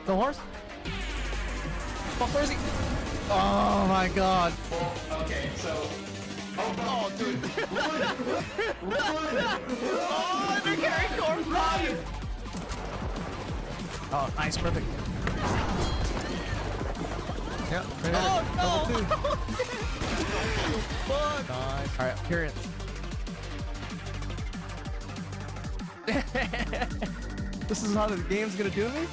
No horse? Fuck, where is he? Oh my god. Well, okay, so... Oh, dude. Run! Oh, they're carrying corpse. Run! Oh, nice, perfect. Yeah, right. Oh, no! Fuck! Nice. Alright, appearance. This is how the game's gonna do me?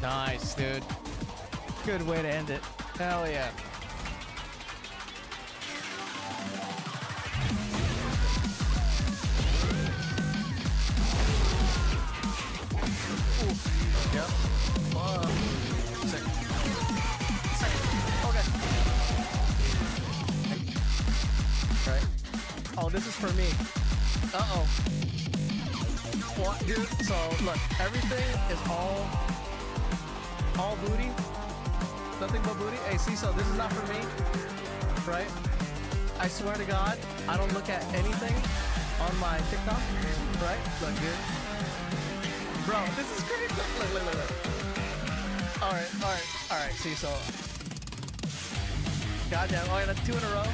Nice, dude. Good way to end it. Hell yeah. Yep. Sick. Okay. Right. Oh, this is for me. Uh-oh. What, dude? So, look, everything is all booty. Nothing but booty. Hey, see, so this is not for me. Right? I swear to God, I don't look at anything on my TikTok. Right? Look, dude. Bro, this is crazy. Look. Alright, see, so. Goddamn, oh yeah, that's 2 in a row.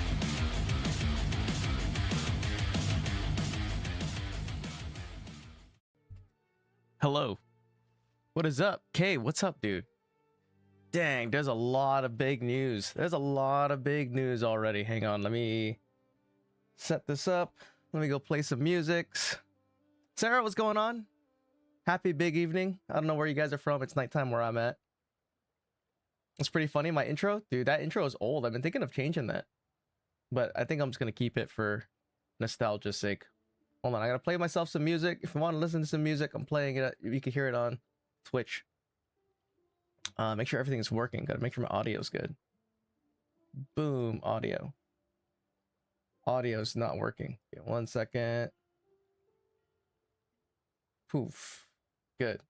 Hello. What is up? K, what's up, dude? Dang, there's a lot of big news. There's a lot of big news already. Hang on, let me set this up. Let me go play some music. Sarah, what's going on? Happy big evening. I don't know where you guys are from. It's nighttime where I'm at. It's pretty funny. My intro, dude, that intro is old. I've been thinking of changing that, but I think I'm just gonna keep it for nostalgia's sake. Hold on, I gotta play myself some music. If you want to listen to some music, I'm playing it. You can hear it on Twitch. Make sure everything's working. Gotta make sure my audio's good. Boom, audio. Audio's not working. Okay, 1 second. Poof. Good.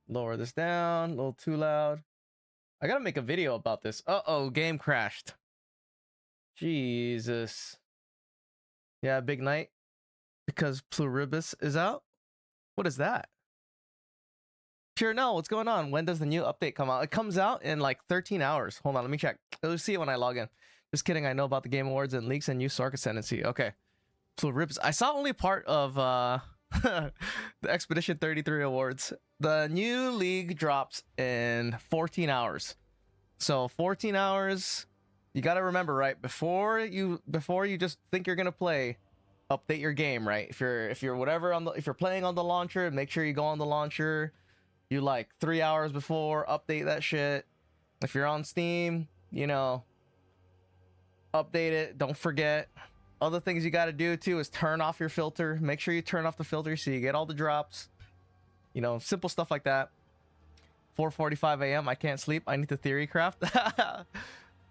Lower this down. A little too loud. I gotta make a video about this. Uh-oh, game crashed. Jesus. Yeah, big night. Because Pluribus is out? What is that? Sure, no, what's going on? When does the new update come out? It comes out in like 13 hours. Hold on, let me check. Let's see it when I log in. Just kidding, I know about the Game Awards and leaks and new Sark Ascendancy. Okay. Pluribus. I saw only part of the Expedition 33 Awards. The new league drops in 14 hours. So 14 hours, you gotta remember, right? Before you just think you're gonna play, update your game, right? If you're whatever if you're playing on the launcher, make sure you go on the launcher. You like 3 hours before, update that shit. If you're on Steam, you know, update it. Don't forget. Other things you got to do too is turn off your filter. Make sure you turn off the filter so you get all the drops. You know, simple stuff like that. 4:45 a.m. I can't sleep. I need to theory craft.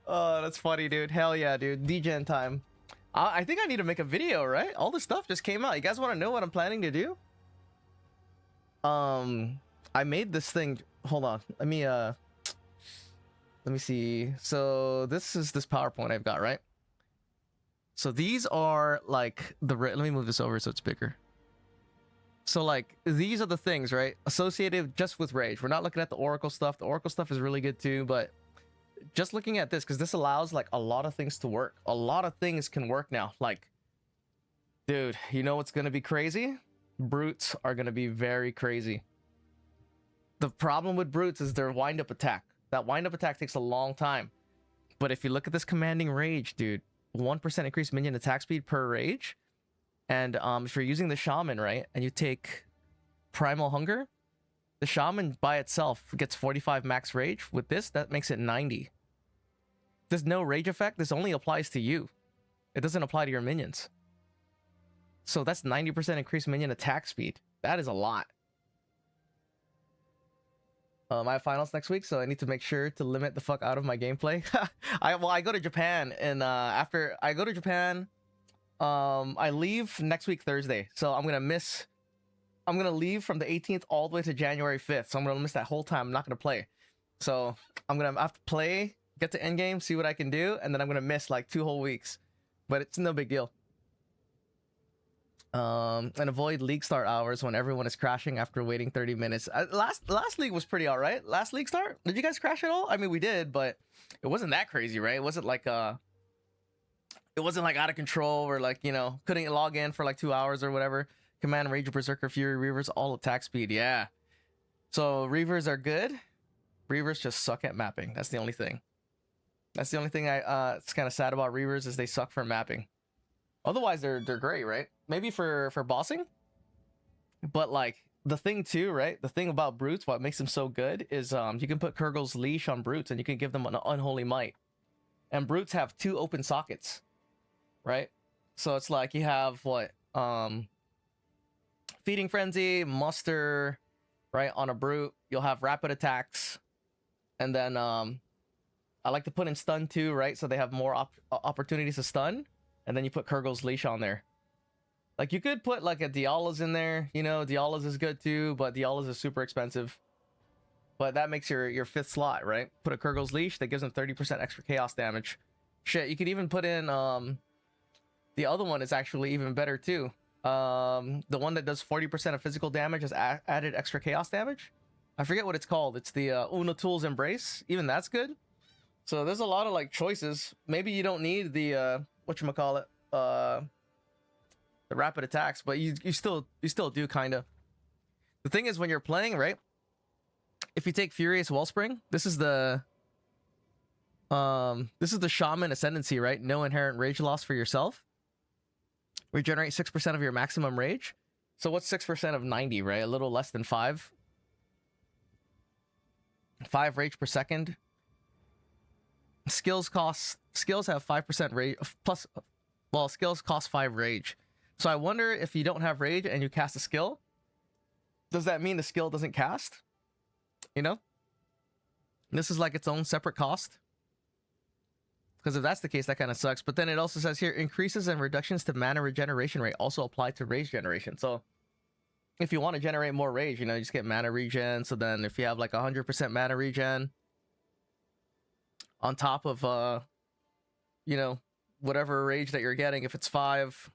Oh, that's funny, dude. Hell yeah, dude. DGen time. I think I need to make a video, right? All this stuff just came out. You guys want to know what I'm planning to do? I made this thing. Hold on. Let me see. So this is this PowerPoint I've got, right? So these are like let me move this over so it's bigger. So like these are the things, right? Associated just with Rage. We're not looking at the Oracle stuff. The Oracle stuff is really good too, but just looking at this, because this allows like a lot of things to work. A lot of things can work now. Like, dude, you know what's gonna be crazy? Brutes are gonna be very crazy. The problem with brutes is their wind-up attack. That wind-up attack takes a long time. But if you look at this commanding rage, dude, 1% increased minion attack speed per rage. And if you're using the shaman, right, and you take primal hunger, the shaman by itself gets 45 max rage. With this, that makes it 90. There's no rage effect. This only applies to you. It doesn't apply to your minions. So that's 90% increased minion attack speed. That is a lot. I have finals next week, so I need to make sure to limit the fuck out of my gameplay. I go to Japan, and after I go to Japan, I leave next week Thursday, so I'm gonna leave from the 18th all the way to January 5th. So I'm gonna miss that whole time. I'm not gonna play. So I'm gonna have to play, get to end game, see what I can do, and then I'm gonna miss like 2 whole weeks. But it's no big deal. And avoid league start hours when everyone is crashing after waiting 30 minutes. Last league was pretty all right. Last league start, did you guys crash at all? I mean, we did, but it wasn't that crazy, right? It wasn't like out of control or like, you know, couldn't log in for like 2 hours or whatever. Command, Rage, Berserker, Fury, Reavers, all attack speed. Yeah. So Reavers are good. Reavers just suck at mapping. That's the only thing. That's the only thing it's kind of sad about Reavers is they suck for mapping. Otherwise, they're great, right? Maybe for bossing. But like the thing too, right? The thing about brutes, what makes them so good is you can put Kurgle's leash on brutes and you can give them an unholy might. And brutes have 2 open sockets, right? So it's like you have what feeding frenzy, muster, right? On a brute, you'll have rapid attacks, and then I like to put in stun too, right? So they have more opportunities to stun. And then you put Kurgle's leash on there. Like you could put like a Dialas in there, you know, Dialas is good too, but Dialas is super expensive. But that makes your 5th slot, right? Put a Kurgle's leash that gives them 30% extra chaos damage. Shit, you could even put in the other one is actually even better too. The one that does 40% of physical damage has added extra chaos damage. I forget what it's called. It's the Una Tool's Embrace. Even that's good. So there's a lot of like choices. Maybe you don't need the whatchamacallit, the rapid attacks, but you still do kind of. The thing is when you're playing, right? If you take Furious Wellspring, this is the Shaman Ascendancy, right? No inherent rage loss for yourself. Regenerate 6% of your maximum rage. So what's 6% of 90, right? A little less than 5. 5 rage per second. Skills have 5% rage plus, well, skills cost 5 rage. So I wonder if you don't have rage and you cast a skill, does that mean the skill doesn't cast? You know? This is like its own separate cost. Because if that's the case, that kind of sucks. But then it also says here, increases and reductions to mana regeneration rate also apply to rage generation. So if you want to generate more rage, you know, you just get mana regen. So then if you have like 100% mana regen on top of, you know, whatever rage that you're getting, if it's 5,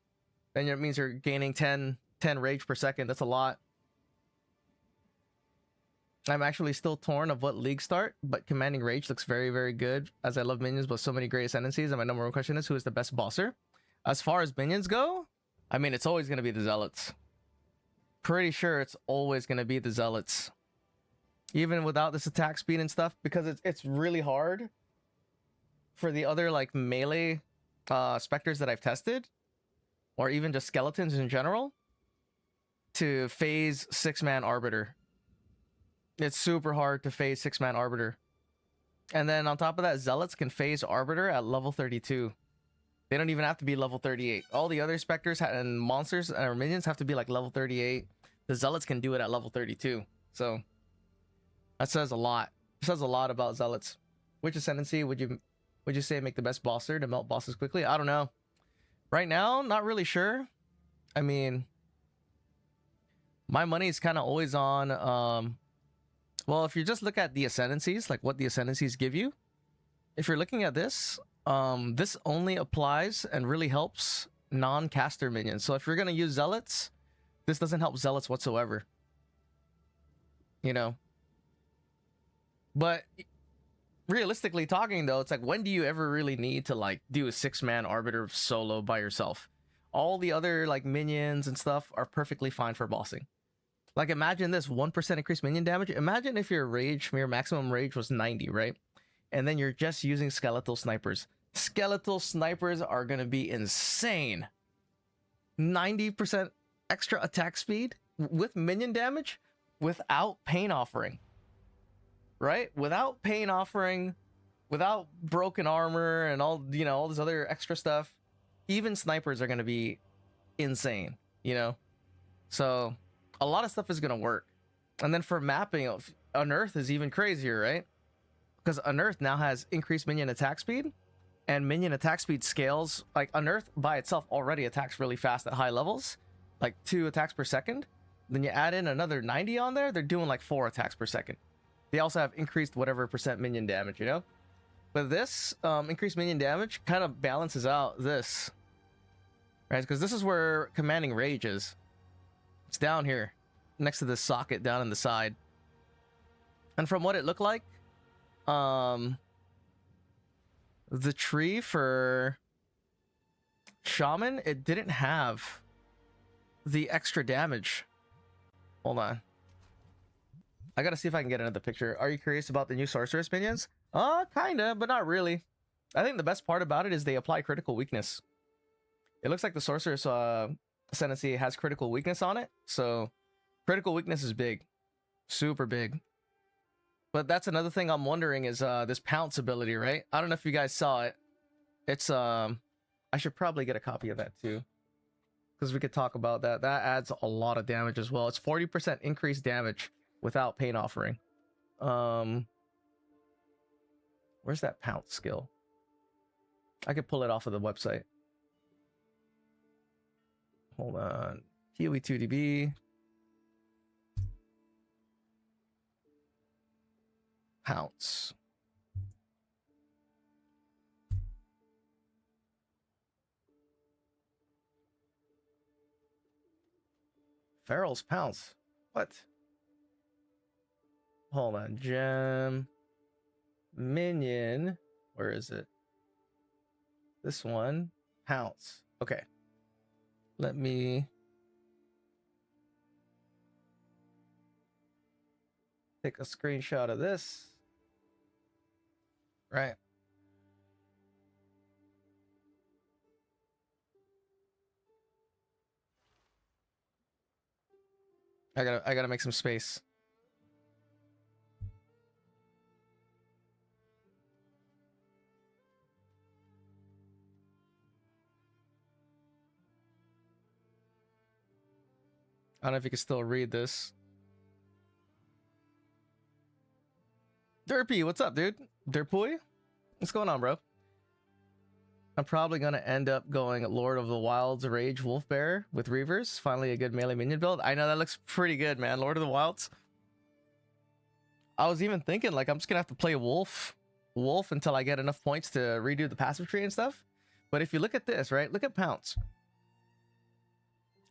then it means you're gaining 10 rage per second. That's a lot. I'm actually still torn of what league start, but commanding rage looks very, very good, as I love minions with so many great ascendancies. And my number 1 question is, who is the best bosser? As far as minions go, I mean, it's always going to be the Zealots. Pretty sure it's always going to be the Zealots. Even without this attack speed and stuff, because it's really hard for the other like melee specters that I've tested, or even just skeletons in general, to phase 6-man Arbiter. It's super hard to phase 6-man Arbiter. And then on top of that, Zealots can phase Arbiter at level 32. They don't even have to be level 38. All the other specters and monsters or minions have to be like level 38. The Zealots can do it at level 32. So that says a lot. It says a lot about Zealots. Which ascendancy would you say make the best bosser to melt bosses quickly? I don't know. Right now, not really sure. I mean, my money is kind of always on well, if you just look at the ascendancies, like what the ascendancies give you, if you're looking at this, this only applies and really helps non-caster minions. So if you're going to use Zealots, this doesn't help Zealots whatsoever. You know? But realistically talking, though, it's like, when do you ever really need to, like, do a 6-man Arbiter solo by yourself? All the other, like, minions and stuff are perfectly fine for bossing. Like, imagine this 1% increased minion damage. Imagine if your maximum rage was 90, right? And then you're just using skeletal snipers. Skeletal snipers are going to be insane. 90% extra attack speed with minion damage without pain offering. Right? Without pain offering, without broken armor and all, you know, all this other extra stuff. Even snipers are going to be insane, you know? So a lot of stuff is going to work. And then for mapping, Unearth is even crazier, right? Because Unearth now has increased minion attack speed, and minion attack speed scales. Like, Unearth by itself already attacks really fast at high levels, like 2 attacks per second. Then you add in another 90 on there, they're doing like 4 attacks per second. They also have increased whatever percent minion damage, you know? But this increased minion damage kind of balances out this. Right? Because this is where Commanding Rage is. It's down here. Next to the socket down in the side. And from what it looked like, the tree for Shaman, it didn't have the extra damage. Hold on. I gotta see if I can get another picture. Are you curious about the new Sorceress minions? Kinda, but not really. I think the best part about it is they apply critical weakness. It looks like the Sorceress Ascendancy has critical weakness on it, so critical weakness is big. Super big. But that's another thing I'm wondering is this Pounce ability, right? I don't know if you guys saw it. It's I should probably get a copy of that too, because we could talk about that. That adds a lot of damage as well. It's 40% increased damage without Pain Offering. Where's that Pounce skill? I could pull it off of the website. Hold on. PoE 2DB. Pounce. Feral's Pounce. What? Hold on. Gem. Minion. Where is it? This one. Pounce. Okay. Let me take a screenshot of this. Right. I gotta make some space. I don't know if you can still read this. Derpy, what's up, dude? Derpoy? What's going on, bro? I'm probably gonna end up going Lord of the Wilds Rage Wolfbear with Reavers. Finally a good melee minion build. I know that looks pretty good, man. Lord of the Wilds. I was even thinking, like, I'm just gonna have to play Wolf until I get enough points to redo the passive tree and stuff. But if you look at this, right? Look at Pounce.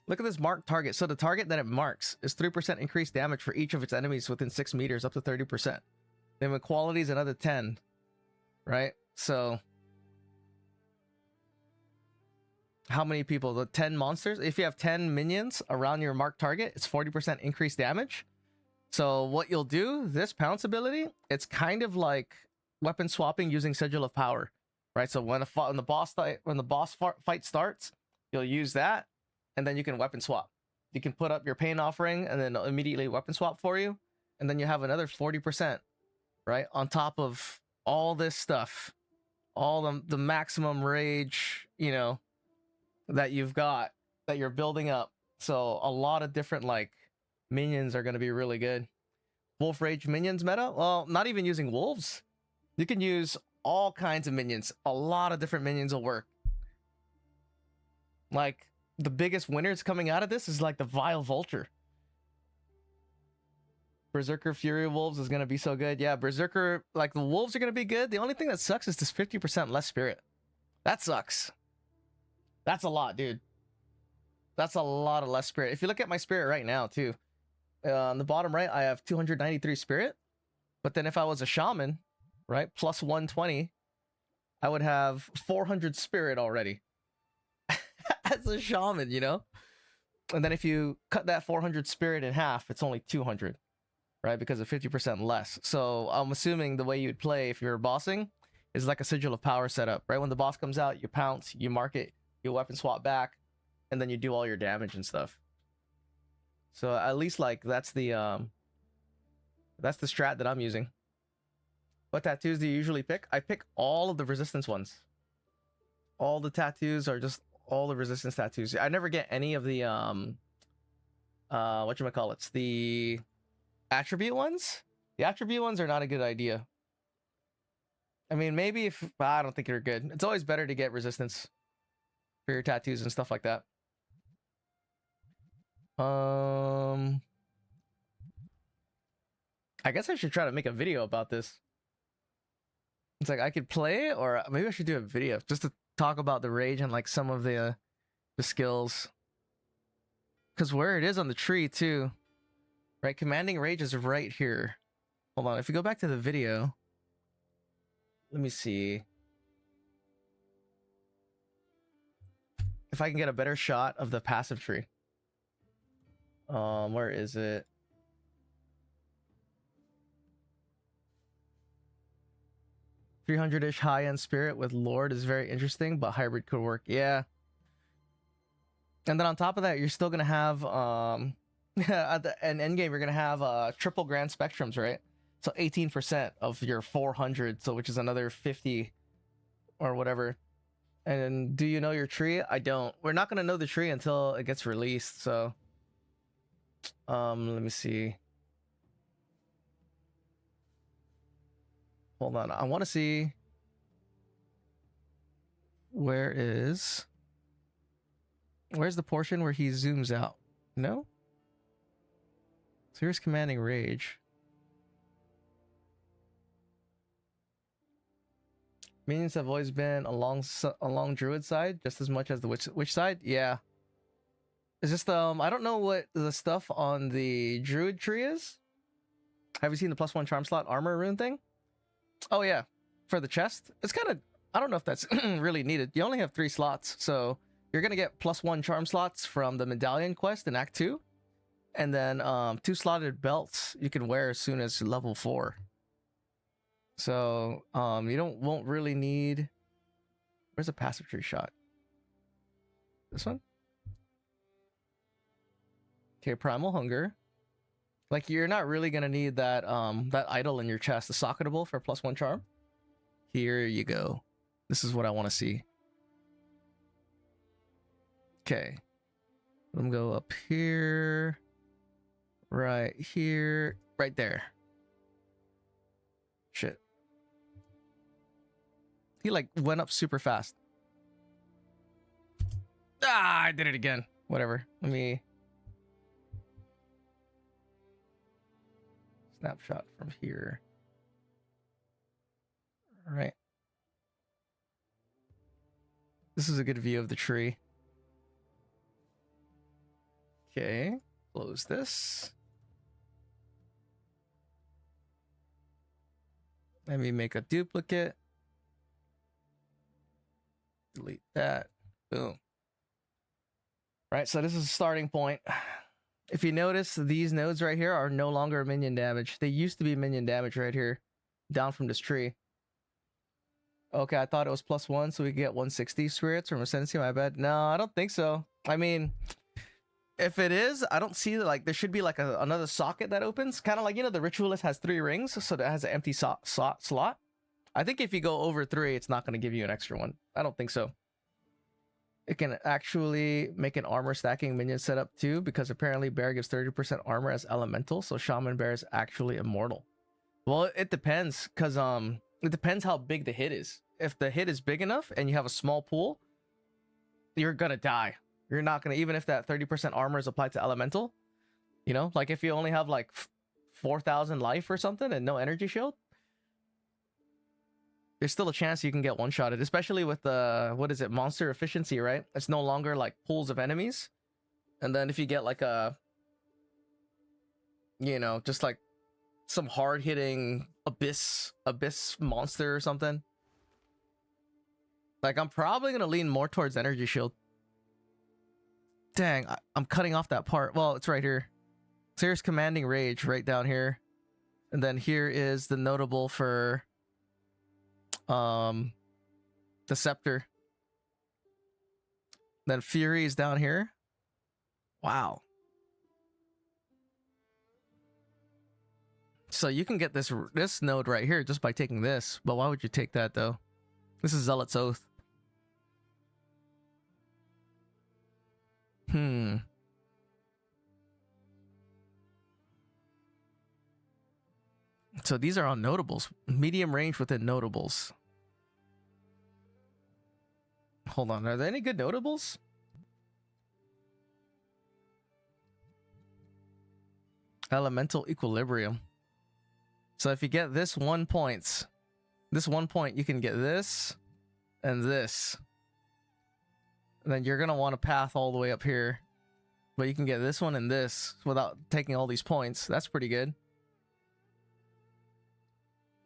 Look at this marked target. So the target that it marks is 3% increased damage for each of its enemies within 6 meters, up to 30%. Then with qualities, another 10. Right? So how many people? The 10 monsters? If you have 10 minions around your marked target, it's 40% increased damage. So what you'll do, this Pounce ability, it's kind of like weapon swapping using Sigil of Power. Right? So when the boss fight starts, you'll use that. And then you can weapon swap. You can put up your Pain Offering and then immediately weapon swap for you. And then you have another 40%, right? On top of all this stuff. All the maximum rage, you know, that you've got, that you're building up. So a lot of different, like, minions are going to be really good. Wolf Rage minions meta? Well, not even using wolves. You can use all kinds of minions. A lot of different minions will work. Like, the biggest winners coming out of this is like the Vile Vulture. Berserker Fury Wolves is going to be so good. Yeah, Berserker, like, the wolves are going to be good. The only thing that sucks is this 50% less spirit. That sucks. That's a lot, dude. That's a lot of less spirit. If you look at my spirit right now, too, on the bottom right, I have 293 spirit. But then if I was a shaman, right, plus 120, I would have 400 spirit already. As a shaman, you know? And then if you cut that 400 spirit in half, it's only 200, right? Because of 50% less. So I'm assuming the way you'd play if you're bossing is like a Sigil of Power setup, right? When the boss comes out, you pounce, you mark it, you weapon swap back, and then you do all your damage and stuff. So at least, like, that's the strat that I'm using. What tattoos do you usually pick? I pick all of the resistance ones. All the tattoos are just all the resistance tattoos. I never get any of the whatchamacallits, the attribute ones. The attribute ones are not a good idea. I mean, maybe if I don't think they're good. It's always better to get resistance for your tattoos and stuff like that. I guess I should try to make a video about this. It's like I could play, or maybe I should do a video just to talk about the rage and like some of the skills. Because where it is on the tree too, right? Commanding rage is right here. Hold on, if you go back to the video, let me see if I can get a better shot of the passive tree. Where is it? $300-ish high-end spirit with Lord is very interesting, but hybrid could work. Yeah. And then on top of that, you're still gonna have at the end game, you're gonna have triple grand spectrums, right? So 18% of your 400, so which is another 50 or whatever. And do you know your tree? I don't. We're not gonna know the tree until it gets released. So, let me see. Hold on. I want to see where's the portion where he zooms out? No. So here's commanding rage. Minions have always been along druid side just as much as the witch side. Yeah. It's just I don't know what the stuff on the druid tree is. Have you seen the +1 charm slot armor rune thing? Oh yeah, for the chest. It's kind of, I don't know if that's really needed. You only have 3 slots, so you're gonna get +1 charm slots from the medallion quest in Act 2, and then 2 slotted belts you can wear as soon as level 4. So you won't really need. Where's a passive tree shot? This one. Okay, primal hunger. Like you're not really gonna need that that idol in your chest, the socketable for +1 charm. Here you go. This is what I want to see. Okay. Let me go up here. Right here. Right there. Shit. He like went up super fast. Ah, I did it again. Whatever. Let me snapshot from here. All right. This is a good view of the tree. Okay. Close this. Let me make a duplicate. Delete that. Boom. Right, so this is a starting point. If you notice, these nodes right here are no longer minion damage. They used to be minion damage right here, down from this tree. Okay, I thought it was +1, so we could get 160 spirits from Ascension. My bad. No, I don't think so. I mean, if it is, I don't see like there should be like another socket that opens, kind of like, you know, the Ritualist has 3 rings, so that has an empty slot. I think if you go over 3, it's not going to give you an extra one. I don't think so. It can actually make an armor stacking minion setup too, because apparently Bear gives 30% armor as elemental, so Shaman Bear is actually immortal. Well, it depends, because it depends how big the hit is. If the hit is big enough and you have a small pool, you're gonna die. You're not gonna, even if that 30% armor is applied to elemental, you know, like if you only have like 4,000 life or something and no energy shield, there's still a chance you can get one-shotted, especially with the, what is it, monster efficiency, right? It's no longer like pools of enemies. And then if you get like a, you know, just like some hard-hitting abyss monster or something. Like, I'm probably gonna lean more towards energy shield. Dang, I'm cutting off that part. Well, it's right here. So here's commanding rage right down here. And then here is the notable for the scepter. Then fury is down here. Wow. So you can get this node right here just by taking this, but why would you take that though? This is Zealot's Oath. So these are on notables. Medium range within notables. Hold on, are there any good notables? Elemental Equilibrium. So if you get this 1 point, you can get this and this. And then you're going to want a path all the way up here. But you can get this one and this without taking all these points. That's pretty good.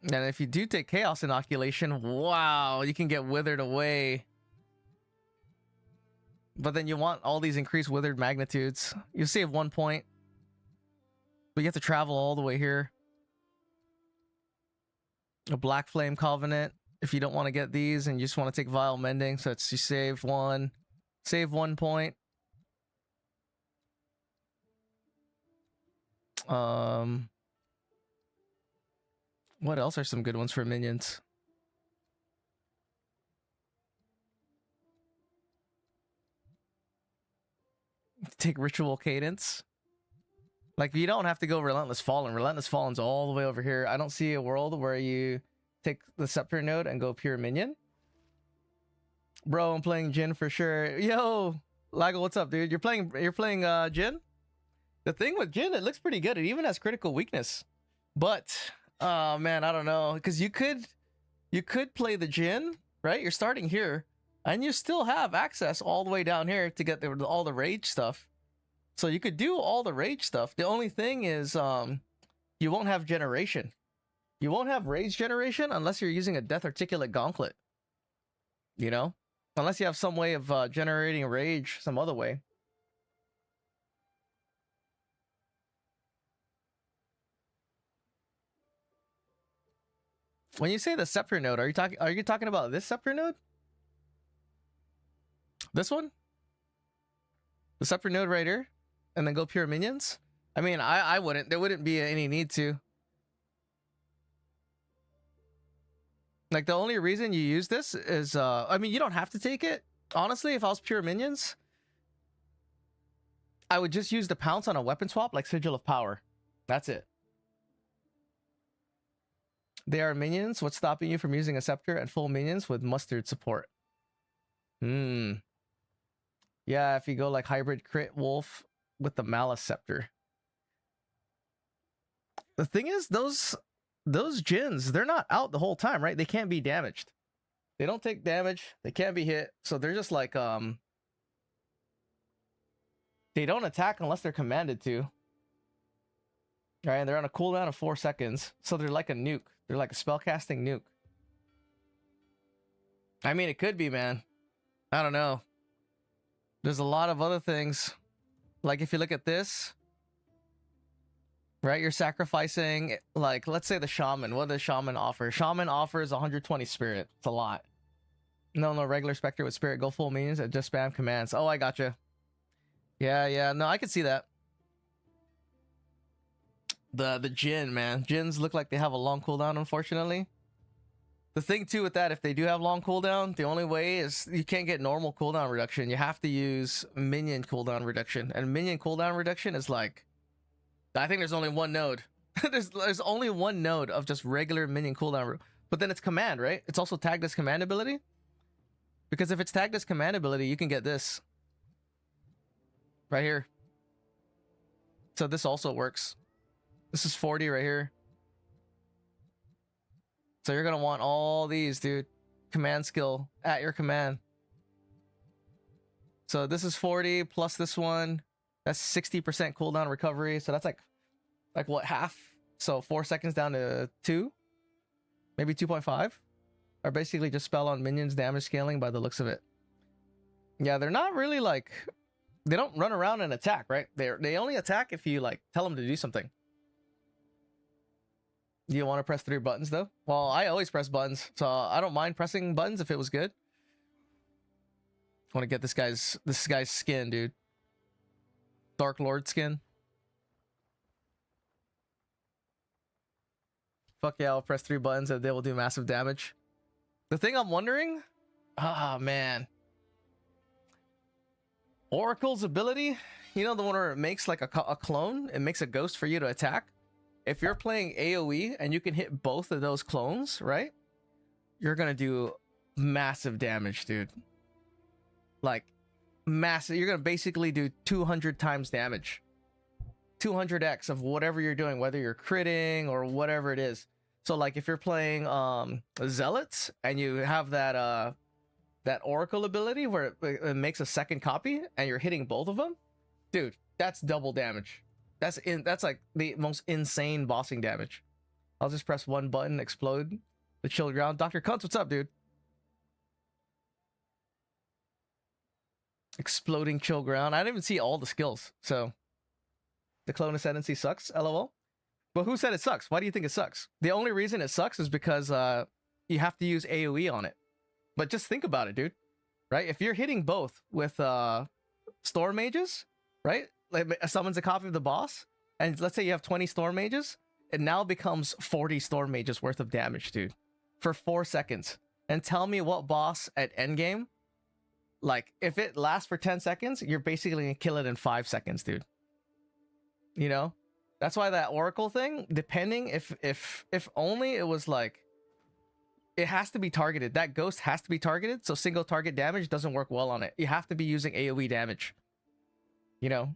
And if you do take Chaos Inoculation, wow, you can get withered away. But then you want all these increased withered magnitudes. You save 1 point. But you have to travel all the way here. A Black Flame Covenant. If you don't want to get these and you just want to take Vile Mending. So it's you save 1 point. What else are some good ones for minions? Take Ritual Cadence. Like, you don't have to go Relentless Fallen. Relentless Fallen's all the way over here. I don't see a world where you take the Scepter node and go pure minion. Bro, I'm playing Jin for sure. Yo, Lago, what's up, dude? You're playing Jin? The thing with Jin, it looks pretty good. It even has critical weakness. But, oh man, I don't know. Because you could play the Jin, right? You're starting here. And you still have access all the way down here to get all the rage stuff. So you could do all the rage stuff. The only thing is you won't have generation. You won't have rage generation unless you're using a Death Articulate Gauntlet. You know? Unless you have some way of generating rage some other way. When you say the Scepter node, are you talking about this Scepter node? This one? The Scepter node right here? And then go pure minions? I mean, I wouldn't. There wouldn't be any need to. Like, the only reason you use this is, I mean, you don't have to take it. Honestly, if I was pure minions, I would just use the pounce on a weapon swap like Sigil of Power. That's it. They are minions. What's stopping you from using a Scepter and full minions with Mustard support? Yeah, if you go like Hybrid Crit Wolf with the Malice Scepter. The thing is, those Jins, they're not out the whole time, right? They can't be damaged. They don't take damage. They can't be hit. So they're just like, they don't attack unless they're commanded to. Right? And they're on a cooldown of 4 seconds. So they're like a nuke. They're like a spellcasting nuke. I mean, it could be, man. I don't know. There's a lot of other things. Like, if you look at this, right? You're sacrificing, like, let's say the Shaman. What does Shaman offer? Shaman offers 120 Spirit. It's a lot. No, regular Spectre with Spirit. Go full minions and just spam commands. Oh, I gotcha. Yeah. No, I can see that. The Jin, man. Jins look like they have a long cooldown, unfortunately. The thing, too, with that, if they do have long cooldown, the only way is you can't get normal cooldown reduction. You have to use minion cooldown reduction. And minion cooldown reduction is like... I think there's only one node. there's only one node of just regular minion cooldown. But then it's command, right? It's also tagged as command ability. Because if it's tagged as command ability, you can get this. Right here. So this also works. This is 40 right here. So you're going to want all these, dude. Command skill at your command. So this is 40 plus this one. That's 60% cooldown recovery. So that's like what, half? So 4 seconds down to 2. Maybe 2.5. Are basically just spell on minions damage scaling by the looks of it. Yeah, they're not really like... They don't run around and attack, right? They only attack if you like tell them to do something. Do you want to press 3 buttons though? Well, I always press buttons, so I don't mind pressing buttons if it was good. I want to get this guy's skin, dude. Dark Lord skin. Fuck yeah, I'll press 3 buttons and they will do massive damage. The thing I'm wondering... Ah, man. Oracle's ability, you know, the one where it makes like a clone? It makes a ghost for you to attack. If you're playing AoE and you can hit both of those clones, right? You're gonna do massive damage, dude. Like, massive. You're gonna basically do 200 times damage. 200x of whatever you're doing, whether you're critting or whatever it is. So like if you're playing zealots and you have that that oracle ability where it makes a second copy and you're hitting both of them, dude, that's double damage. That's like the most insane bossing damage. I'll just press one button, explode the chill ground. Dr. Kuntz, what's up, dude? Exploding chill ground. I didn't even see all the skills, so the clone ascendancy sucks, lol. But who said it sucks? Why do you think it sucks? The only reason it sucks is because you have to use AoE on it. But just think about it, dude. Right? If you're hitting both with storm mages, right? Like summons a copy of the boss, and let's say you have 20 storm mages, it now becomes 40 storm mages worth of damage, dude, for 4 seconds. And tell me what boss at endgame, like if it lasts for 10 seconds, you're basically gonna kill it in 5 seconds, dude. You know? That's why that oracle thing, depending if only it was like, it has to be targeted. That ghost has to be targeted, so single target damage doesn't work well on it. You have to be using AoE damage. You know?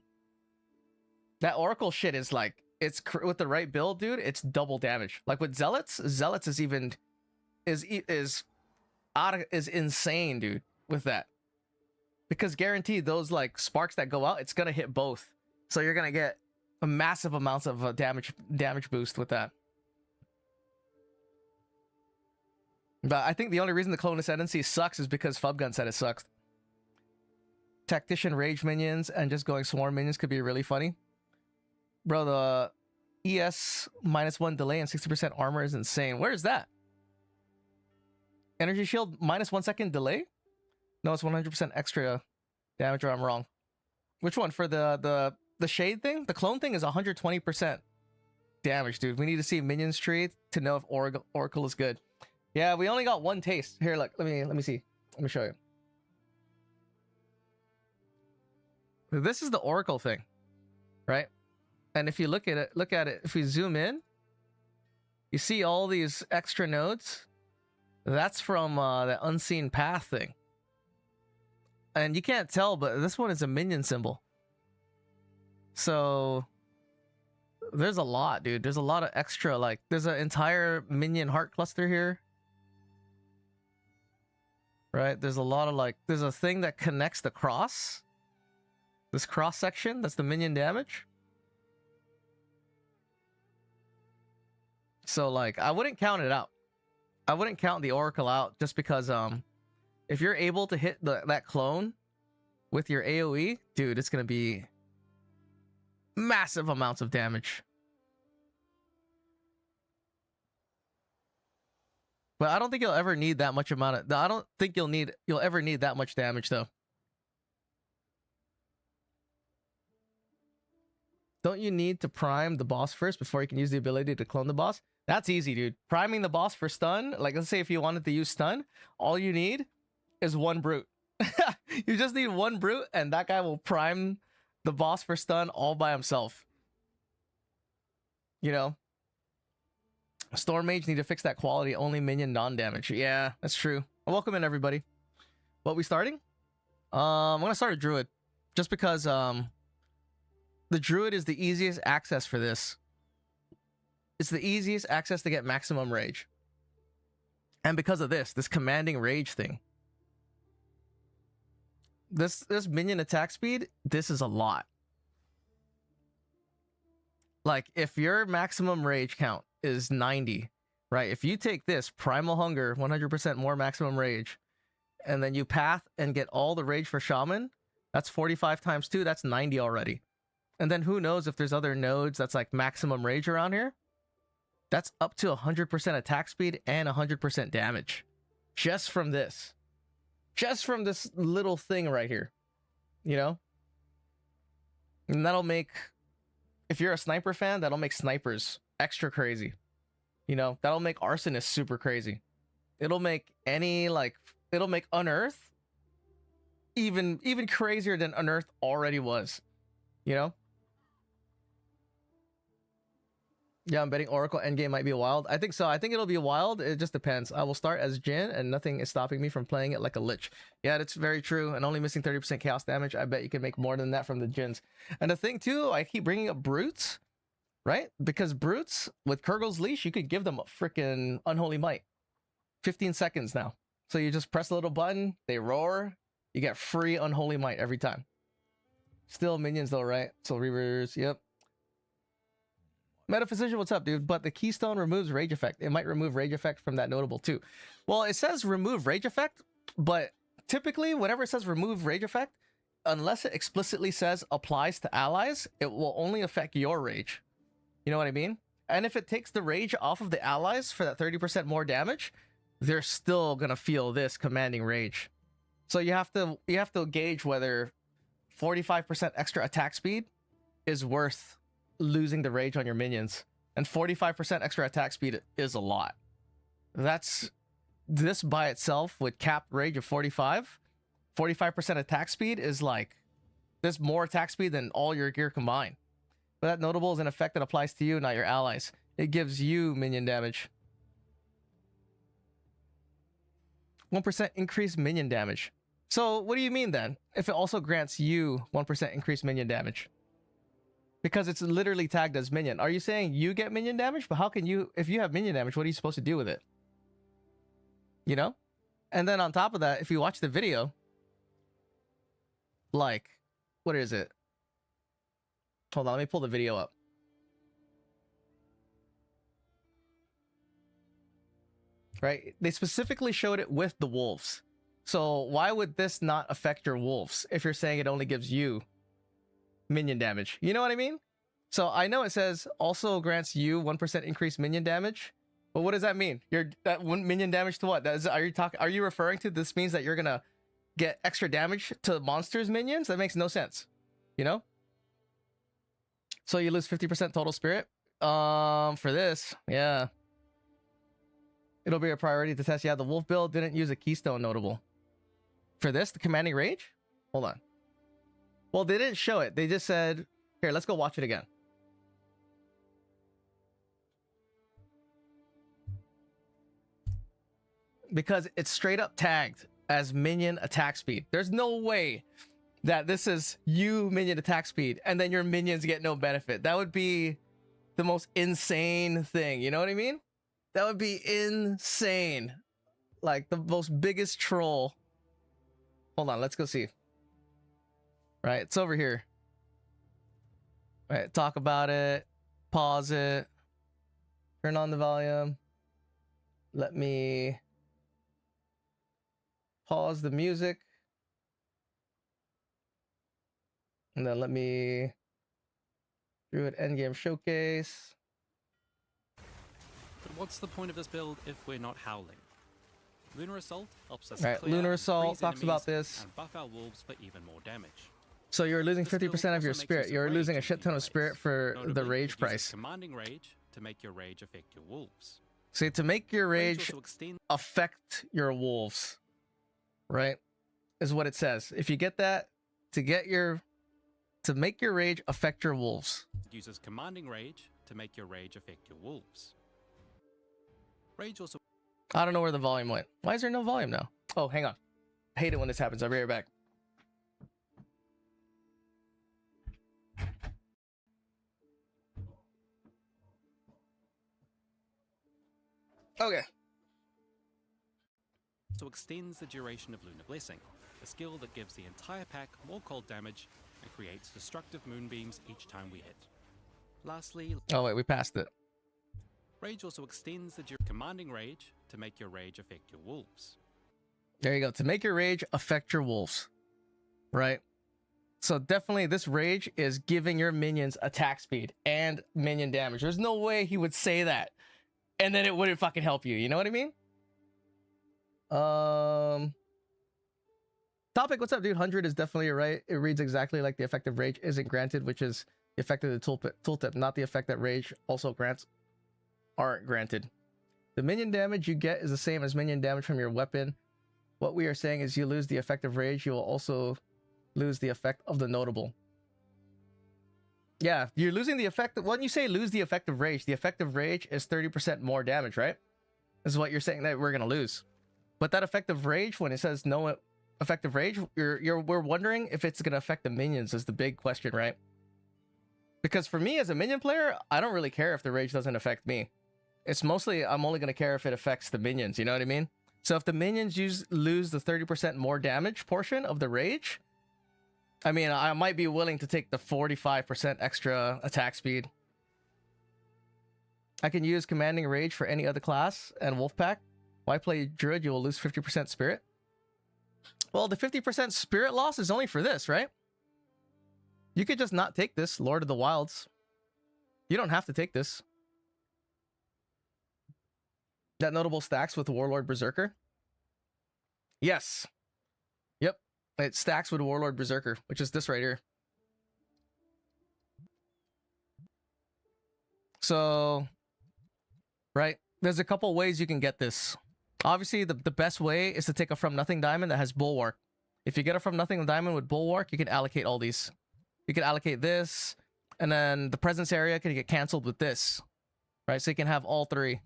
That oracle shit is like, it's with the right build, dude, it's double damage. Like with zealots is even is insane, dude, with that. Because guaranteed those like sparks that go out, it's gonna hit both. So you're gonna get a massive amounts of damage boost with that. But I think the only reason the clone ascendancy sucks is because Fubgun said it sucks. Tactician rage minions and just going swarm minions could be really funny. Bro, the ES -1 delay and 60% armor is insane. Where is that? Energy shield -1 second delay? No, it's 100% extra damage, or I'm wrong. Which one? For the shade thing? The clone thing is 120% damage, dude. We need to see minions tree to know if Oracle is good. Yeah, we only got one taste. Here, look, let me see. Let me show you. This is the Oracle thing, right? And if you look at it, if we zoom in, you see all these extra nodes. That's from the unseen path thing. And you can't tell, but this one is a minion symbol. So there's a lot, dude. There's a lot of extra, like there's an entire minion heart cluster here. Right? There's a lot of like, there's a thing that connects the cross. This cross section, that's the minion damage. So like, I wouldn't count it out. I wouldn't count the Oracle out just because if you're able to hit that clone with your AoE, dude, it's gonna be massive amounts of damage. But I don't think you'll ever need that much amount of. I don't think you'll ever need that much damage though. Don't you need to prime the boss first before you can use the ability to clone the boss? That's easy, dude. Priming the boss for stun, like let's say if you wanted to use stun, all you need is one brute. You just need one brute and that guy will prime the boss for stun all by himself. You know? Storm Mage need to fix that quality, only minion non-damage. Yeah, that's true. Welcome in, everybody. What, we starting? I'm gonna start a druid. Just because the druid is the easiest access for this. It's the easiest access to get maximum rage. And because of this commanding rage thing. This minion attack speed, this is a lot. Like, if your maximum rage count is 90, right? If you take this, Primal Hunger, 100% more maximum rage, and then you path and get all the rage for Shaman, that's 45 times 2, that's 90 already. And then who knows if there's other nodes that's like maximum rage around here? That's up to 100% attack speed and 100% damage. Just from this. Just from this little thing right here. You know? And that'll make... If you're a sniper fan, that'll make snipers extra crazy. You know? That'll make arsonists super crazy. It'll make any, like... It'll make Unearth even crazier than Unearth already was. You know? Yeah, I'm betting Oracle endgame might be wild. I think so. I think it'll be wild. It just depends. I will start as Jin, and nothing is stopping me from playing it like a Lich. Yeah, that's very true. And only missing 30% chaos damage. I bet you can make more than that from the Jins. And the thing too, I keep bringing up Brutes, right? Because Brutes with Kurgel's Leash, you could give them a freaking Unholy Might. 15 seconds now. So you just press a little button, they roar, you get free Unholy Might every time. Still minions though, right? So Reavers, yep. Metaphysician, what's up, dude? But the Keystone removes Rage Effect. It might remove Rage Effect from that notable too. Well, it says remove Rage Effect, but typically whenever it says remove Rage Effect, unless it explicitly says applies to allies, it will only affect your rage. You know what I mean? And if it takes the rage off of the allies for that 30% more damage, they're still gonna feel this commanding rage. So you have to gauge whether 45% extra attack speed is worth losing the rage on your minions. And 45% extra attack speed is a lot. That's this by itself with capped rage of 45. 45% attack speed is like there's more attack speed than all your gear combined. But that notable is an effect that applies to you, not your allies. It gives you minion damage. 1% increased minion damage. So what do you mean then? If it also grants you 1% increased minion damage? Because it's literally tagged as minion. Are you saying you get minion damage? But how can you, if you have minion damage, what are you supposed to do with it? You know? And then on top of that, if you watch the video, like, what is it? Hold on, let me pull the video up. Right? They specifically showed it with the wolves. So why would this not affect your wolves if you're saying it only gives you minion damage? You know what I mean? So I know it says also grants you 1% increased minion damage, but what does that mean? That one minion damage to what? Are you referring to this means that you're gonna get extra damage to monsters minions? That makes no sense. You know? So you lose 50% total spirit. For this, yeah. It'll be a priority to test. Yeah, the wolf build didn't use a keystone notable. For this, the commanding rage? Hold on. Well, they didn't show it. They just said, here, let's go watch it again. Because it's straight up tagged as minion attack speed. There's no way that this is you minion attack speed and then your minions get no benefit. That would be the most insane thing. You know what I mean? That would be insane. Like the most biggest troll. Hold on, let's go see. Right, it's over here. Right, talk about it. Pause it. Turn on the volume. Let me pause the music. And then let me do an endgame showcase. But what's the point of this build if we're not howling? Lunar Assault helps us Right, clear Lunar and Assault freeze talks about enemies this. and buff our wolves for even more damage. So you're losing This build 50% of your also makes spirit. use of You're rage losing a in shit few ton of ways. spirit for the Notably, rage it uses price. commanding rage to make your rage affect your wolves. See, to make your rage also extends affect your wolves, right, is what it says. If you get that, to make your rage affect your wolves. uses commanding rage to make your rage affect your wolves. Rage also I don't know where the volume went. Why is there no volume now? Oh, hang on. I hate it when this happens. I'll be right back. Okay. extends the duration of Lunar Blessing, a skill that gives the entire pack more cold damage and creates destructive moonbeams each time we hit. Lastly, Oh wait, we passed it. Rage also extends the commanding rage to make your rage affect your wolves. There you go. To make your rage affect your wolves. Right? So definitely this rage is giving your minions attack speed and minion damage. There's no way he would say that and then it wouldn't fucking help you. You know what I mean? Topic, what's up, dude? 100 is definitely right. It reads exactly like the effect of rage isn't granted, which is the effect of the tooltip, not the effect that rage also grants aren't granted. The minion damage you get is the same as minion damage from your weapon. What we are saying is you lose the effect of rage, you will also lose the effect of the notable. Yeah, you're losing the effect. When you say lose the effective rage, the effective rage is 30% more damage, right? This is what you're saying that we're gonna lose. But that effective rage, when it says no effective rage, we're wondering if it's gonna affect the minions is the big question, right? Because for me as a minion player, I don't really care if the rage doesn't affect me. It's mostly I'm only gonna care if it affects the minions. You know what I mean? So if the minions lose the 30% more damage portion of the rage, I mean, I might be willing to take the 45% extra attack speed. I can use Commanding Rage for any other class and Wolfpack. Why play Druid? You will lose 50% Spirit. Well, the 50% Spirit loss is only for this, right? You could just not take this, Lord of the Wilds. You don't have to take this. That notable stacks with Warlord Berserker? Yes. Yep. It stacks with Warlord Berserker, which is this right here. So, right, there's a couple ways you can get this. Obviously, the best way is to take a From Nothing Diamond that has Bulwark. If you get a From Nothing Diamond with Bulwark, you can allocate all these. You can allocate this, and then the presence area can get canceled with this. Right, so you can have all three.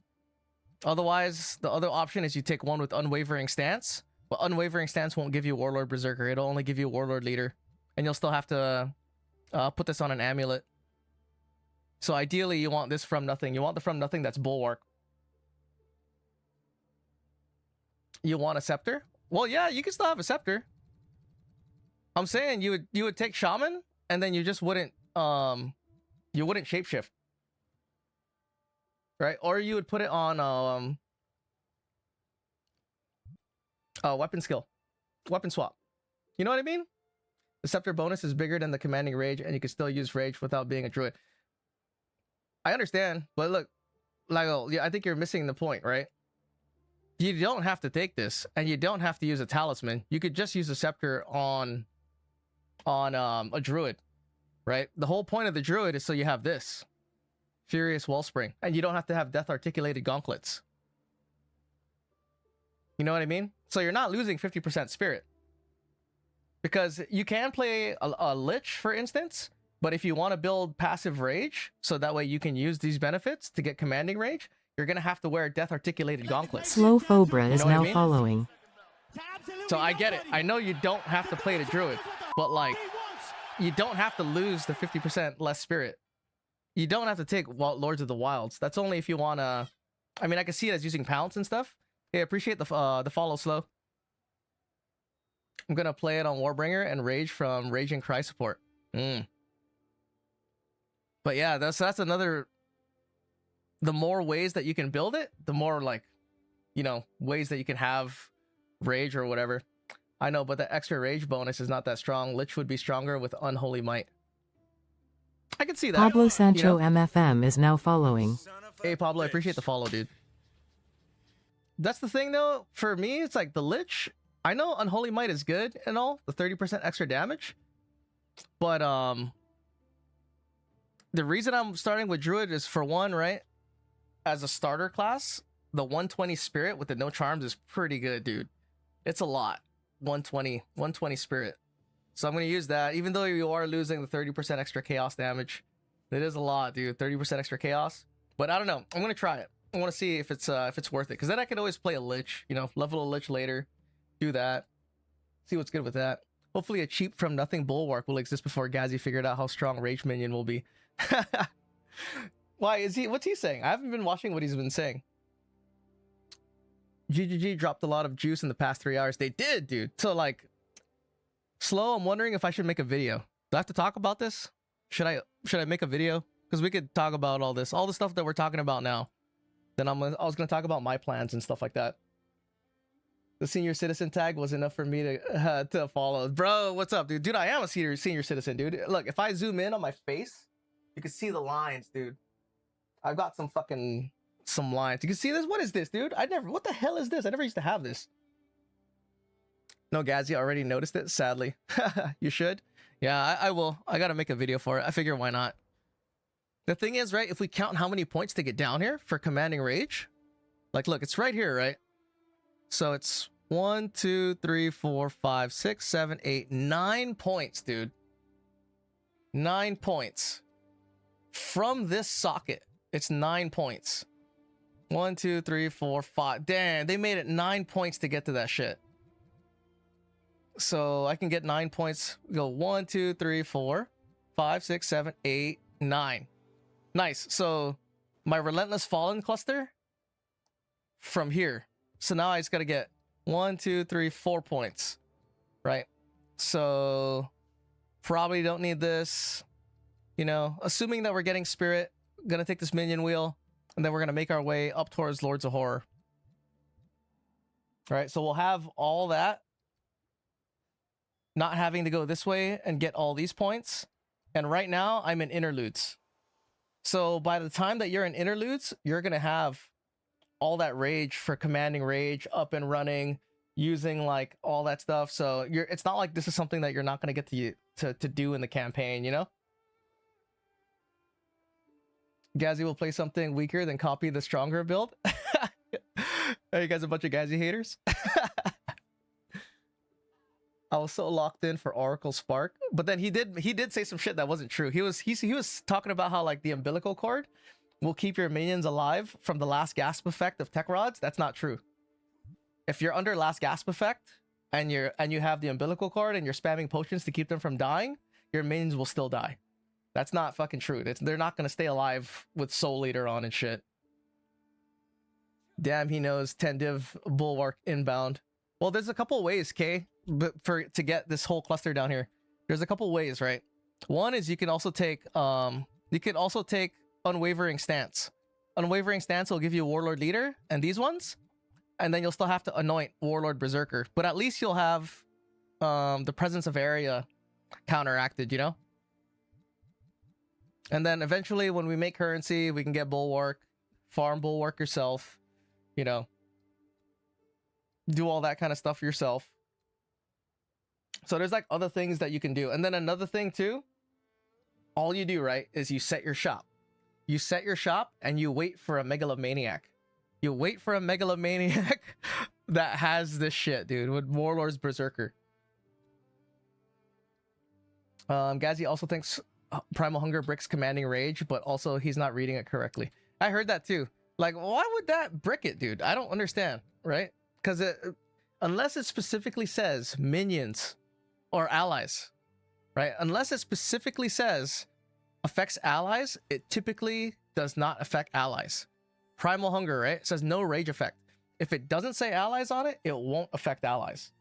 Otherwise, the other option is you take one with Unwavering Stance. But Unwavering Stance won't give you Warlord Berserker. It'll only give you Warlord Leader. And you'll still have to put this on an amulet. So ideally, you want this From Nothing. You want the From Nothing that's Bulwark. You want a Scepter? Well, yeah, you can still have a Scepter. I'm saying you would take Shaman, and then you just wouldn't shapeshift. Right? Or you would put it on weapon skill. Weapon swap. You know what I mean? The Scepter bonus is bigger than the Commanding Rage, and you can still use Rage without being a Druid. I understand, but look, Lago, yeah, I think you're missing the point, right? You don't have to take this, and you don't have to use a Talisman. You could just use a Scepter on a Druid, right? The whole point of the Druid is so you have this. Furious Wellspring. And you don't have to have Death Articulated Gauntlets. You know what I mean? So you're not losing 50% Spirit. Because you can play a Lich, for instance, but if you want to build passive Rage, so that way you can use these benefits to get Commanding Rage, you're going to have to wear Death Articulated Gauntlets. Slow Phobra is now I mean? following. So I get it. I know you don't have to play the Druid, but like, you don't have to lose the 50% less Spirit. You don't have to take Lords of the Wilds. That's only if you want to... I mean, I can see it as using Pounce and stuff. Hey, appreciate the follow, Slow. I'm going to play it on Warbringer and Rage from Raging Cry support. But yeah, that's another... The more ways that you can build it, the more, like, you know, ways that you can have Rage or whatever. I know, but the extra Rage bonus is not that strong. Lich would be stronger with Unholy Might. I can see that. Pablo Sancho you know? MFM is now following. Hey, Pablo, I appreciate the follow, dude. That's the thing, though. For me, it's like the Lich. I know Unholy Might is good and all, the 30% extra damage. But, the reason I'm starting with Druid is, for one, right? As a starter class, the 120 Spirit with the no charms is pretty good, dude. It's a lot. 120 Spirit. So I'm going to use that, even though you are losing the 30% extra chaos damage. It is a lot, dude. 30% extra chaos. But I don't know. I'm going to try it. I want to see if it's worth it. Because then I can always play a Lich. You know, level a Lich later. Do that. See what's good with that. Hopefully a cheap From Nothing Bulwark will exist before Gazi figured out how strong Rage Minion will be. Why is he? What's he saying? I haven't been watching what he's been saying. GGG dropped a lot of juice in the past 3 hours. They did, dude. So like, Slow, I'm wondering if I should make a video. Do I have to talk about this? Should I make a video? Because we could talk about all this, all the stuff that we're talking about now. Then I was gonna talk about my plans and stuff like that. The senior citizen tag was enough for me to follow. Bro, what's up, dude? Dude, I am a senior citizen, dude. Look, if I zoom in on my face, you can see the lines, dude. I've got some lines. You can see this? What is this, dude? What the hell is this? I never used to have this. No, Gazi already noticed it, sadly. You should? Yeah, I will. I gotta make a video for it. I figure why not. The thing is, right, if we count how many points to get down here for Commanding Rage, like, look, it's right here, right? So it's 1, 2, 3, 4, 5, 6, 7, 8, 9 points, dude. 9 points. from this socket, it's 9 points. 1, 2, 3, 4, 5. Damn, they made it 9 points to get to that shit. So I can get 9 points. Go 1, 2, 3, 4, 5, 6, 7, 8, 9. Nice. So my Relentless Fallen cluster from here. So now I just got to get 1, 2, 3, 4 points. Right? So probably don't need this. You know, assuming that we're getting Spirit, gonna take this minion wheel, and then we're gonna make our way up towards Lords of Horror. All right, so we'll have all that, not having to go this way and get all these points. And right now, I'm in Interludes. So by the time that you're in Interludes, you're gonna have all that rage for commanding rage up and running, using like all that stuff. So it's not like this is something that you're not gonna get to do in the campaign, you know? Gazzy will play something weaker, then copy the stronger build. Are you guys a bunch of Gazzy haters? I was so locked in for Oracle Spark, but then he did say some shit that wasn't true. He was talking about how like the umbilical cord will keep your minions alive from the last gasp effect of tech rods. That's not true. If you're under last gasp effect and you have the umbilical cord and you're spamming potions to keep them from dying, your minions will still die. That's not fucking true. They're not going to stay alive with Soul Eater on and shit. Damn, he knows 10 div Bulwark inbound. Well, there's a couple ways, Kay, but to get this whole cluster down here. There's a couple ways, right? One is you can also take Unwavering Stance. Unwavering Stance will give you Warlord Leader and these ones, and then you'll still have to anoint Warlord Berserker. But at least you'll have the Presence of Area counteracted, you know? And then eventually when we make currency, we can get Bulwark, farm Bulwark yourself, you know, do all that kind of stuff yourself. So there's like other things that you can do. And then another thing too, all you do, right, is you set your shop. You set your shop and you wait for a Megalomaniac. You wait for a Megalomaniac that has this shit, dude, with Warlord's Berserker. Gazzy also thinks Primal Hunger bricks Commanding Rage, but also he's not reading it correctly. I heard that too. Like, why would that brick it, dude? I don't understand, right? Because unless it specifically says minions or allies, right? Unless it specifically says affects allies, it typically does not affect allies. Primal Hunger, right? It says no rage effect. If it doesn't say allies on it, it won't affect allies.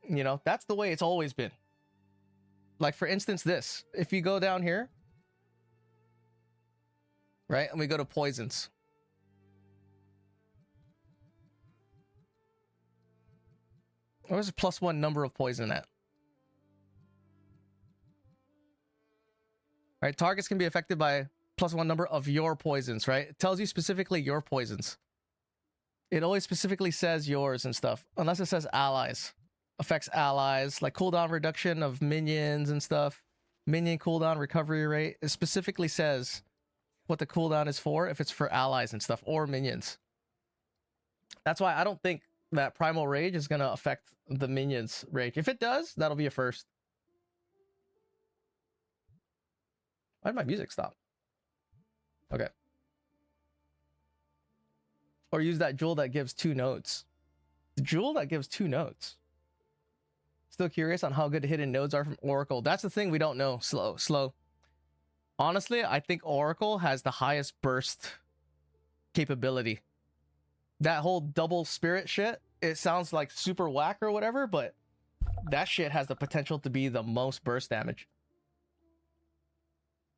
You know, that's the way it's always been. Like, for instance, this. If you go down here, right, and we go to poisons. Where's the +1 number of poison at? Right, targets can be affected by +1 number of your poisons, right? It tells you specifically your poisons. It always specifically says yours and stuff, unless it says allies. Affects allies, like cooldown reduction of minions and stuff. Minion cooldown recovery rate. It specifically says what the cooldown is for, if it's for allies and stuff, or minions. That's why I don't think that Primal Rage is going to affect the minions' rage. If it does, that'll be a first. Why did my music stop? Okay. Or use that jewel that gives 2 nodes. The jewel that gives 2 nodes. Still curious on how good hidden nodes are from Oracle. That's the thing we don't know. Slow. Honestly, I think Oracle has the highest burst capability. That whole double spirit shit, it sounds like super whack or whatever, but that shit has the potential to be the most burst damage.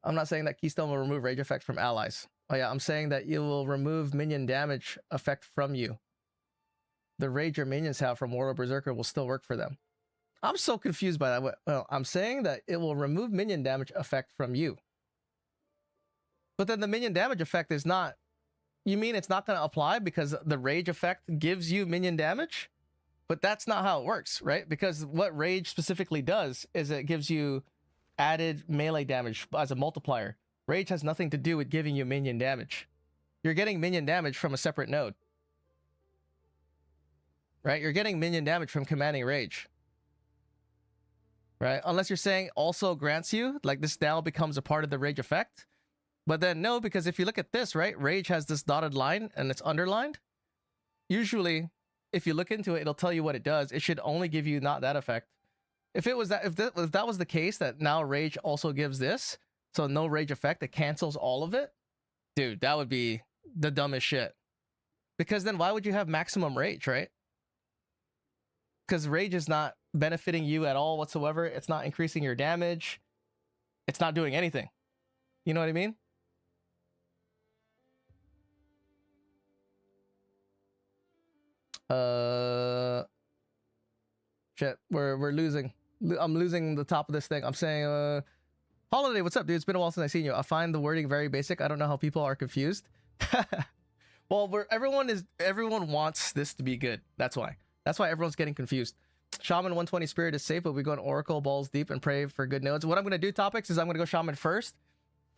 I'm not saying that Keystone will remove rage effect from allies. Oh yeah, I'm saying that it will remove minion damage effect from you. The rage your minions have from Warlord Berserker will still work for them. I'm so confused by that. Well, I'm saying that it will remove minion damage effect from you. But then the minion damage effect is not... You mean it's not going to apply because the rage effect gives you minion damage? But that's not how it works, right? Because what rage specifically does is it gives you added melee damage as a multiplier. Rage has nothing to do with giving you minion damage. You're getting minion damage from a separate node. Right? You're getting minion damage from commanding rage. right? Unless you're saying also grants you, like this now becomes a part of the rage effect. But then no, because if you look at this, right, rage has this dotted line and it's underlined. Usually, if you look into it, it'll tell you what it does. It should only give you not that effect. If it was that, if that was the case, that now rage also gives this, so no rage effect, it cancels all of it, dude, that would be the dumbest shit. Because then why would you have maximum rage, right? Because rage is not benefiting you at all whatsoever. It's not increasing your damage. It's not doing anything. You know what I mean? Shit, we're losing. I'm losing the top of this thing. I'm saying, Holiday, what's up, dude? It's been a while since I've seen you. I find the wording very basic. I don't know how people are confused. Well, everyone wants this to be good. That's why everyone's getting confused. Shaman 120 Spirit is safe, but we go in Oracle balls deep and pray for good nodes. What I'm gonna do, topics, is I'm gonna go Shaman first,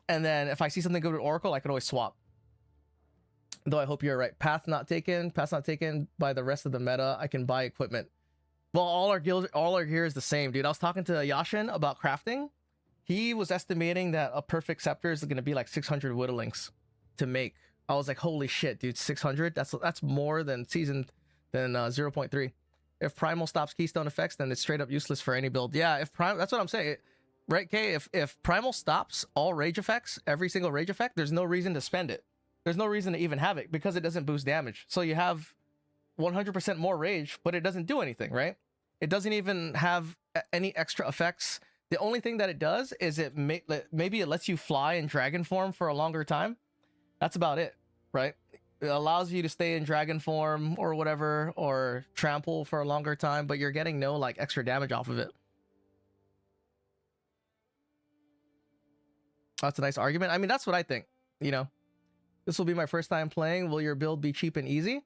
and then if I see something good with Oracle, I can always swap. Though I hope you're right. Path not taken by the rest of the meta. I can buy equipment. Well, all our gear is the same, dude. I was talking to Yashin about crafting. He was estimating that a perfect scepter is gonna be like 600 Whittlings to make. I was like, holy shit, dude, 600? That's more than 0.3. If Primal stops Keystone effects, then it's straight up useless for any build. Yeah, that's what I'm saying. Right, Kay? If Primal stops all rage effects, every single rage effect, there's no reason to spend it. There's no reason to even have it because it doesn't boost damage. So you have 100% more rage, but it doesn't do anything, right? It doesn't even have any extra effects. The only thing that it does is maybe it lets you fly in dragon form for a longer time. That's about it, right? It allows you to stay in dragon form or whatever, or trample for a longer time, but you're getting no like extra damage off of it. That's a nice argument. I mean, that's what I think, you know. This will be my first time playing. Will your build be cheap and easy?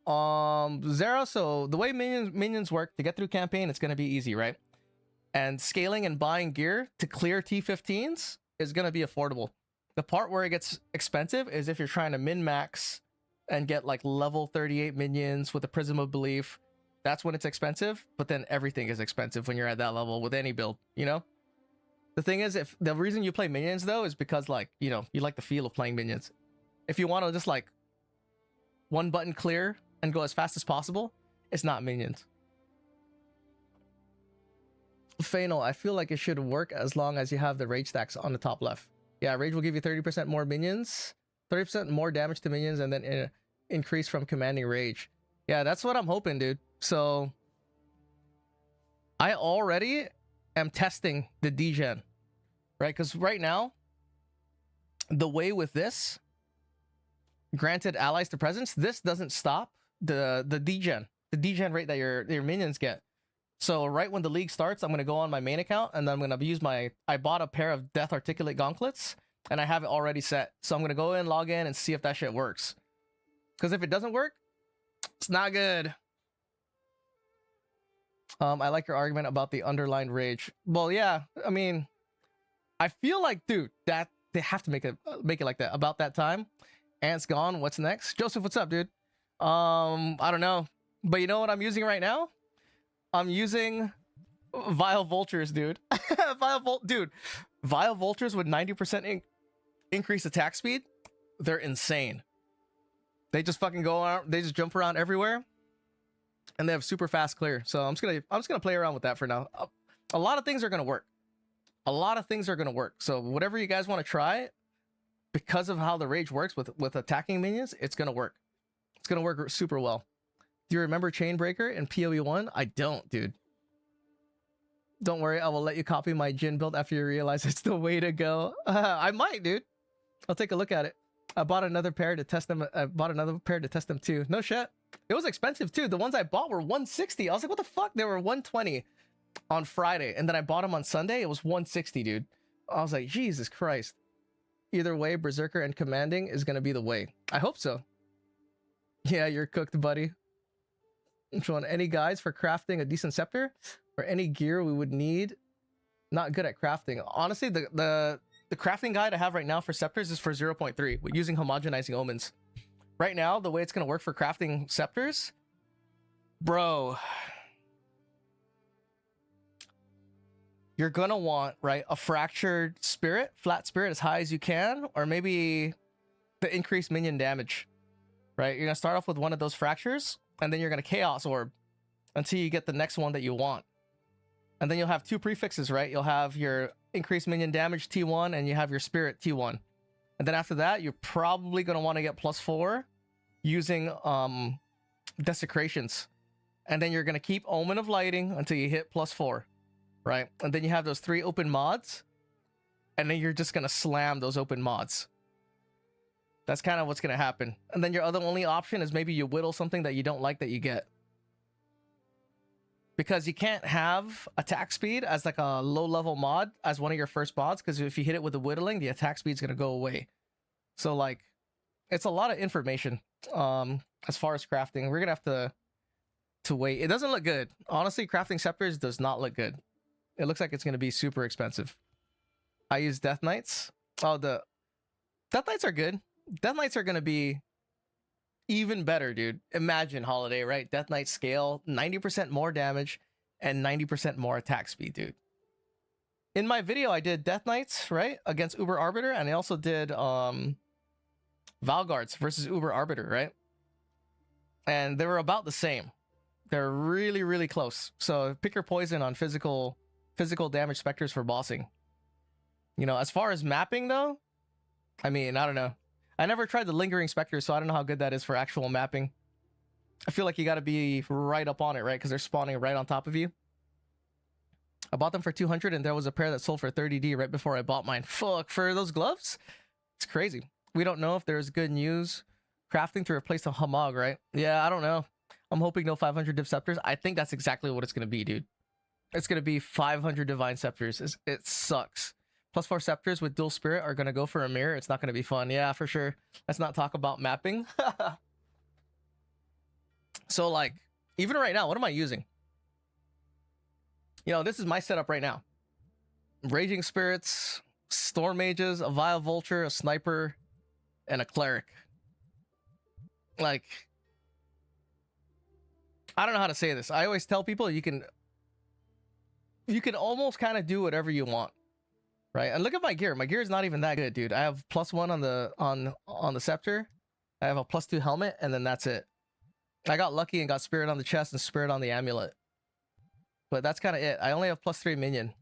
Zero, so the way minions work to get through campaign, it's going to be easy, right? And scaling and buying gear to clear T15s is going to be affordable. The part where it gets expensive is if you're trying to min-max and get like level 38 minions with a Prism of Belief. That's when it's expensive, but then everything is expensive when you're at that level with any build, you know? The thing is, if the reason you play minions though is because, like, you know, you like the feel of playing minions. If you want to just like one button clear and go as fast as possible, it's not minions. Fainal, I feel like it should work as long as you have the rage stacks on the top left. Yeah, rage will give you 30% more minions, 30% more damage to minions, and then increase from commanding rage. Yeah, that's what I'm hoping, dude. So I already am testing the degen, right? Because right now, the way with this, granted allies to presence, this doesn't stop the degen rate that your minions get. So right when the league starts, I'm going to go on my main account and I'm going to use I bought a pair of Death Articulate gauntlets and I have it already set. So I'm going to go in, log in, and see if that shit works. Because if it doesn't work, it's not good. I like your argument about the underlined rage. Well, yeah, I mean, I feel like, dude, that they have to make it like that. About that time, Ant's gone. What's next? Joseph, what's up, dude? I don't know, but you know what I'm using right now? I'm using Vile Vultures, dude. Vile Vultures with 90% increased attack speed. They're insane. They just fucking go around. They just jump around everywhere, and they have super fast clear. So I'm just gonna play around with that for now. A lot of things are gonna work. So whatever you guys want to try, because of how the rage works with attacking minions, it's gonna work. It's gonna work super well. Do you remember Chainbreaker in PoE1? I don't, dude. Don't worry, I will let you copy my Jin build after you realize it's the way to go. I might, dude. I'll take a look at it. I bought another pair to test them. Too. No shit. It was expensive too. The ones I bought were 160. I was like, what the fuck? They were 120 on Friday, and then I bought them on Sunday. It was 160, dude. I was like, Jesus Christ. Either way, Berserker and Commanding is gonna be the way. I hope so. Yeah, you're cooked, buddy. Which one? Any guides for crafting a decent scepter? Or any gear we would need? Not good at crafting. Honestly, the crafting guide I have right now for scepters is for 0.3 using homogenizing omens. Right now, the way it's going to work for crafting scepters, bro, you're gonna want, right, a fractured spirit, flat spirit as high as you can, or maybe the increased minion damage, right? You're gonna start off with one of those fractures, and then you're gonna chaos orb until you get the next one that you want. And then you'll have two prefixes, right? You'll have your increased minion damage T1, and you have your spirit T1. And then after that, you're probably gonna want to get +4 using desecrations. And then you're gonna keep Omen of Lighting until you hit +4. Right? And then you have those 3 open mods, and then you're just gonna slam those open mods. That's kind of what's gonna happen. And then your other only option is maybe you whittle something that you don't like that you get. Because you can't have attack speed as like a low level mod as one of your first mods, because if you hit it with the whittling, the attack speed's gonna go away. So like, it's a lot of information as far as crafting. We're gonna have to wait. It doesn't look good. Honestly, crafting scepters does not look good. It looks like it's going to be super expensive. I use Death Knights. Oh, the Death Knights are good. Death Knights are going to be even better, dude. Imagine Holiday, right? Death Knight scale, 90% more damage and 90% more attack speed, dude. In my video, I did Death Knights, right? Against Uber Arbiter, and I also did Valguards versus Uber Arbiter, right? And they were about the same. They're really, really close. So pick your poison on physical damage specters for bossing. You know, as far as mapping though, I mean, I don't know. I never tried the lingering specters, so I don't know how good that is for actual mapping. I feel like you got to be right up on it, right? Because they're spawning right on top of you. I bought them for 200, and there was a pair that sold for 30D right before I bought mine. Fuck, for those gloves? It's crazy. We don't know if there's good news crafting to replace the Hamag, right? Yeah, I don't know. I'm hoping no 500 div scepters. I think that's exactly what it's going to be, dude. It's going to be 500 divine scepters. It sucks. +4 scepters with dual spirit are going to go for a mirror. It's not going to be fun. Yeah, for sure. Let's not talk about mapping. So like, even right now, what am I using? You know, this is my setup right now. Raging spirits, storm mages, a vile vulture, a sniper, and a cleric. Like, I don't know how to say this. I always tell people you can almost kind of do whatever you want, right? And look at my gear. My gear is not even that good, dude. I have +1 on the scepter. I have a +2 helmet, and then that's it. I got lucky and got spirit on the chest and spirit on the amulet, but that's kind of it. I only have +3 minion,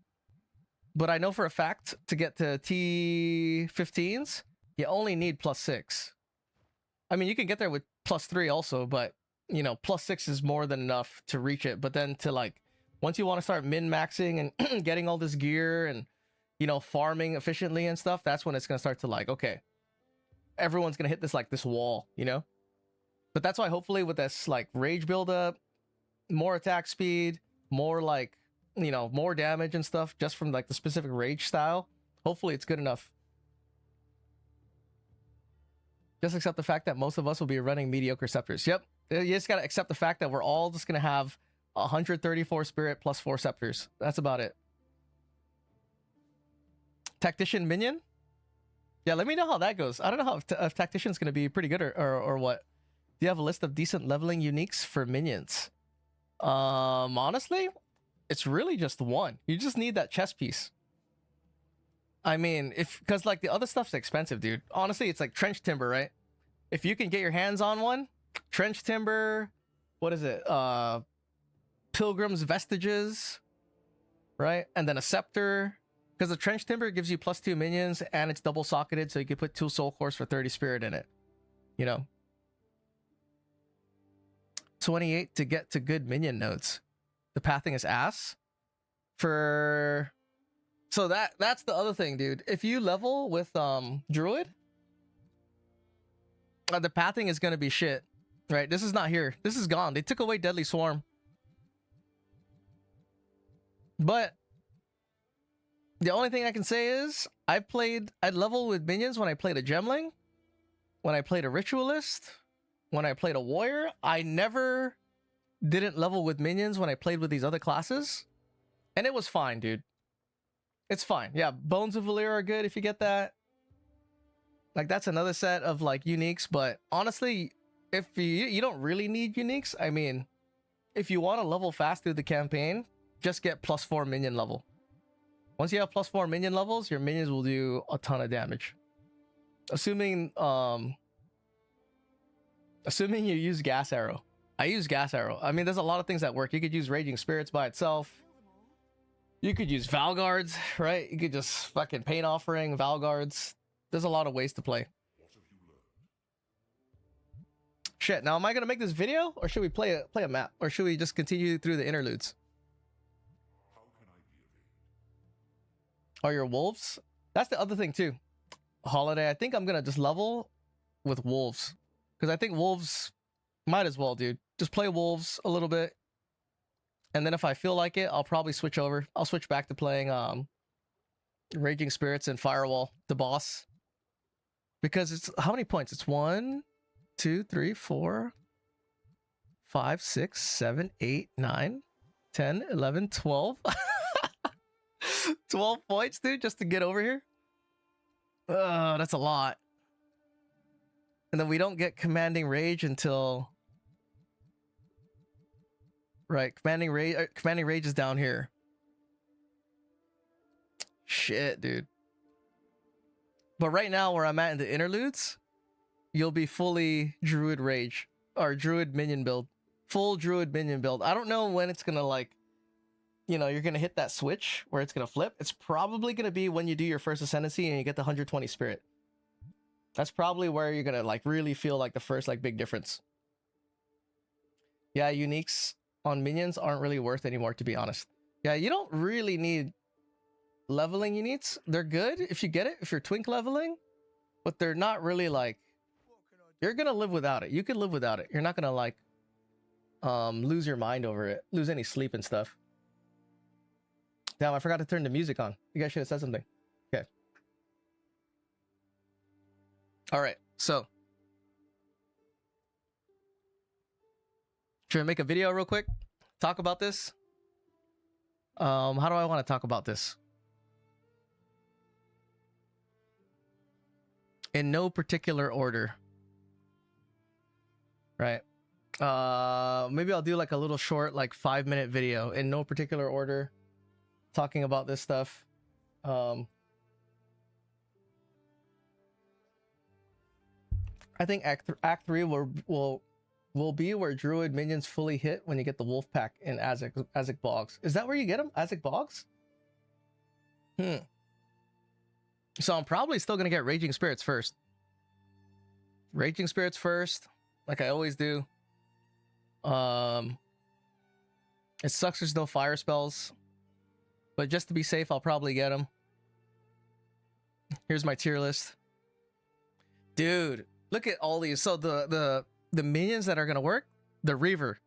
but I know for a fact to get to T15s, you only need +6. I mean, you can get there with +3 also, but you know, +6 is more than enough to reach it. But then to like, once you want to start min-maxing and getting all this gear and, you know, farming efficiently and stuff, that's when it's going to start to like, okay, everyone's going to hit this wall, you know? But that's why hopefully with this like rage buildup, more attack speed, more like, you know, more damage and stuff just from like the specific rage style, hopefully it's good enough. Just accept the fact that most of us will be running mediocre scepters. Yep. You just got to accept the fact that we're all just going to have 134 spirit +4 scepters. That's about it. Tactician minion? Yeah, let me know how that goes. I don't know if Tactician's going to be pretty good or what. Do you have a list of decent leveling uniques for minions? Honestly, it's really just one. You just need that chest piece. I mean, because like the other stuff's expensive, dude. Honestly, it's like trench timber, right? If you can get your hands on one, trench timber, what is it? Pilgrim's vestiges, right? And then a scepter. Because the trench timber gives you +2 minions and it's double socketed, so you can put 2 soul cores for 30 spirit in it. You know? 28 to get to good minion nodes. The pathing is ass. So that's the other thing, dude. If you level with Druid, the pathing is gonna be shit. Right? This is not here. This is gone. They took away Deadly Swarm. But the only thing I can say is I leveled with minions when I played a Gemling, when I played a Ritualist, when I played a Warrior. I never didn't level with minions when I played with these other classes. And it was fine, dude. It's fine. Yeah, Bones of Valyr are good if you get that. Like, that's another set of, like, uniques. But honestly, if you don't really need uniques, I mean, if you want to level fast through the campaign, just get +4 minion level. Once you have +4 minion levels, your minions will do a ton of damage. Assuming you use gas arrow. I use gas arrow. I mean, there's a lot of things that work. You could use raging spirits by itself. You could use Valguards, right? You could just fucking paint offering, Valguards. There's a lot of ways to play. Shit, now am I gonna make this video, or should we play a map, or should we just continue through the interludes? Are your wolves? That's the other thing too. Holiday, I think I'm gonna just level with wolves, because I think wolves might as well, dude. Just play wolves a little bit, and then if I feel like it, I'll probably switch over. I'll switch back to playing Raging Spirits and Firewall, the boss, because it's how many points? It's 1, 2, 3, 4, 5, 6, 7, 8, 9, 10, 11, 12. 12 points, dude, just to get over here. That's a lot. And then we don't get Commanding Rage until... Right, Commanding Rage is down here. Shit, dude. But right now, where I'm at in the interludes, you'll be fully Druid Rage. Or Druid Minion build. Full Druid Minion build. I don't know when it's gonna, like... You know, you're gonna hit that switch where it's gonna flip. It's probably gonna be when you do your first Ascendancy and you get the 120 Spirit. That's probably where you're gonna, like, really feel like the first, like, big difference. Yeah, uniques on minions aren't really worth anymore, to be honest. Yeah, you don't really need leveling uniques. They're good if you get it, if you're twink leveling, but they're not really, like... You're gonna live without it. You can live without it. You're not gonna, like, lose your mind over it. Lose any sleep and stuff. Damn, I forgot to turn the music on. You guys should have said something. Okay. Alright, so. Should I make a video real quick? Talk about this? How do I want to talk about this? In no particular order. Right. Maybe I'll do like a little short, like 5-minute video in no particular order. Talking about this stuff. I think Act 3 will be where Druid minions fully hit when you get the Wolf Pack in Azek Bogs. Is that where you get them? Azek Bogs? So I'm probably still gonna get Raging Spirits first. Raging Spirits first, like I always do. It sucks there's no fire spells. But just to be safe, I'll probably get them. Here's my tier list. Dude, look at all these. So the minions that are going to work, the Reaver,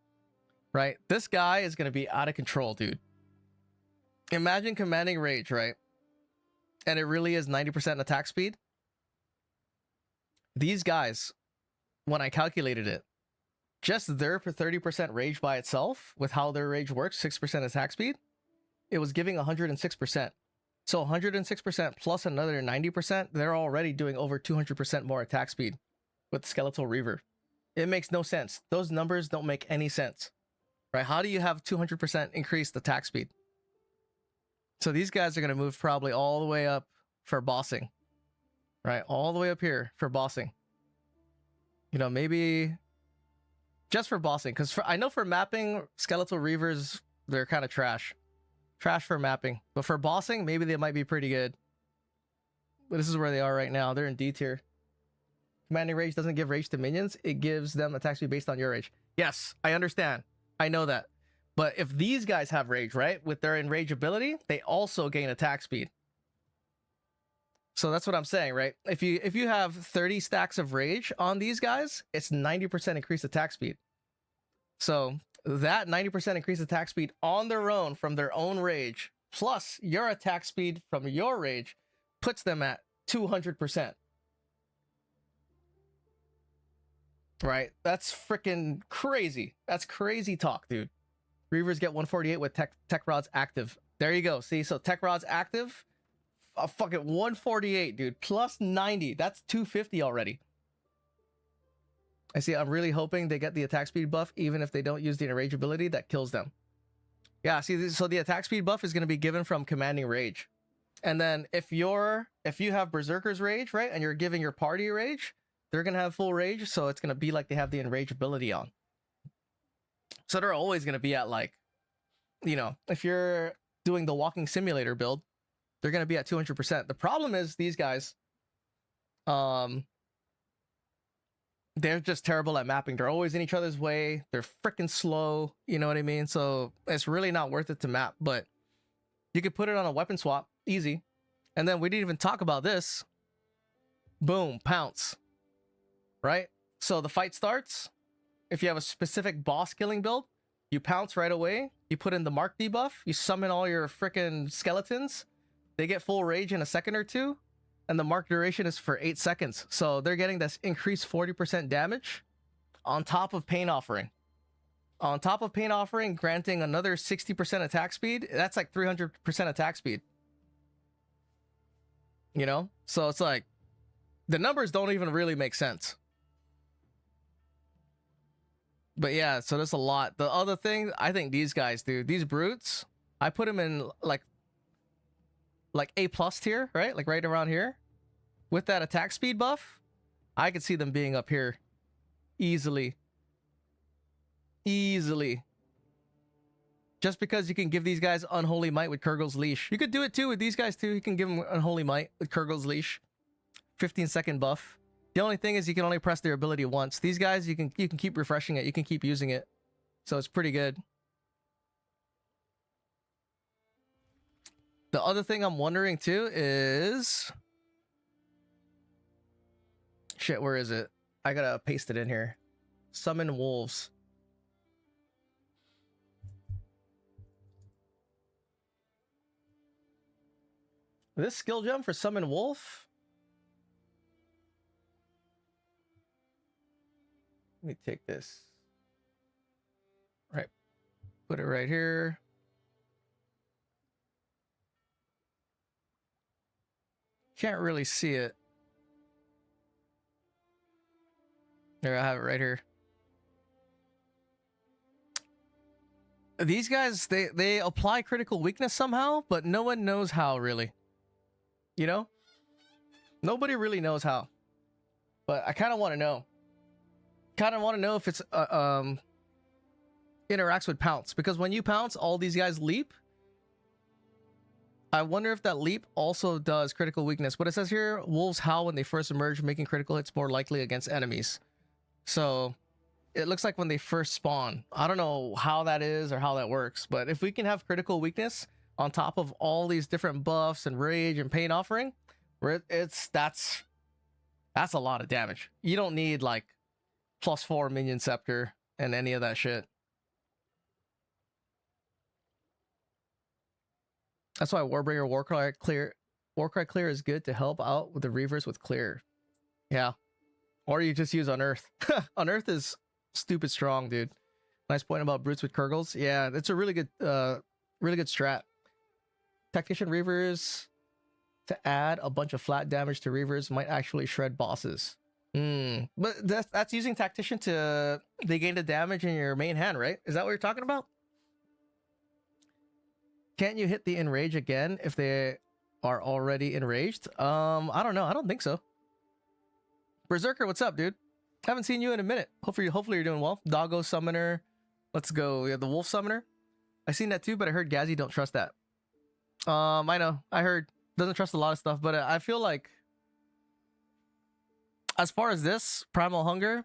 right? This guy is going to be out of control, dude. Imagine Commanding Rage, right? And it really is 90% attack speed. These guys, when I calculated it, just their 30% rage by itself, with how their rage works, 6% attack speed, it was giving 106%. So 106% plus another 90%, they're already doing over 200% more attack speed with Skeletal Reaver. It makes no sense. Those numbers don't make any sense, right? How do you have 200% increased attack speed? So these guys are going to move probably all the way up for bossing, right? All the way up here for bossing. You know, maybe just for bossing, because I know for mapping, Skeletal Reavers, they're kind of trash. Trash for mapping, but for bossing, maybe they might be pretty good. But this is where they are right now. They're in D tier. Commanding Rage doesn't give rage to minions. It gives them attack speed based on your rage. Yes, I understand. I know that. But if these guys have rage, right, with their enrage ability, they also gain attack speed. So that's what I'm saying, right? If you have 30 stacks of rage on these guys, it's 90% increased attack speed. So that 90% increased attack speed on their own from their own rage, plus your attack speed from your rage, puts them at 200%. Right? That's freaking crazy. That's crazy talk, dude. Reavers get 148 with tech rods active. There you go. See, so tech rods active, a fucking 148, dude. Plus 90. That's 250 already. I see. I'm really hoping they get the attack speed buff, even if they don't use the enrage ability that kills them. Yeah, see, so the attack speed buff is going to be given from Commanding Rage. And then if you have Berserker's Rage, right, and you're giving your party rage, they're gonna have full rage, so it's gonna be like they have the enrage ability on. So they're always gonna be at like, you know, if you're doing the walking simulator build, they're gonna be at 200%. The problem is these guys, they're just terrible at mapping. They're always in each other's way. They're freaking slow. You know what I mean? So it's really not worth it to map, but you could put it on a weapon swap, easy. And then we didn't even talk about this. Boom, pounce. Right? So the fight starts. If you have a specific boss killing build, you pounce right away. You put in the mark debuff. You summon all your freaking skeletons. They get full rage in a second or two. And the mark duration is for 8 seconds. So they're getting this increased 40% damage on top of Pain Offering. On top of Pain Offering, granting another 60% attack speed. That's like 300% attack speed. You know? So it's like, the numbers don't even really make sense. But yeah, so there's a lot. The other thing, I think these guys, dude, these brutes, I put them in like A+ tier, right? Like right around here. With that attack speed buff, I could see them being up here easily. Easily. Just because you can give these guys Unholy Might with Kurgle's Leash. You could do it too with these guys too. You can give them Unholy Might with Kurgle's Leash. 15-second buff. The only thing is you can only press their ability once. These guys, you can keep refreshing it. You can keep using it. So it's pretty good. The other thing I'm wondering too is... Shit, where is it? I gotta paste it in here. Summon wolves. This skill gem for summon wolf? Let me take this. Right. Put it right here. Can't really see it. There, I have it right here. These guys, they apply critical weakness somehow, but no one knows how, really. You know? Nobody really knows how. But I kind of want to know. Kind of want to know if it's interacts with pounce, because when you pounce, all these guys leap. I wonder if that leap also does critical weakness. But it says here, wolves howl when they first emerge, making critical hits more likely against enemies. So it looks like when they first spawn. I don't know how that is or how that works, but if we can have critical weakness on top of all these different buffs and rage and Pain Offering, that's a lot of damage. You don't need like +4 minion scepter and any of that shit. That's why Warbringer Warcry Clear is good to help out with the Reavers with clear. Yeah. Or you just use Unearth. Unearth is stupid strong, dude. Nice point about brutes with Kurgles. Yeah, it's a really good strat. Tactician Reavers to add a bunch of flat damage to Reavers might actually shred bosses. But that's using Tactician to gain the damage in your main hand, right? Is that what you're talking about? Can't you hit the enrage again if they are already enraged? I don't know. I don't think so. Berserker, what's up, dude? Haven't seen you in a minute. Hopefully you're doing well. Doggo Summoner. Let's go. Yeah, the Wolf Summoner. I seen that too, but I heard Gazzy don't trust that. I know. I heard doesn't trust a lot of stuff, but I feel like as far as this Primal Hunger,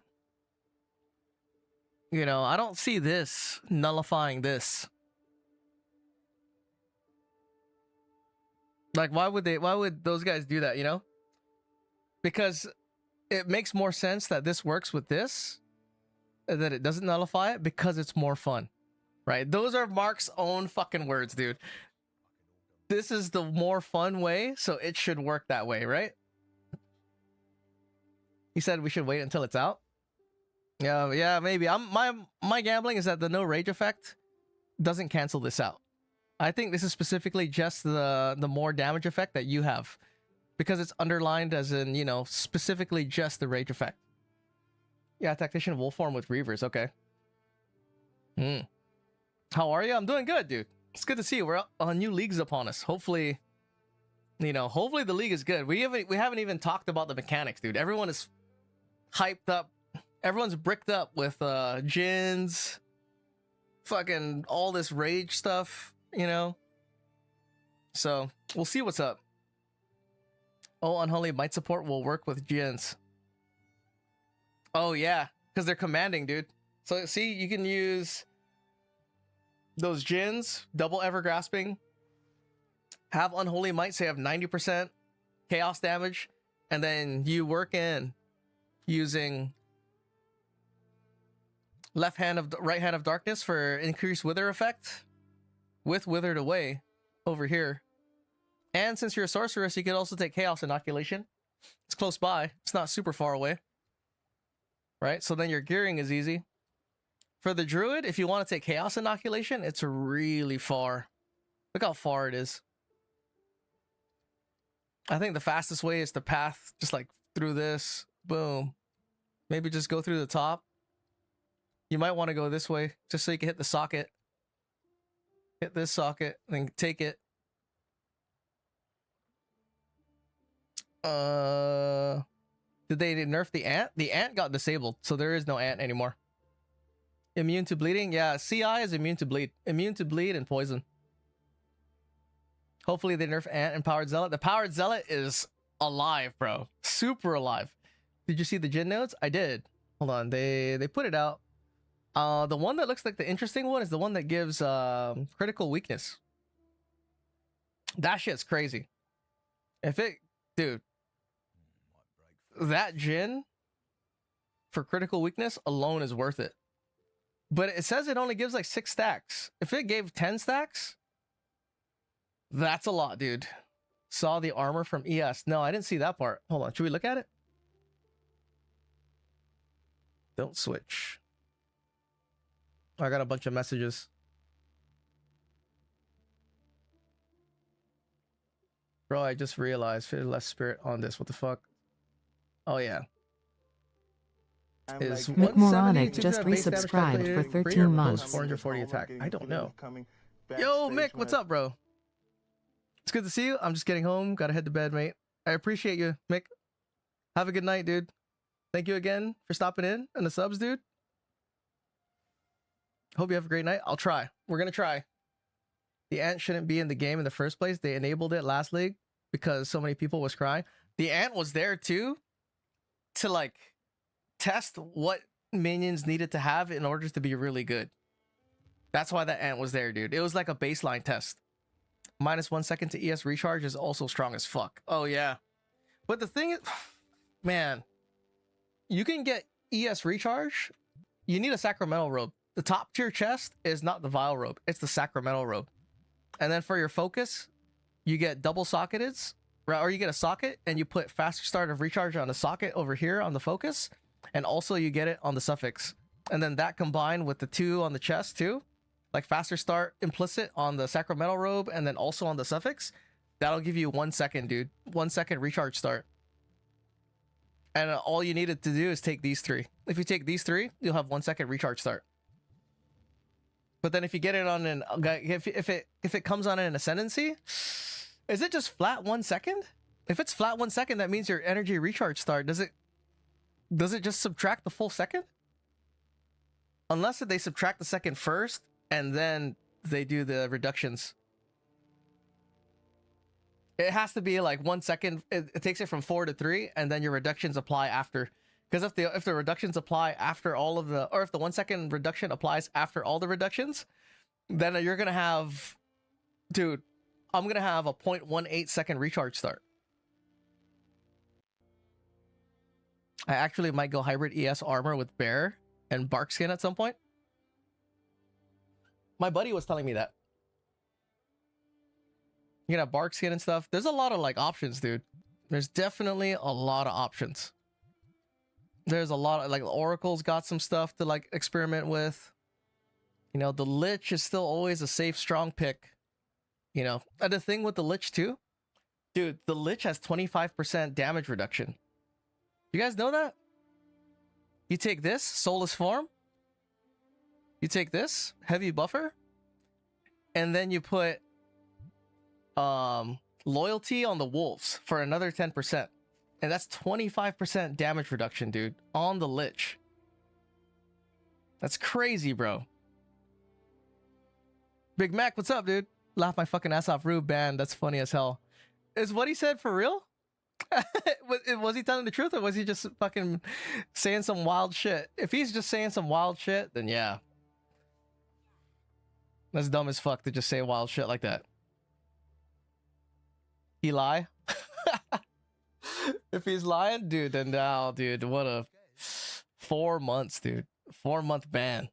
you know, I don't see this nullifying this. Like, why would those guys do that, you know? Because it makes more sense that this works with this, and that it doesn't nullify it because it's more fun, right? Those are Mark's own fucking words, dude. This is the more fun way, so it should work that way, right? He said we should wait until it's out. Yeah, maybe. My gambling is that the no rage effect doesn't cancel this out. I think this is specifically just the more damage effect that you have, because it's underlined as in, you know, specifically just the rage effect. Yeah, Tactician Wolf form with Reavers. Okay. How are you? I'm doing good, dude. It's good to see you. We're new leagues upon us. Hopefully You know, hopefully the league is good. We haven't even talked about the mechanics, dude. Everyone is hyped up. Everyone's bricked up with Jins, fucking all this rage stuff, you know. So we'll see what's up. Oh, Unholy Might support will work with Jins. Oh yeah, because they're commanding, dude. So see, you can use those Jins, double ever grasping, have Unholy Might, so you have 90% chaos damage, and then you work in using right hand of darkness for increased wither effect with withered away over here. And since you're a sorceress, you can also take chaos inoculation. It's close by. It's not super far away. Right? So then your gearing is easy. For the druid, if you want to take chaos inoculation, it's really far. Look how far it is. I think the fastest way is to path just like through this. Boom. Maybe just go through the top. You might want to go this way just so you can hit the socket. Hit this socket, then take it. Did they nerf the ant? The ant got disabled, so there is no ant anymore. Immune to bleeding? Yeah, CI is immune to bleed. Immune to bleed and poison. Hopefully they nerf ant and powered zealot. The powered zealot is alive, bro. Super alive. Did you see the Jin nodes? I did. Hold on, they put it out. The one that looks like the interesting one is the one that gives critical weakness. That shit's crazy. Dude, that Jin for critical weakness alone is worth it. But it says it only gives like 6 stacks. If it gave 10 stacks, that's a lot, dude. Saw the armor from ES. No, I didn't see that part. Hold on, should we look at it? Don't switch. I got a bunch of messages. Bro, I just realized fit less spirit on this. What the fuck? Oh yeah. Is McMoronic just base damage resubscribed calculator for free or 13 post months. 440 attack. I don't know. Yo, Mick, what's up, bro? It's good to see you. I'm just getting home. Gotta head to bed, mate. I appreciate you, Mick. Have a good night, dude. Thank you again for stopping in and the subs, dude. Hope you have a great night. I'll try. We're gonna try. The ant shouldn't be in the game in the first place. They enabled it last league because so many people was crying. The ant was there too to like test what minions needed to have in order to be really good. That's why that ant was there, dude. It was like a baseline test. -1 second to ES recharge is also strong as fuck. Oh yeah. But the thing is, man, you can get ES recharge. You need a sacramental robe. The top tier chest is not the vial robe. It's the sacramental robe. And then for your focus, you get double socketed, or you get a socket and you put faster start of recharge on the socket over here on the focus. And also you get it on the suffix. And then that combined with the 2 on the chest too, like faster start implicit on the sacramental robe and then also on the suffix, that'll give you 1 second, dude. 1 second recharge start. And all you needed to do is take these 3. If you take these 3, you'll have 1 second recharge start. But then if you get it on an if it comes on an ascendancy, is it just flat 1 second? If it's flat 1 second, that means your energy recharge start. Does it just subtract the full second? Unless they subtract the second first and then they do the reductions. It has to be like 1 second. It takes it from 4 to 3, and then your reductions apply after. Because if the reductions apply after all of the, or if the 1 second reduction applies after all the reductions, then you're gonna have, dude, I'm gonna have a 0.18 second recharge start. I actually might go hybrid ES armor with bear and bark skin at some point. My buddy was telling me that. You can have bark skin and stuff. There's a lot of like options, dude. There's definitely a lot of options. There's a lot of like Oracle's got some stuff to like experiment with. You know, the Lich is still always a safe, strong pick. You know, and the thing with the Lich too, dude, the Lich has 25% damage reduction. You guys know that? You take this, Soulless Form. You take this, Heavy Buffer. And then you put loyalty on the wolves for another 10%. And that's 25% damage reduction, dude, on the Lich. That's crazy, bro. Big Mac, what's up, dude? Laugh my fucking ass off, Rube band. That's funny as hell. Is what he said for real? Was he telling the truth, or was he just fucking saying some wild shit? If he's just saying some wild shit, then yeah. That's dumb as fuck to just say wild shit like that. He lie? If he's lying, dude, then now, dude, what a 4 months, dude. 4-month ban.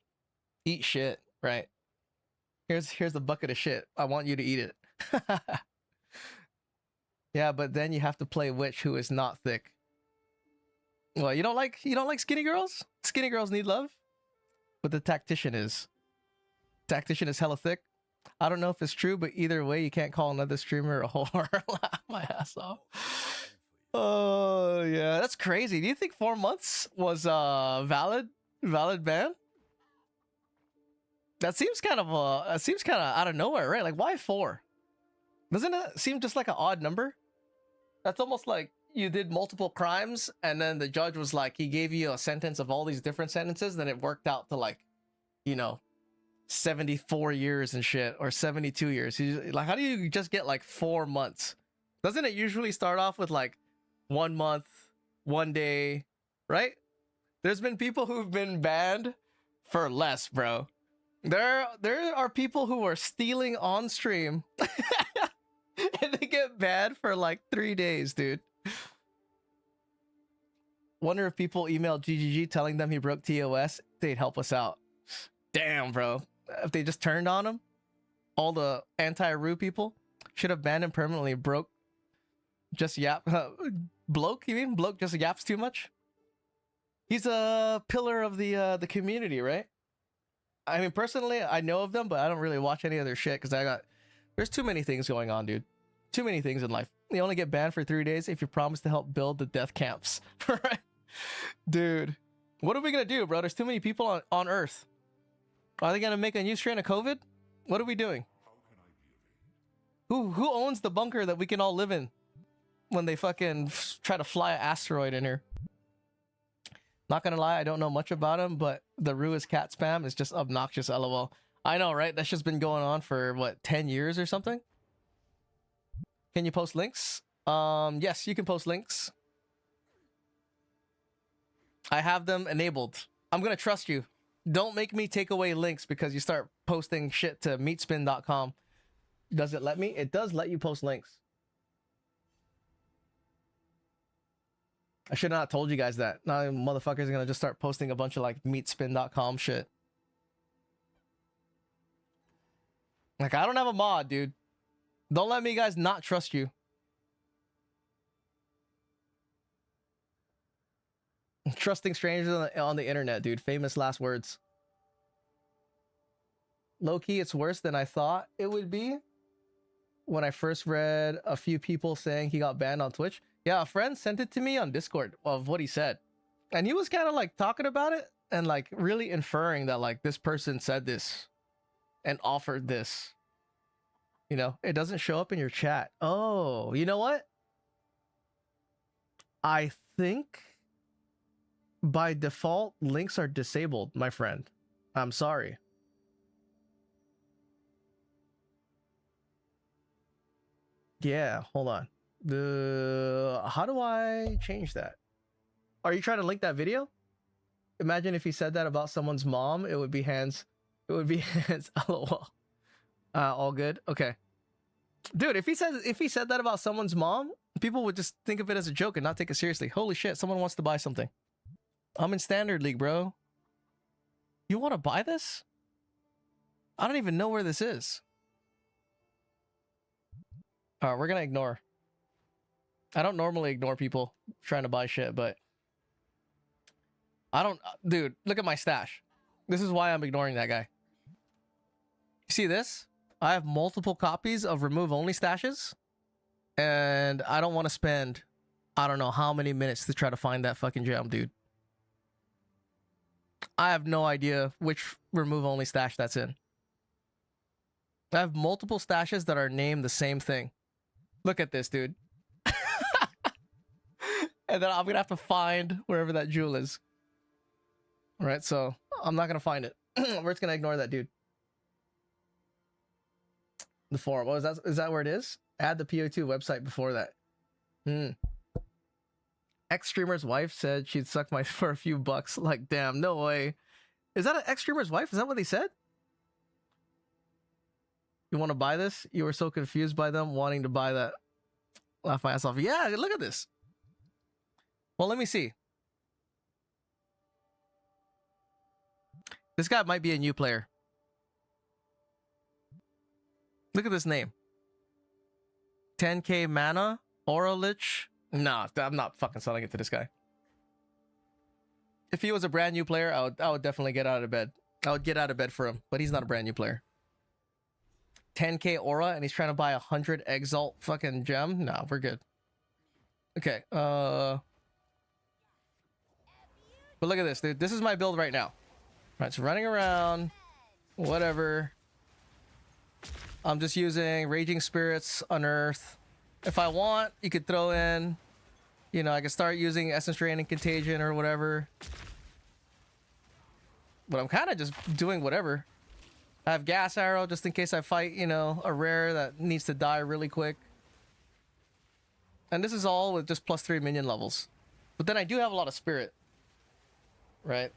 Eat shit, right? Here's the bucket of shit. I want you to eat it. Yeah, but then you have to play Witch who is not thick. Well, you don't like skinny girls? Skinny girls need love? But the tactician is. Tactician is hella thick. I don't know if it's true, but either way, you can't call another streamer a whore. Laugh my ass off. Oh yeah, that's crazy. Do you think 4 months was valid ban? That seems kind of out of nowhere, right? Like, why 4? Doesn't it seem just like an odd number? That's almost like you did multiple crimes, and then the judge was like, he gave you a sentence of all these different sentences, then it worked out to like, you know, 74 years and shit, or 72 years. Like, how do you just get like 4 months? Doesn't it usually start off with like 1 month, 1 day, right? There's been people who've been banned for less, bro. There are people who are stealing on stream and they get banned for like 3 days, dude. Wonder if people emailed GGG telling them he broke TOS, they'd help us out. Damn, bro. If they just turned on him, all the anti-Rue people should have banned him permanently. Broke just yap. Bloke, you mean? Bloke just yaps too much? He's a pillar of the community, right? I mean, personally, I know of them, but I don't really watch any of their shit because there's too many things going on, dude. Too many things in life. You only get banned for 3 days if you promise to help build the death camps, right? Dude, what are we gonna do, bro? There's too many people on Earth. Are they gonna make a new strain of COVID? What are we doing? Who owns the bunker that we can all live in when they fucking try to fly an asteroid in here? Not gonna lie, I don't know much about him, but the Ruiz cat spam is just obnoxious, lol. I know, right? That's just been going on for, what, 10 years or something? Can you post links? Yes, you can post links. I have them enabled. I'm gonna trust you. Don't make me take away links because you start posting shit to meatspin.com. Does it let me? It does let you post links. I should have not told you guys that. Now motherfuckers are gonna just start posting a bunch of like meatspin.com shit. Like, I don't have a mod, dude. Don't let me guys not trust you. Trusting strangers on the internet, dude. Famous last words. Low-key, it's worse than I thought it would be when I first read a few people saying he got banned on Twitch. Yeah, a friend sent it to me on Discord of what he said. And he was kind of like talking about it and like really inferring that like this person said this and offered this. You know, it doesn't show up in your chat. Oh, you know what? I think by default, links are disabled, my friend. I'm sorry. Yeah, hold on. How do I change that? Are you trying to link that video? Imagine if he said that about someone's mom, it would be hands. It would be hands. LOL. All good. Okay. Dude, if he said that about someone's mom, people would just think of it as a joke and not take it seriously. Holy shit, someone wants to buy something. I'm in Standard League, bro. You want to buy this? I don't even know where this is. Alright, we're gonna ignore. I don't normally ignore people trying to buy shit, but I don't... Dude, look at my stash. This is why I'm ignoring that guy. You see this? I have multiple copies of remove-only stashes, and I don't want to spend, I don't know how many minutes to try to find that fucking gem, dude. I have no idea which remove-only stash that's in. I have multiple stashes that are named the same thing. Look at this, dude. And then I'm gonna have to find wherever that jewel is. All right, so I'm not gonna find it. We're just gonna ignore that dude. The forum. Oh, is that where it is? Add the PO2 website before that. Ex-streamer's wife said she'd suck my for a few bucks. Like, damn, no way. Is that an ex-streamer's wife? Is that what they said? You want to buy this? You were so confused by them wanting to buy that. Laugh my ass off. Yeah, look at this. Well, let me see. This guy might be a new player. Look at this name. 10k mana, Aura Lich. Nah, I'm not fucking selling it to this guy. If he was a brand new player, I would definitely get out of bed. I would get out of bed for him, but he's not a brand new player. 10k Aura, and he's trying to buy 100 Exalt fucking gem. Nah, we're good. Okay, but look at this, dude. This is my build right now. All right, so running around, whatever. I'm just using Raging Spirits, Unearth. If I want, you could throw in, you know, I could start using Essence Drain and Contagion or whatever. But I'm kind of just doing whatever. I have Gas Arrow just in case I fight, you know, a rare that needs to die really quick. And this is all with just +3 minion levels. But then I do have a lot of Spirit. Right?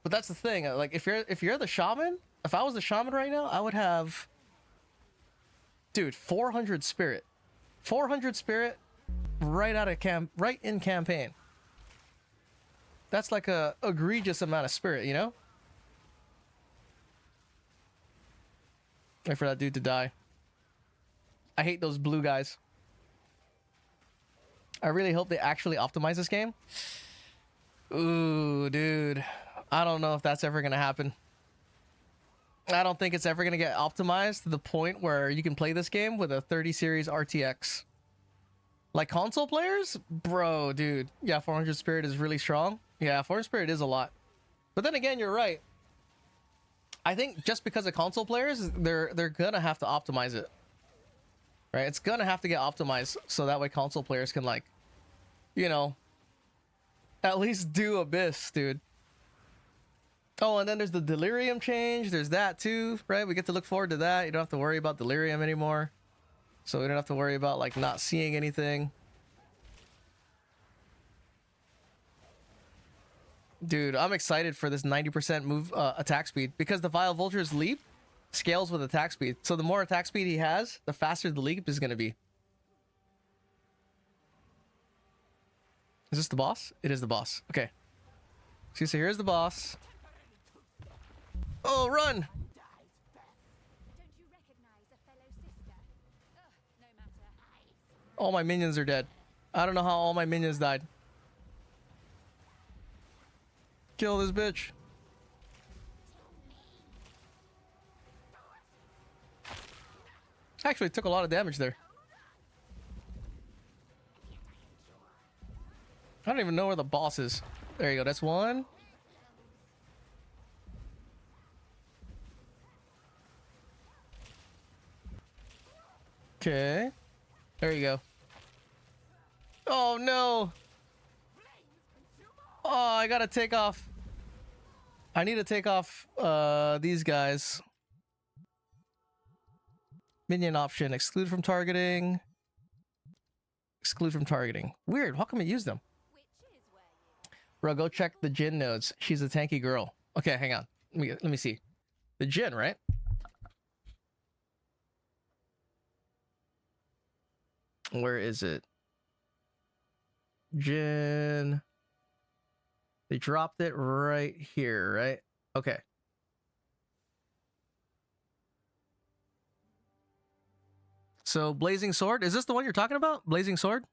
But that's the thing. Like, if you're the Shaman, if I was the Shaman right now, I would have... Dude, 400 Spirit. 400 Spirit right out of right in campaign. That's like a egregious amount of Spirit, you know? Wait for that dude to die. I hate those blue guys. I really hope they actually optimize this game. Ooh, dude. I don't know if that's ever gonna happen. I don't think it's ever gonna get optimized to the point where you can play this game with a 30 series RTX. Like console players? Bro, dude. Yeah, 400 Spirit is really strong. Yeah, 400 Spirit is a lot. But then again, you're right. I think just because of console players, they're gonna have to optimize it. Right? It's gonna have to get optimized so that way console players can, like, you know, at least do Abyss, dude. Oh, and then there's the Delirium change. There's that too, right? We get to look forward to that. You don't have to worry about Delirium anymore. So we don't have to worry about, like, not seeing anything. Dude, I'm excited for this 90% move attack speed because the Vile Vulture's leap scales with attack speed. So the more attack speed he has, the faster the leap is going to be. Is this the boss? It is the boss. Okay. See, so here's the boss. Oh, run! All my minions are dead. I don't know how all my minions died. Kill this bitch. Actually, took a lot of damage there. I don't even know where the boss is. There you go. That's one. Okay. There you go. Oh, no. Oh, I gotta take off. I need to take off these guys. Minion option. Exclude from targeting. Exclude from targeting. Weird. How come I use them? Bro, go check the Jin nodes. She's a tanky girl. Okay, hang on. Let me see. The Jin, right? Where is it? Jin. They dropped it right here, right? Okay. So, Blazing Sword. Is this the one you're talking about? Blazing Sword?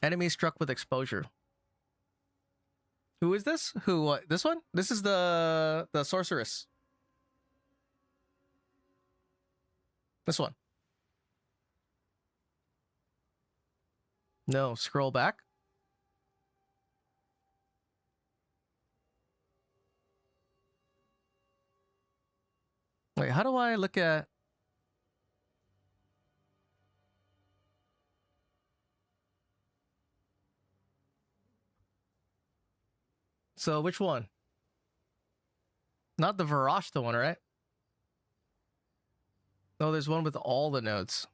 Enemy struck with exposure. Who is this? Who? What? This one? This is the sorceress. This one. No, scroll back. Wait, how do I look at... So which one? Not the Varashta one, right? No, there's one with all the nodes.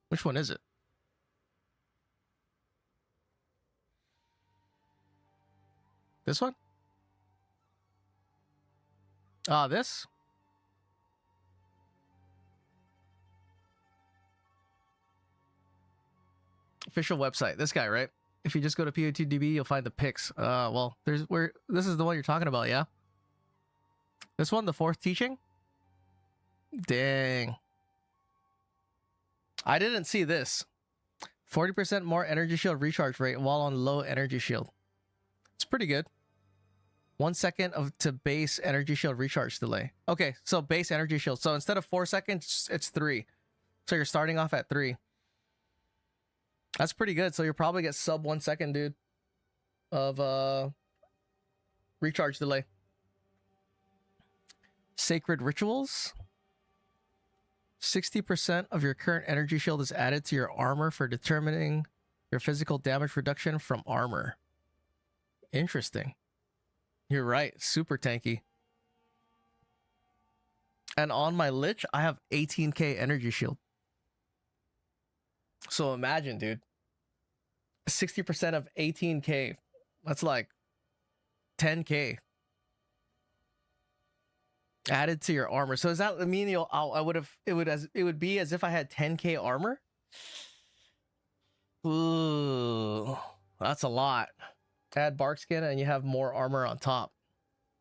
Which one is it? This one? Ah, this? Official website. This guy, right? If you just go to PO2DB, you'll find the pics. Well, this is the one you're talking about, yeah? This one, the fourth teaching? Dang. I didn't see this. 40% more energy shield recharge rate while on low energy shield. It's pretty good. 1 second to base energy shield recharge delay. Okay, so base energy shield. So instead of 4 seconds, it's 3. So you're starting off at 3. That's pretty good. So you'll probably get sub 1 second, dude, of recharge delay. Sacred rituals. 60% of your current energy shield is added to your armor for determining your physical damage reduction from armor. Interesting. You're right. Super tanky. And on my Lich, I have 18k energy shield. So imagine, dude. 60% of 18k. That's like 10k. Added to your armor. So does that mean it would be as if I had 10k armor? Ooh, that's a lot. Add bark skin and you have more armor on top.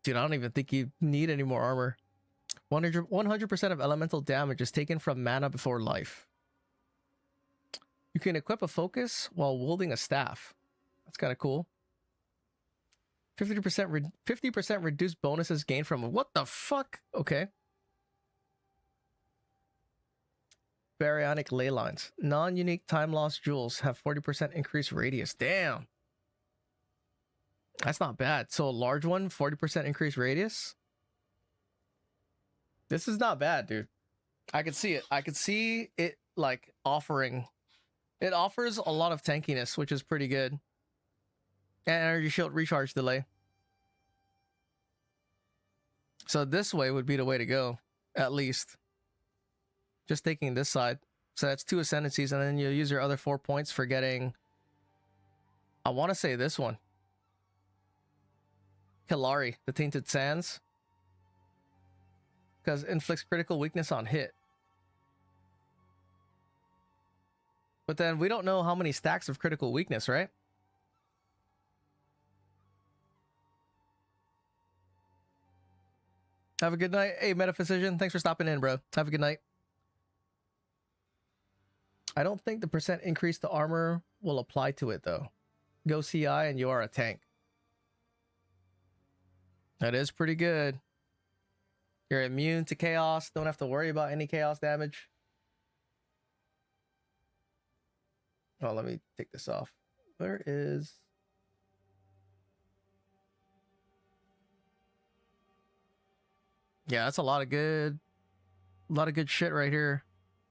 Dude, I don't even think you need any more armor. 100% of elemental damage is taken from mana before life. You can equip a focus while wielding a staff. That's kind of cool. 50% reduced bonuses gained from... What the fuck? Okay. Baryonic ley lines. Non-unique time loss jewels have 40% increased radius. Damn. That's not bad. So a large one, 40% increased radius. This is not bad, dude. I could see it. I could see it like offering... It offers a lot of tankiness, which is pretty good. And energy shield recharge delay. So this way would be the way to go, at least. Just taking this side. So that's 2 ascendancies, and then you'll use your other 4 points for getting... I want to say this one. Hilari, the Tainted Sands. Because inflicts critical weakness on hit. But then we don't know how many stacks of critical weakness, right? Have a good night. Hey, Metaphysician, thanks for stopping in, bro. Have a good night. I don't think the percent increase to armor will apply to it, though. Go CI and you are a tank. That is pretty good. You're immune to chaos. Don't have to worry about any chaos damage. Oh, let me take this off. Where is... Yeah, that's a lot of good shit right here.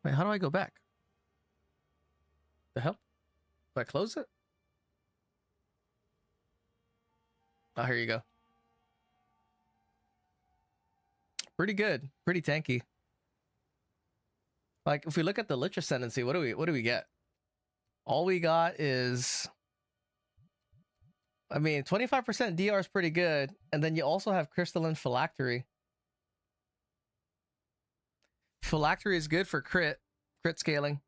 Wait, how do I go back? The hell? Do I close it? Oh, here you go. Pretty good. Pretty tanky. Like, if we look at the Lich Ascendancy, what do we get? All we got is... I mean, 25% DR is pretty good. And then you also have Crystalline Phylactery. Phylactery is good for crit scaling.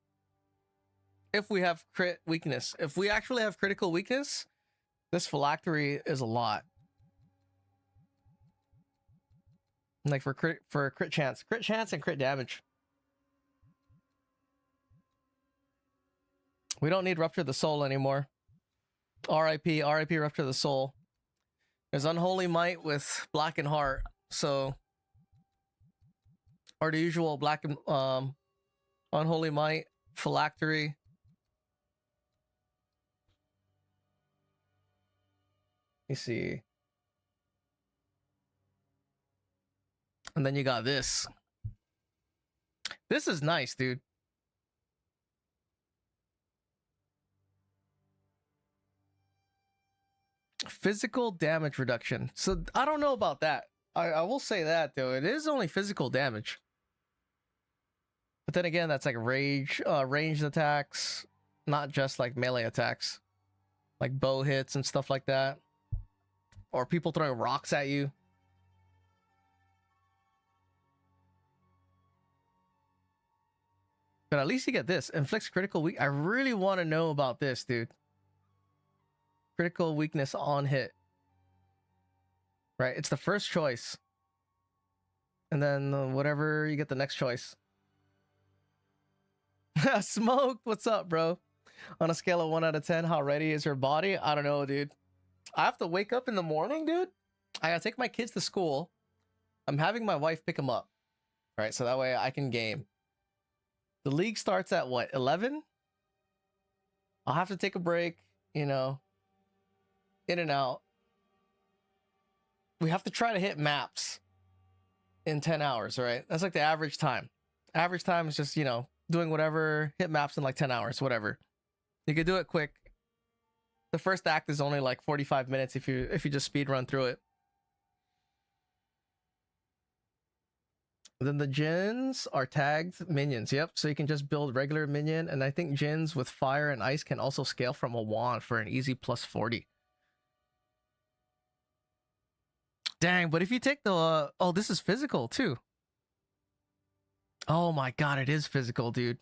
If we have crit weakness. If we actually have critical weakness, this Phylactery is a lot. Like for crit chance and crit damage. We don't need Rupture the Soul anymore. RIP Rupture the Soul. There's Unholy Might with Blackened Heart, so... Or the usual Unholy Might, Phylactery. Let me see. And then you got this. This is nice, dude. Physical damage reduction. So I don't know about that. I will say that though. It is only physical damage. But then again, that's like ranged attacks, not just like melee attacks. Like bow hits and stuff like that. Or people throwing rocks at you. But at least you get this. Inflicts critical weak. I really want to know about this, dude. Critical weakness on hit. Right, it's the first choice. And then whatever, you get the next choice. Smoked, what's up, bro? On a scale of 1 out of 10, how ready is your body? I don't know, dude. I have to wake up in the morning, dude. I gotta take my kids to school. I'm having my wife pick them up. Right, so that way I can game. The league starts at what, 11? I'll have to take a break, you know. In and out. We have to try to hit maps in 10 hours, right? That's like the average time. Average time is just, you know, doing whatever, hit maps in like 10 hours, whatever. You could do it quick. The first act is only like 45 minutes if you just speed run through it. Then the djinns are tagged minions. Yep, so you can just build regular minion, and I think djinns with fire and ice can also scale from a wand for an easy plus 40. Dang, but if you take the oh, this is physical too. Oh my god, it is physical, dude.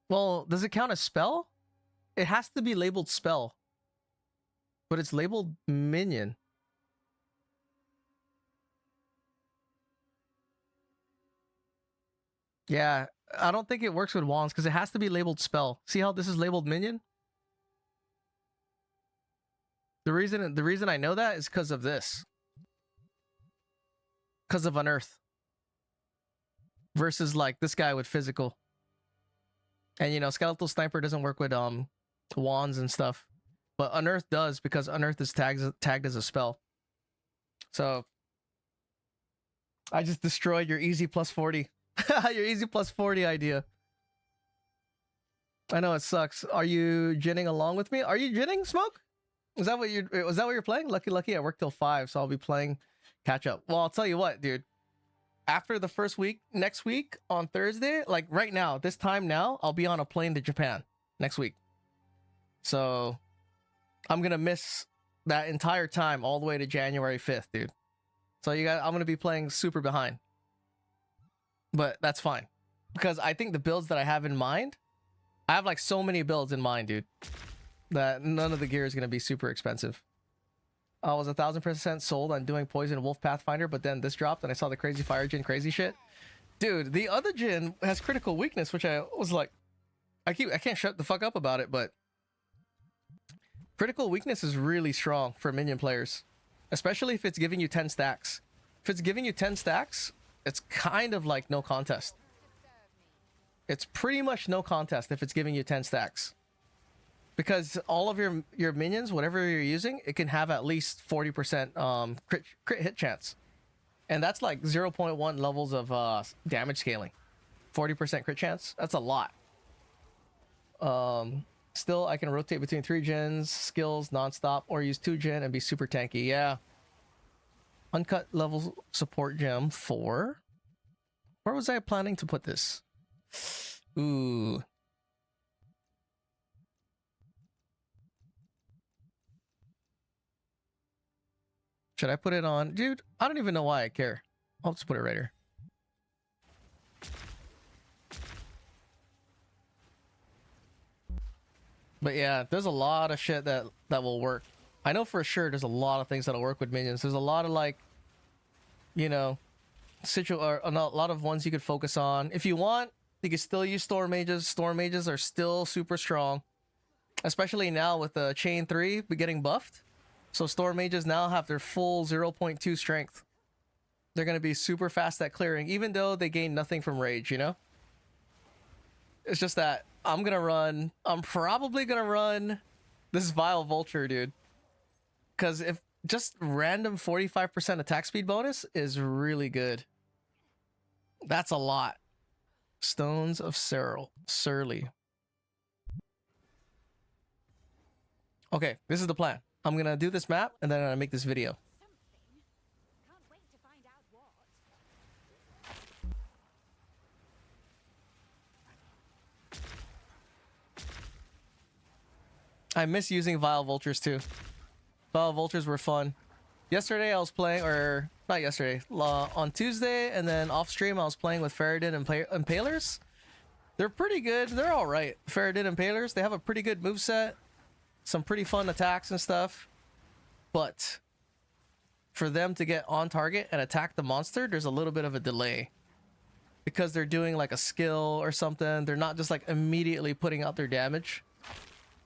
Well, does it count as spell? It has to be labeled spell. But it's labeled minion. Yeah, I don't think it works with wands because it has to be labeled spell. See how this is labeled minion? The reason I know that is because of this. Because of unearth. Versus like this guy with physical. And you know, skeletal sniper doesn't work with wands and stuff. But unearth does because unearth is tagged as a spell. So I just destroyed your easy plus 40. Your easy plus 40 idea. I know it sucks. Are you ginning along with me? Are you ginning, Smoke? Was that what you're playing? Lucky, I work till 5, so I'll be playing catch up. Well, I'll tell you what, dude. After the first week, next week on Thursday, like right now, this time now, I'll be on a plane to Japan next week. So I'm gonna miss that entire time all the way to January 5th, dude. So I'm gonna be playing super behind. But that's fine. Because I think the builds that I have in mind, I have like so many builds in mind, dude, that none of the gear is going to be super expensive. I was 1,000% sold on doing Poison Wolf Pathfinder, but then this dropped and I saw the crazy fire djinn crazy shit. Dude, the other djinn has critical weakness, which I was like, I can't shut the fuck up about it, but critical weakness is really strong for minion players, especially if it's giving you 10 stacks. If it's giving you 10 stacks, it's kind of like no contest. It's pretty much no contest if it's giving you 10 stacks. Because all of your minions, whatever you're using, it can have at least 40% crit hit chance. And that's like 0.1 levels of damage scaling. 40% crit chance, that's a lot. Still, I can rotate between 3 djinns, skills, non-stop, or use 2 djinn and be super tanky. Yeah. Uncut level support gem 4. Where was I planning to put this? Ooh. Should I put it on? Dude, I don't even know why I care. I'll just put it right here. But yeah, there's a lot of shit that will work. I know for sure there's a lot of things that'll work with minions. There's a lot of like, you know, or a lot of ones you could focus on. If you want, you can still use storm mages. Storm mages are still super strong, especially now with the chain 3 getting buffed. So storm mages now have their full 0.2 strength. They're going to be super fast at clearing, even though they gain nothing from rage, you know? It's just that I'm probably going to run this Vile Vulture, dude. Because if just random 45% attack speed bonus is really good. That's a lot. Stones of Surly. Okay, this is the plan. I'm gonna do this map and then I'm gonna make this video. Can't wait to find out what. I miss using Vile Vultures too. Vile Vultures were fun. Yesterday I was playing, or not yesterday, on Tuesday, and then off stream I was playing with Faradin and Impalers. They're pretty good. They're all right. Faradin and Impalers, they have a pretty good moveset, some pretty fun attacks and stuff. But for them to get on target and attack the monster, there's a little bit of a delay. Because they're doing like a skill or something. They're not just like immediately putting out their damage.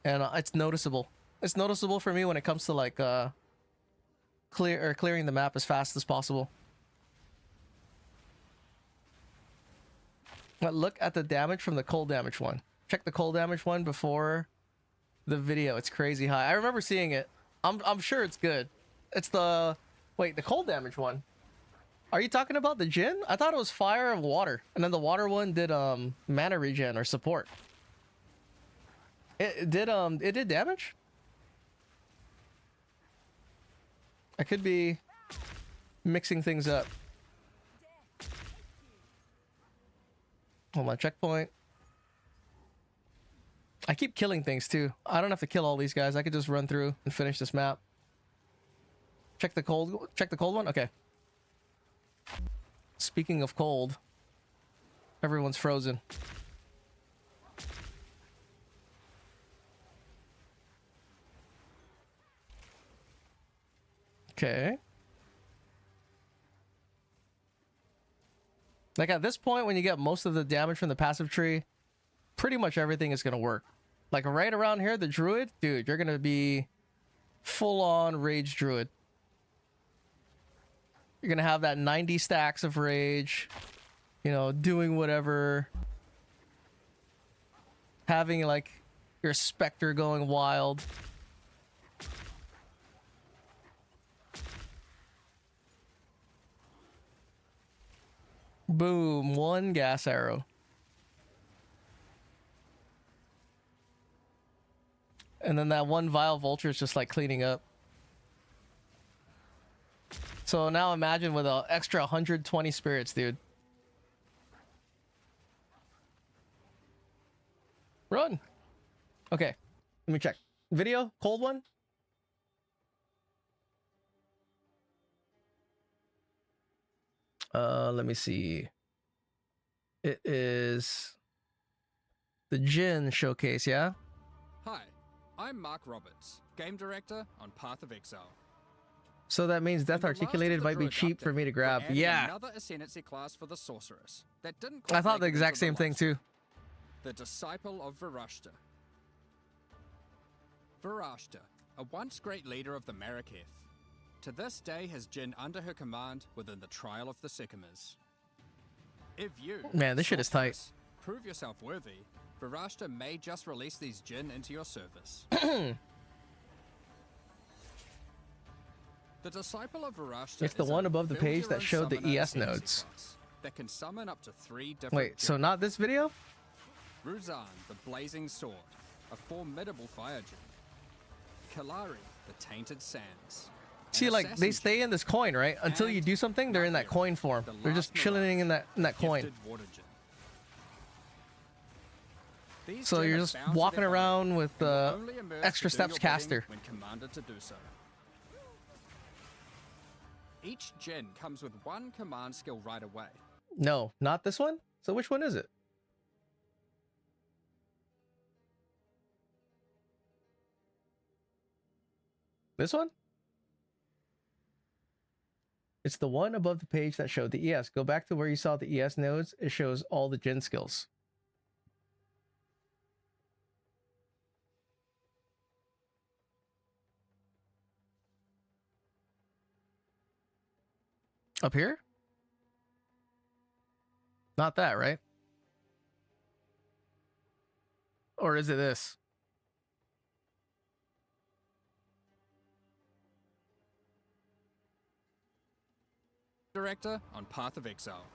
And it's noticeable. It's noticeable for me when it comes to like clearing the map as fast as possible. But look at the damage from the cold damage one. Check the cold damage one before the video. It's crazy high. I remember seeing it. I'm sure it's good. It's the the cold damage one. Are you talking about the Jin? I thought it was fire and water, and then the water one did mana regen or support. It did damage? I could be mixing things up. Hold on, checkpoint. I keep killing things too. I don't have to kill all these guys. I could just run through and finish this map. Check the cold one? Okay. Speaking of cold, everyone's frozen. Okay. Like at this point, when you get most of the damage from the passive tree, pretty much everything is going to work. Like right around here, the druid, dude, you're going to be full on rage druid. You're going to have that 90 stacks of rage, you know, doing whatever. Having like your specter going wild. Boom, one gas arrow. And then that one Vile Vulture is just like cleaning up. So now imagine with an extra 120 spirits, dude. Run. Okay, let me check. Video, cold one. Let me see. It is the Jin showcase, yeah? Hi, I'm Mark Roberts, game director on Path of Exile. So that means Death In the last of Articulated the might be Druid cheap for update, me to we're grab. adding Yeah, Another ascendancy class for the sorceress that didn't I quite thought the make it exact into same thing live too. The Disciple of Varashta. Varashta, a once great leader of the Maraketh, to this day has Jin under her command within the Trial of the Sekhemas. If you, Man, this shit is tight. sorceress, prove yourself worthy, Varashta may just release these Jin into your service. The Disciple of Varashta It's the is one a above the build page your that own showed the summoner ES ascendancy nodes. class that can summon up to 3 different Wait, so Jin. not this video? Ruzan, the Blazing Sword, a formidable fire Jin. Kalari, the Tainted Sands. See, an like they assassin stay in this coin, right? Until you And do something, they're in that Nathir, coin form. the They're just last chilling in that coin. gifted water Jin. These So Jin you're are just bound to walking their around body with and will only emerge extra to do steps your bidding caster. when commanded to do so. Each Jin comes with one command skill right away. No, not this one. So which one is it? This one? It's the one above the page that showed the ES. Go back to where you saw the ES nodes. It shows all the Jin skills. Up here? Not that, right? Or is it this? Director on Path of Exile.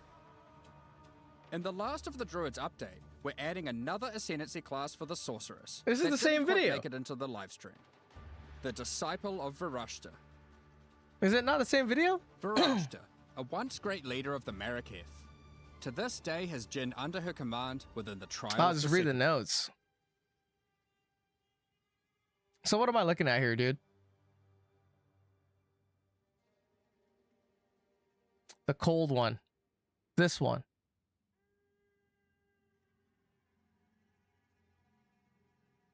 In the last of the Druids update, we're adding another ascendancy class for the sorceress. This is that the same didn't quite video. Make it into the live stream. the disciple of Varashta. Is it not the same video? Varashta, a once great leader of the Maraketh, to this day has Jin under her command within the trial I'll of just the read the Sekhema. notes. So what am I looking at here, dude? The cold one. This one.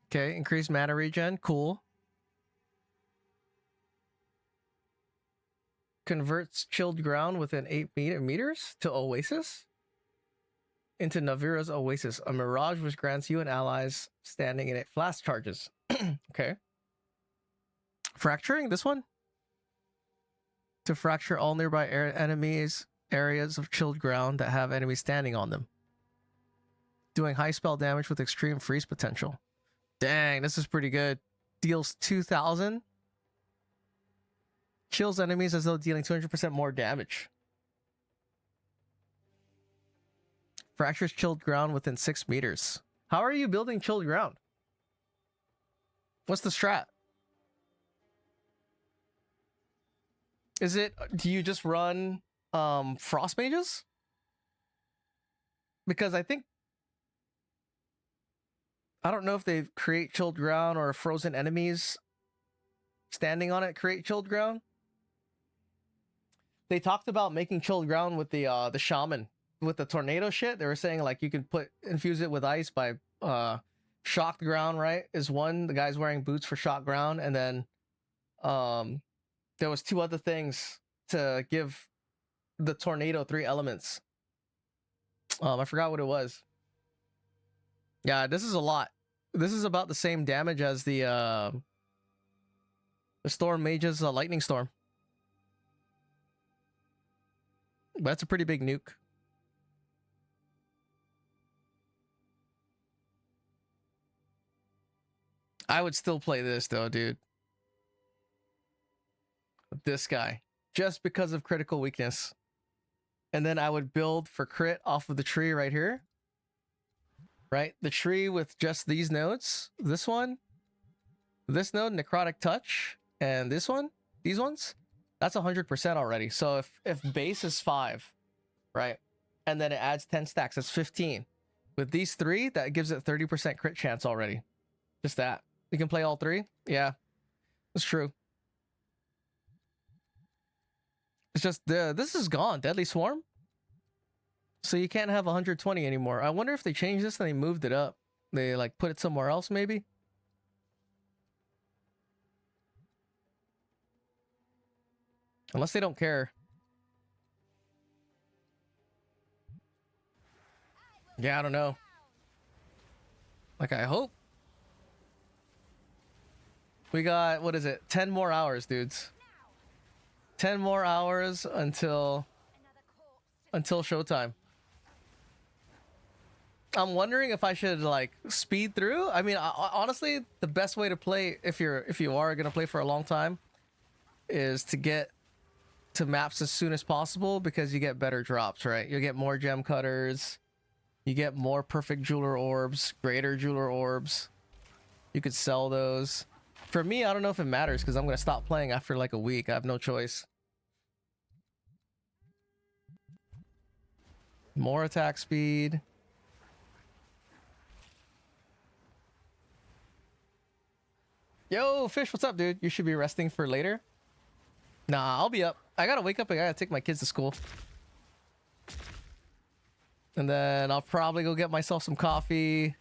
Okay, increased mana regen. Cool. Converts chilled ground within 8 meters to Oasis. Into Navira's Oasis. A mirage which grants you and allies standing in it flash charges. Okay. Fracturing, this one? To fracture all nearby enemies, areas of chilled ground that have enemies standing on them. Doing high spell damage with extreme freeze potential. Dang, this is pretty good. Deals 2,000. Chills enemies as though dealing 200% more damage. Fractures chilled ground within 6 meters. How are you building chilled ground? What's the strat? Is it, do you just run frost mages? Because I think, I don't know if they create chilled ground or frozen enemies standing on it create chilled ground. They talked about making chilled ground with the shaman with the tornado shit. They were saying like you can infuse it with ice by shocked ground, right? Is one. The guy's wearing boots for shocked ground, and then there was 2 other things to give the tornado 3 elements. I forgot what it was. Yeah, this is a lot. This is about the same damage as the Storm Mage's Lightning Storm. But that's a pretty big nuke. I would still play this though, dude. This guy. Just because of critical weakness. And then I would build for crit off of the tree right here. Right? The tree with just these nodes. This one. This node, Necrotic Touch. And this one. These ones. That's 100% already. So if base is 5. Right? And then it adds 10 stacks. That's 15. With these 3, that gives it 30% crit chance already. Just that. You can play all 3? Yeah. That's true. It's just this is gone. Deadly Swarm. So you can't have 120 anymore. I wonder if they changed this and they moved it up. They like put it somewhere else maybe. Unless they don't care. Yeah, I don't know. Like I hope. We got, what is it? 10 more hours, dudes. 10 more hours until showtime. I'm wondering if I should like speed through. I mean, honestly, the best way to play if you are gonna play for a long time is to get to maps as soon as possible because you get better drops, right? You get more gem cutters, you get more perfect jeweler orbs, greater jeweler orbs. You could sell those. For me, I don't know if it matters because I'm gonna stop playing after like a week. I have no choice. More attack speed. Yo, Fish, what's up, dude? You should be resting for later. Nah, I'll be up. I gotta wake up. I gotta take my kids to school. And then I'll probably go get myself some coffee.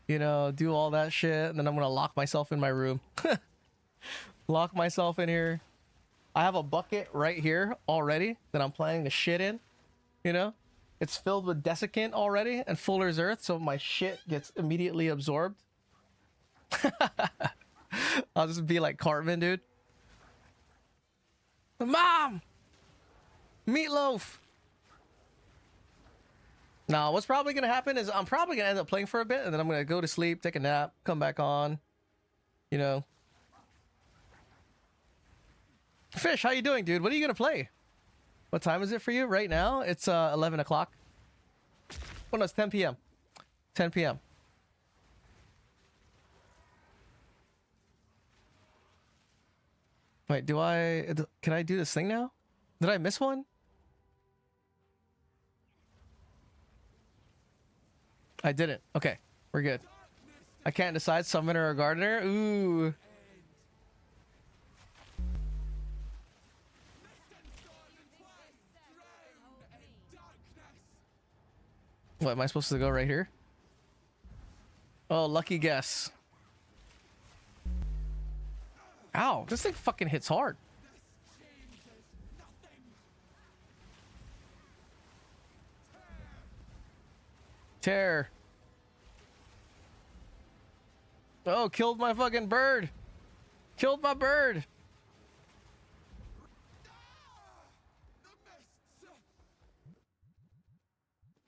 You know, do all that shit. And then I'm gonna lock myself in my room. Lock myself in here. I have a bucket right here already that I'm planning to shit in. You know? It's filled with desiccant already and Fuller's Earth, so my shit gets immediately absorbed. I'll just be like Cartman, dude. Mom! Meatloaf! Now, what's probably going to happen is I'm probably going to end up playing for a bit, and then I'm going to go to sleep, take a nap, come back on. You know. Fish, how you doing, dude? What are you going to play? What time is it for you right now? It's 11 o'clock. Oh, no, it's 10 p.m. 10 p.m. Wait, can I do this thing now? Did I miss one? I didn't. Okay, we're good. I can't decide summoner or gardener. Ooh. What, am I supposed to go right here? Oh, lucky guess. Ow, this thing fucking hits hard. Tear. Oh, killed my fucking bird. Killed my bird.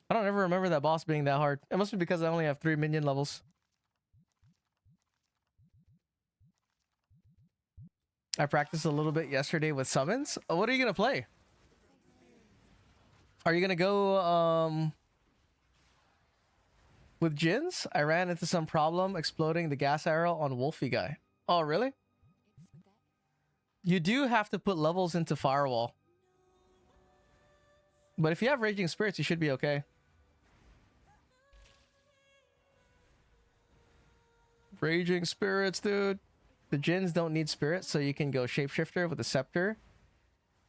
I don't ever remember that boss being that hard. It must be because I only have 3 minion levels. I practiced a little bit yesterday with summons. What are you gonna play? Are you gonna go with Jins? I ran into some problem exploding the gas arrow on Wolfie guy. Oh, really? You do have to put levels into Firewall. But if you have Raging Spirits, you should be okay. Raging Spirits, dude. The Jins don't need spirits, so you can go Shapeshifter with the Scepter.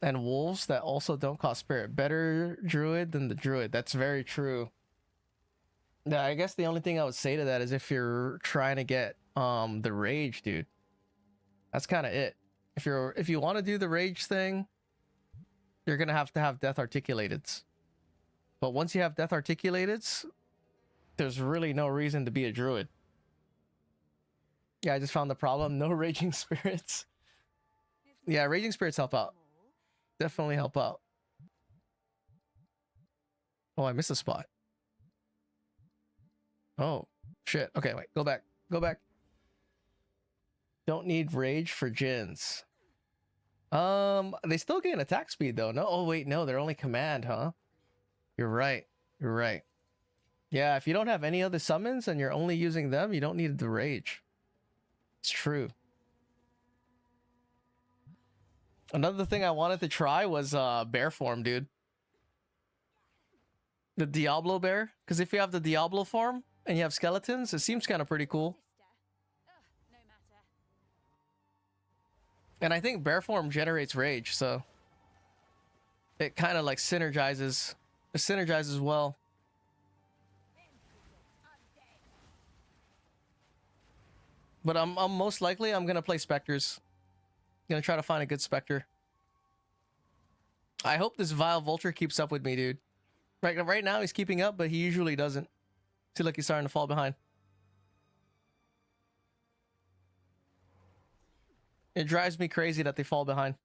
And Wolves that also don't cost spirit. Better Druid than the Druid. That's very true. Yeah, I guess the only thing I would say to that is if you're trying to get the Rage, dude. That's kind of it. If you want to do the Rage thing, you're gonna have to have Death Articulateds. But once you have Death Articulateds, there's really no reason to be a Druid. Yeah, I just found the problem. No Raging Spirits. Yeah, Raging Spirits help out. Definitely help out. Oh, I missed a spot. Oh, shit. Okay, wait. Go back. Go back. Don't need Rage for Jins. They still gain attack speed, though. No? Oh, wait. No, they're only command, huh? You're right. You're right. Yeah, if you don't have any other summons and you're only using them, you don't need the Rage. It's true. Another thing I wanted to try was bear form, dude. The Diablo bear. Because if you have the Diablo form and you have skeletons, it seems kind of pretty cool. And I think bear form generates rage, so it kind of like synergizes. It synergizes well. But I'm most likely I'm gonna play Spectres. Gonna try to find a good Spectre. I hope this Vile Vulture keeps up with me, dude. Right now he's keeping up, but he usually doesn't. See, like he's starting to fall behind. It drives me crazy that they fall behind.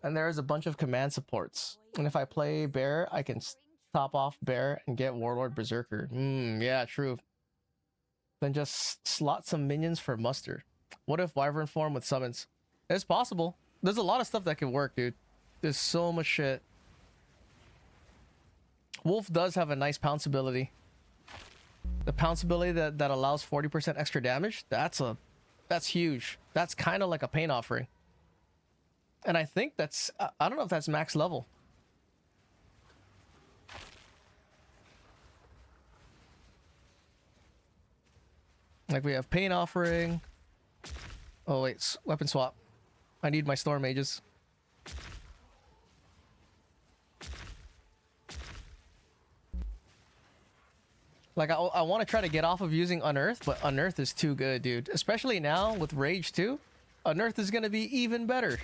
And there's a bunch of command supports. And if I play Bear, I can top off Bear and get Warlord Berserker. Yeah, true. Then just slot some minions for muster. What if Wyvern form with summons? It's possible. There's a lot of stuff that can work, dude. There's so much shit. Wolf does have a nice pounce ability. The pounce ability that allows 40% extra damage, that's huge. That's kind of like a pain offering. And I think that's, I don't know if that's max level. Like we have pain offering. Oh wait, weapon swap. I need my storm mages. Like I want to try to get off of using Unearth, but Unearth is too good, dude. Especially now with Rage too. Unearth is gonna be even better.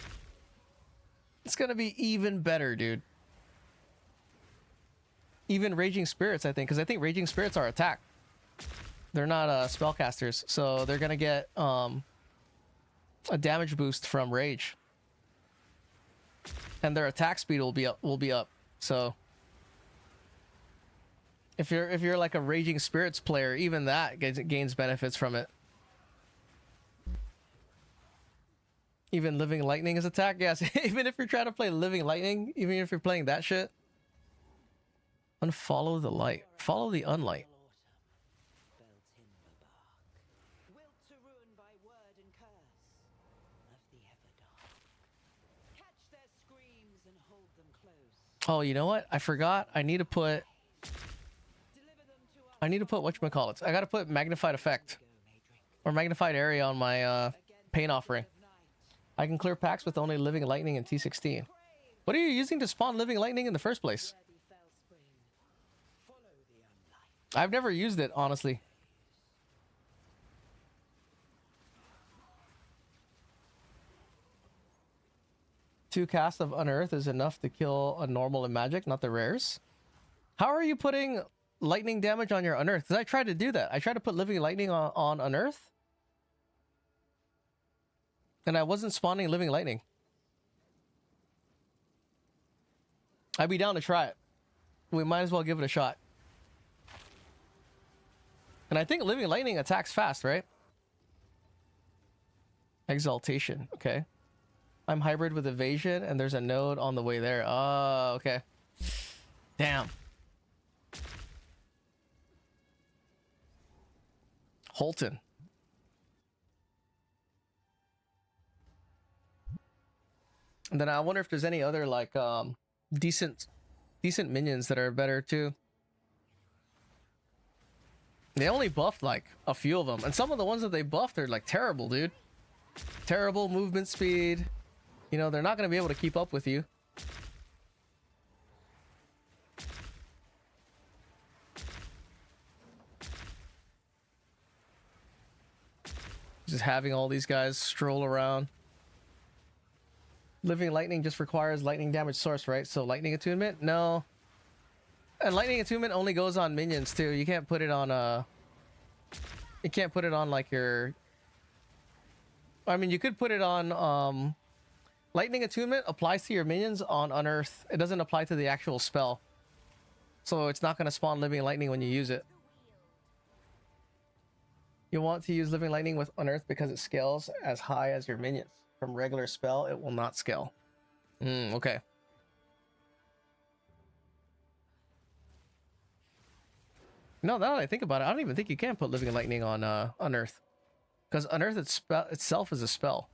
It's gonna be even better, dude. Even Raging Spirits, I think, because I think Raging Spirits are attack. They're not spellcasters, so they're gonna get a damage boost from Rage, and their attack speed will be up. So if you're like a Raging Spirits player, even that gains benefits from it. Even Living Lightning is attack, yes. Even if you're trying to play Living Lightning, even if you're playing that shit, unfollow the light, follow the unlight. Oh, you know what? I forgot. I need to put whatchamacallits. I gotta put magnified effect or magnified area on my pain offering. I can clear packs with only living lightning and T16. What are you using to spawn living lightning in the first place? I've never used it, honestly. Two casts of Unearth is enough to kill a normal and magic, not the rares. How are you putting lightning damage on your Unearth? Because I tried to do that. I tried to put living lightning on Unearth. And I wasn't spawning living lightning. I'd be down to try it. We might as well give it a shot. And I think living lightning attacks fast, right? Exaltation, okay. I'm hybrid with evasion, and there's a node on the way there. Oh, okay. Damn. Holton. And then I wonder if there's any other like decent minions that are better too. They only buffed like a few of them, and some of the ones that they buffed are like terrible, dude. Terrible movement speed. You know, they're not going to be able to keep up with you. Just having all these guys stroll around. Living lightning just requires lightning damage source, right? So lightning attunement? No. And lightning attunement only goes on minions too. You can't put it on you can't put it on like your, I mean, you could put it on lightning attunement applies to your minions on Unearth. It doesn't apply to the actual spell. So it's not going to spawn living lightning when you use it. You want to use living lightning with Unearth because it scales as high as your minions. From regular spell, it will not scale. Okay. No, now that I think about it, I don't even think you can put living lightning on Unearth. Because Unearth itself is a spell.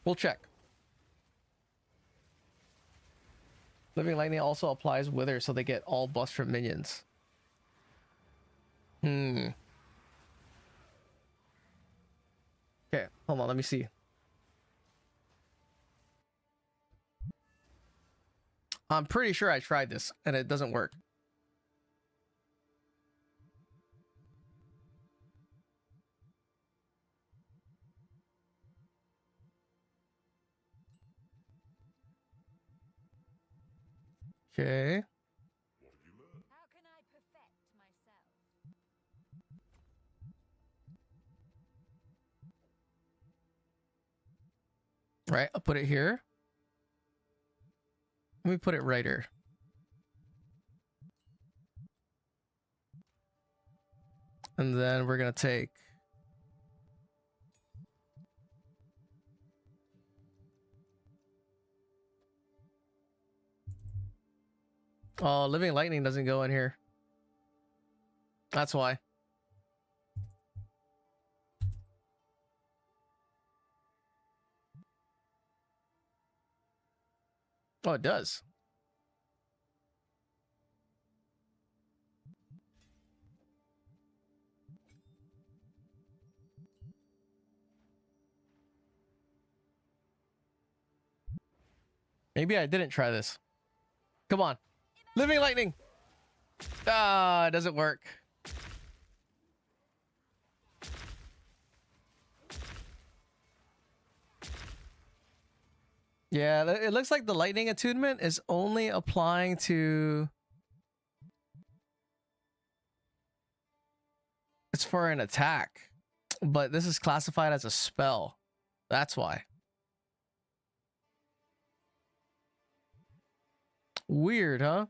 We'll check. Living lightning also applies wither, so they get all buffs from minions. Okay, hold on, let me see. I'm pretty sure I tried this and it doesn't work. Okay. How can I perfect myself? Right, I'll put it here. Let me put it right here. And then we're gonna take oh, living lightning doesn't go in here. That's why. Oh, it does. Maybe I didn't try this. Come on. Living lightning. Ah, it doesn't work. Yeah, it looks like the lightning attunement is only applying to... It's for an attack, but this is classified as a spell. That's why. Weird, huh?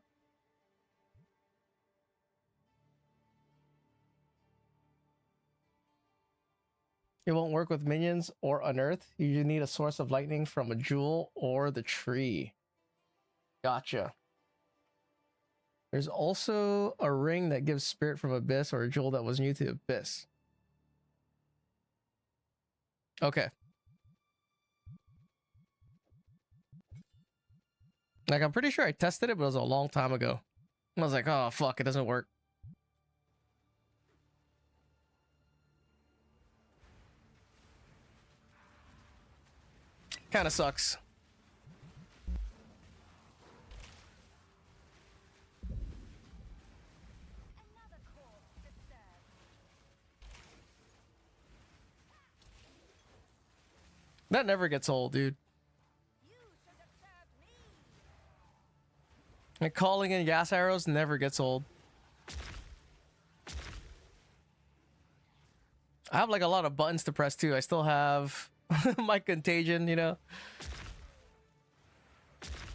It won't work with minions or Unearth. You need a source of lightning from a jewel or the tree. Gotcha. There's also a ring that gives spirit from Abyss or a jewel that was new to Abyss. Okay. Like, I'm pretty sure I tested it, but it was a long time ago. I was like, oh, fuck, it doesn't work. Kind of sucks. Another corpse to serve. That never gets old, dude. You should have served me. Like, calling in gas arrows never gets old. I have like a lot of buttons to press too. I still have my contagion, you know.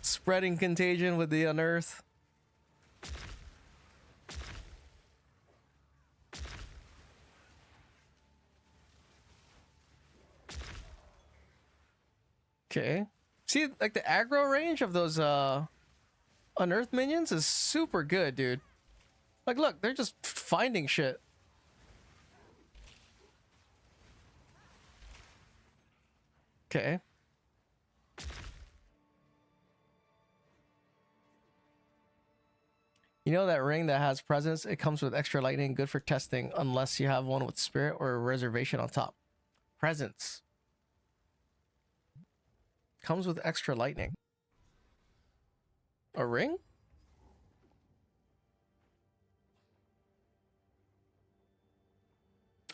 Spreading contagion with the unearth. Okay. See, like the aggro range of those unearth minions is super good, dude. Like, look, they're just finding shit. Okay. You know that ring that has presence? It comes with extra lightning, good for testing, unless you have one with spirit or a reservation on top. Presence. Comes with extra lightning. A ring?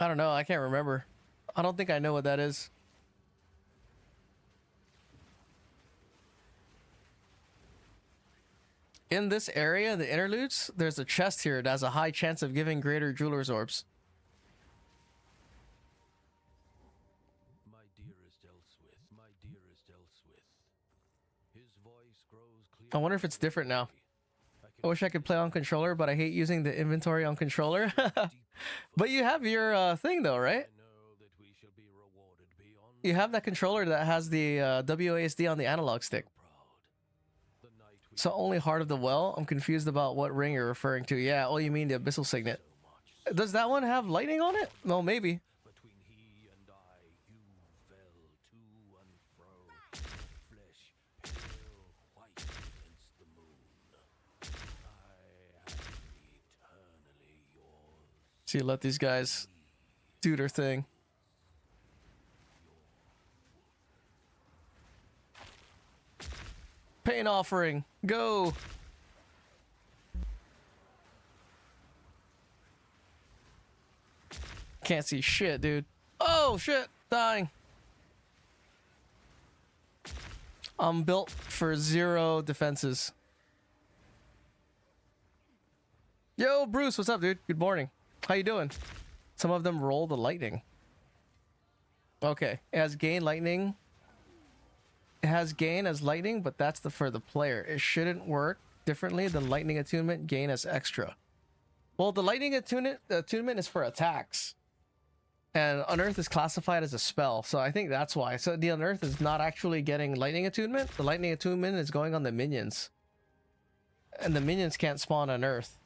I don't know. I can't remember. I don't think I know what that is. In this area, the interludes, there's a chest here that has a high chance of giving greater jeweler's orbs. My dearest Elswith, my dearest Elswith. His voice grows clear. I wonder if it's different now. I wish I could play on controller, but I hate using the inventory on controller. But you have your thing though, right? You have that controller that has the WASD on the analog stick. So only Heart of the Well? I'm confused about what ring you're referring to. Yeah, oh, you mean the Abyssal Signet. Does that one have lightning on it? No, maybe. Between he and I, you fell to and fro, flesh pale white against the moon. I am eternally yours. So you let these guys do their thing. Pain offering, go! Can't see shit, dude. Oh, shit, dying. I'm built for 0 defenses. Yo, Bruce, what's up, dude? Good morning. How you doing? Some of them roll the lightning. Okay, it has gain lightning. It has gain as lightning, but that's for the player. It shouldn't work differently than lightning attunement gain as extra. Well, the lightning attunement is for attacks. And unearth is classified as a spell, so I think that's why. So the unearth is not actually getting lightning attunement. The lightning attunement is going on the minions. And the minions can't spawn unearth.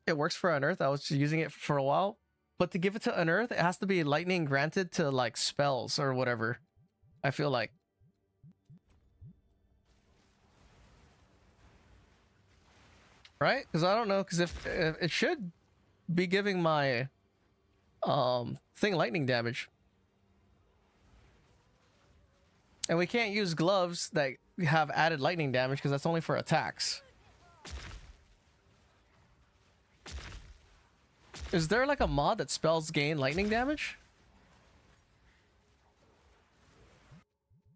It works for unearth. I was just using it for a while. But to give it to unearth, it has to be lightning granted to like spells or whatever. I feel like. Right? Because I don't know. Because if it should be giving my thing lightning damage. And we can't use gloves that have added lightning damage because that's only for attacks. Is there like a mod that spells gain lightning damage?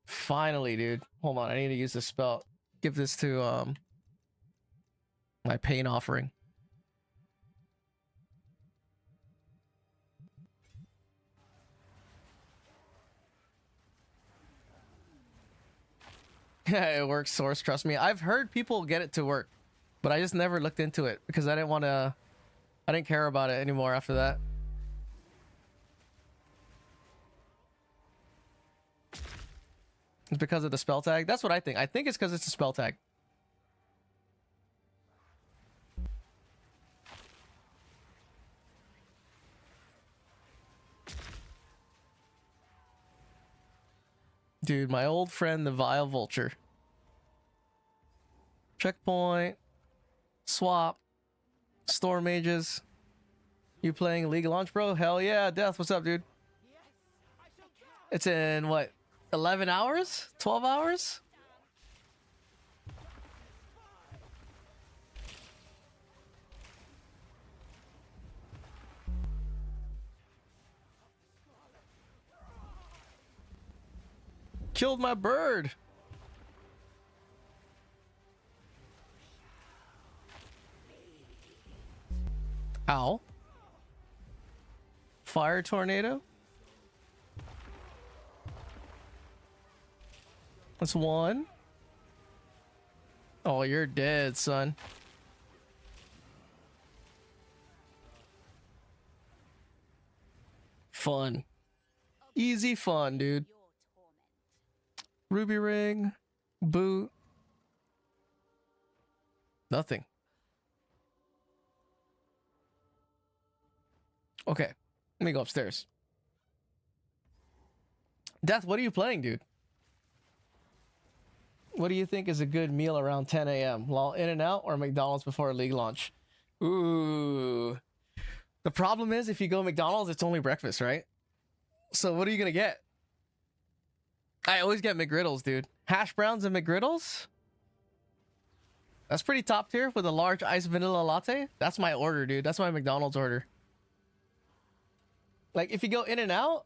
Finally, dude. Hold on, I need to use this spell. Give this to my pain offering. Yeah, it works, Source, trust me. I've heard people get it to work, but I just never looked into it because I didn't care about it anymore after that. It's because of the spell tag? That's what I think. I think it's because it's a spell tag. Dude, my old friend, the Vile Vulture. Checkpoint. Swap. Storm Mages. You playing League of Launch, bro? Hell yeah. Death, what's up, dude? It's in, what, 11 hours? 12 hours? Killed my bird. Ow. Fire tornado. That's one. Oh, you're dead, son. Fun. Easy fun, dude. Ruby ring. Boot. Nothing. Okay. Let me go upstairs. Death, what are you playing, dude? What do you think is a good meal around 10 a.m.? While In-N-Out or McDonald's before a league launch? Ooh. The problem is if you go McDonald's, it's only breakfast, right? So what are you going to get? I always get McGriddles, dude. Hash browns and McGriddles? That's pretty top tier with a large iced vanilla latte. That's my order, dude. That's my McDonald's order. Like, if you go In-N-Out,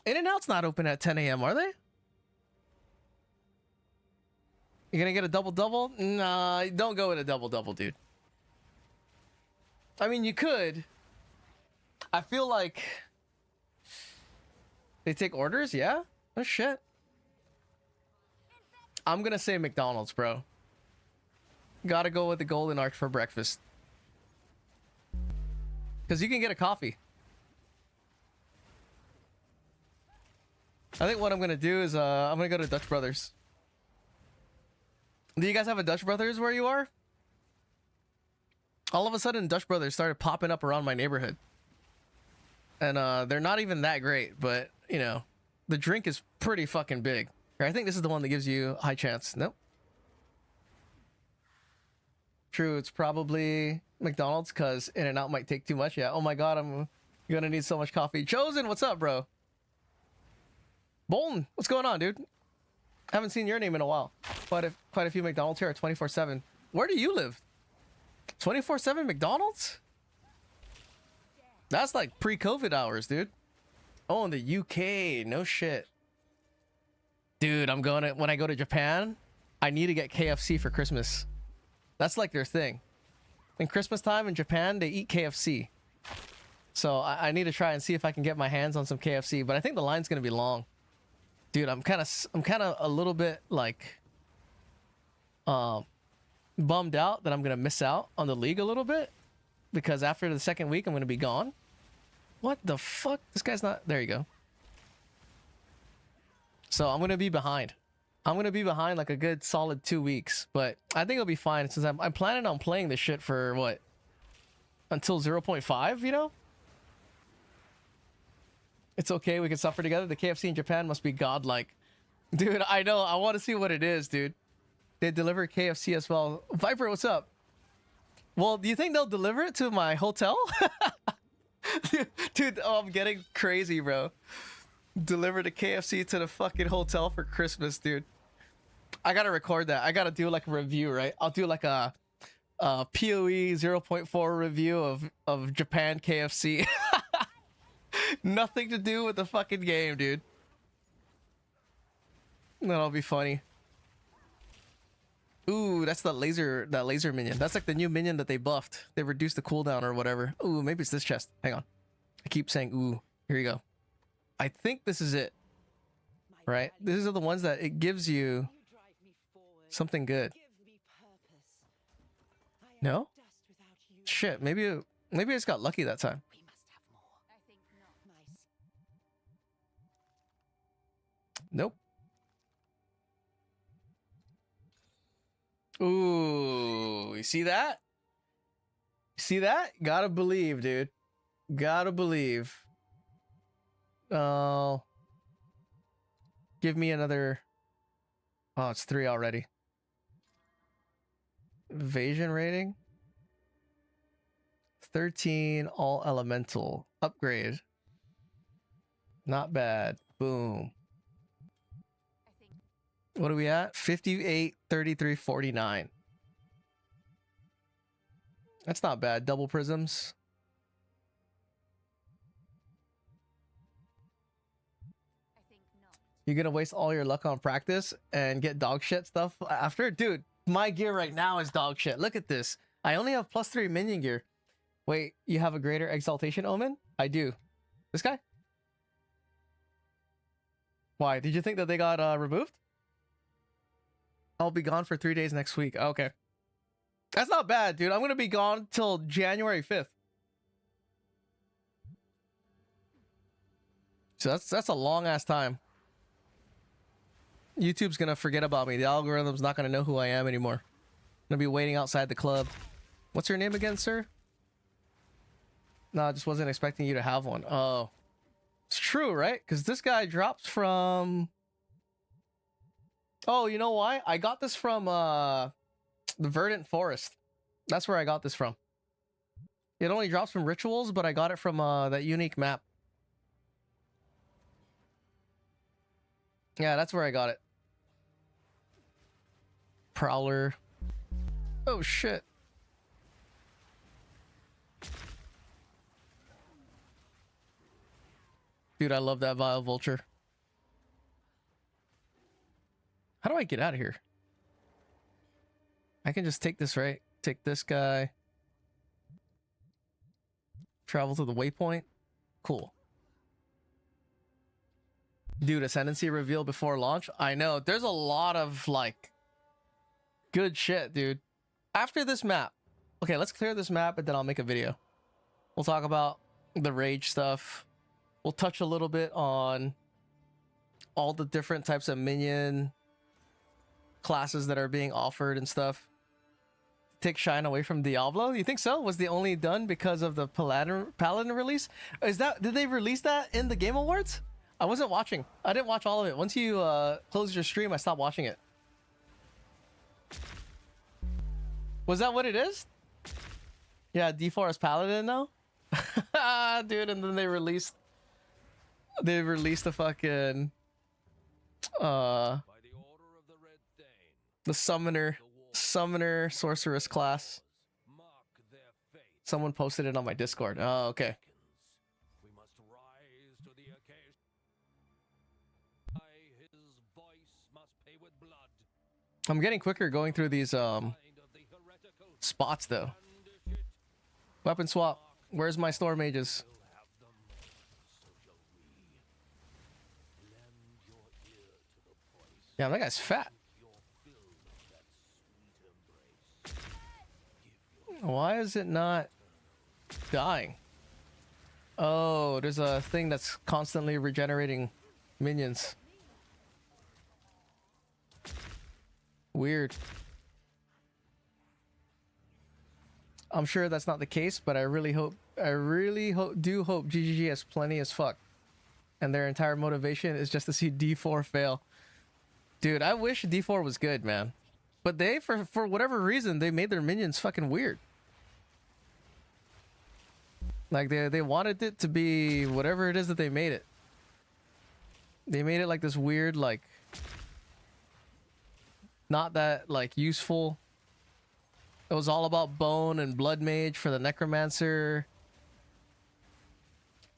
In-N-Out's not open at 10 a.m., are they? You're gonna get a double-double? Nah, don't go with a double-double, dude. I mean, you could. I feel like they take orders, yeah? Oh, shit. I'm gonna say McDonald's, bro. Gotta go with the Golden Arch for breakfast. Because you can get a coffee. I think what I'm gonna do is I'm gonna go to Dutch Brothers. Do you guys have a Dutch Brothers where you are? All of a sudden, Dutch Brothers started popping up around my neighborhood. And they're not even that great, but, you know, the drink is pretty fucking big. I think this is the one that gives you a high chance. Nope. True, it's probably McDonald's because In-N-Out might take too much. Yeah, oh my god, I'm gonna need so much coffee. Chosen, what's up, bro? Bolton, what's going on, dude? Haven't seen your name in a while. Quite a few McDonald's here at 24/7. Where do you live? 24/7 McDonald's? That's like pre-COVID hours, dude. Oh, in the UK, no shit. Dude, when I go to Japan, I need to get KFC for Christmas. That's like their thing. In Christmas time in Japan, they eat KFC. So I need to try and see if I can get my hands on some KFC, but I think the line's gonna be long. Dude, I'm kind of a little bit like bummed out that I'm gonna miss out on the league a little bit because after the second week I'm gonna be gone. What the fuck? This guy's not. There you go. So I'm gonna be behind. I'm gonna be behind like a good solid 2 weeks, but I think it'll be fine since I'm planning on playing this shit for what? Until 0.5, you know? It's okay, we can suffer together. The KFC in Japan must be godlike. Dude, I know. I want to see what it is, dude. They deliver KFC as well. Viper, what's up? Well, do you think they'll deliver it to my hotel? Dude, oh, I'm getting crazy, bro. Deliver the KFC to the fucking hotel for Christmas, dude. I gotta record that. I gotta do like a review, right? I'll do like a PoE 0.4 review of Japan KFC. Nothing to do with the fucking game, dude. That'll be funny. Ooh, that's that laser minion. That's like the new minion that they buffed. They reduced the cooldown or whatever. Ooh, maybe it's this chest. Hang on. I keep saying ooh. Here you go. I think this is it. Right? These are the ones that it gives you something good. No? Shit, maybe I just got lucky that time. Nope. Ooh, you see that? See that? Gotta believe, dude. Gotta believe. Oh. Give me another. Oh, it's 3 already. Evasion rating 13, all elemental. Upgrade. Not bad. Boom. I think What are we at? 58, 33, 49. That's not bad. Double prisms. I think not. You're gonna waste all your luck on practice and get dog shit stuff after? Dude, my gear right now is dog shit. Look at this. I only have +3 minion gear. Wait, you have a greater exaltation omen? I do. This guy? Why? Did you think that they got removed? I'll be gone for 3 days next week. Okay. That's not bad, dude. I'm gonna be gone till January 5th. So that's a long ass time. YouTube's gonna forget about me. The algorithm's not gonna know who I am anymore. I'm gonna be waiting outside the club. What's your name again, sir? No, I just wasn't expecting you to have one. Oh. It's true, right? Because this guy drops from... Oh, you know why? I got this from the Verdant Forest. That's where I got this from. It only drops from rituals, but I got it from that unique map. Yeah, that's where I got it. Prowler. Oh, shit. Dude, I love that Vile Vulture. How do I get out of here? I can just take this, right? Take this guy. Travel to the waypoint. Cool. Dude, Ascendancy reveal before launch? I know. There's a lot of, like, good shit, dude. After this map. Okay, let's clear this map and then I'll make a video. We'll talk about the rage stuff. We'll touch a little bit on all the different types of minion classes that are being offered and stuff. Take shine away from Diablo? You think so? Was the only done because of the Paladin release? Is that, did they release that in the Game Awards? I wasn't watching. I didn't watch all of it. Once you closed your stream, I stopped watching it. Was that what it is? Yeah, D4 is Paladin now? Dude, and then they released the fucking the summoner sorceress class. Someone posted it on my Discord. Oh, okay. We must rise to the occasion. His voice must pay with blood. I'm getting quicker going through these spots though. Weapon swap. Where's my store mages? Yeah, that guy's fat. Why is it not dying? Oh, there's a thing that's constantly regenerating minions. Weird. I'm sure that's not the case, but I really hope GGG has plenty as fuck. And their entire motivation is just to see D4 fail. Dude, I wish D4 was good, man. But they, for whatever reason, they made their minions fucking weird. Like, they wanted it to be whatever it is that they made it. They made it like this weird, like... Not that, like, useful. It was all about bone and blood mage for the necromancer.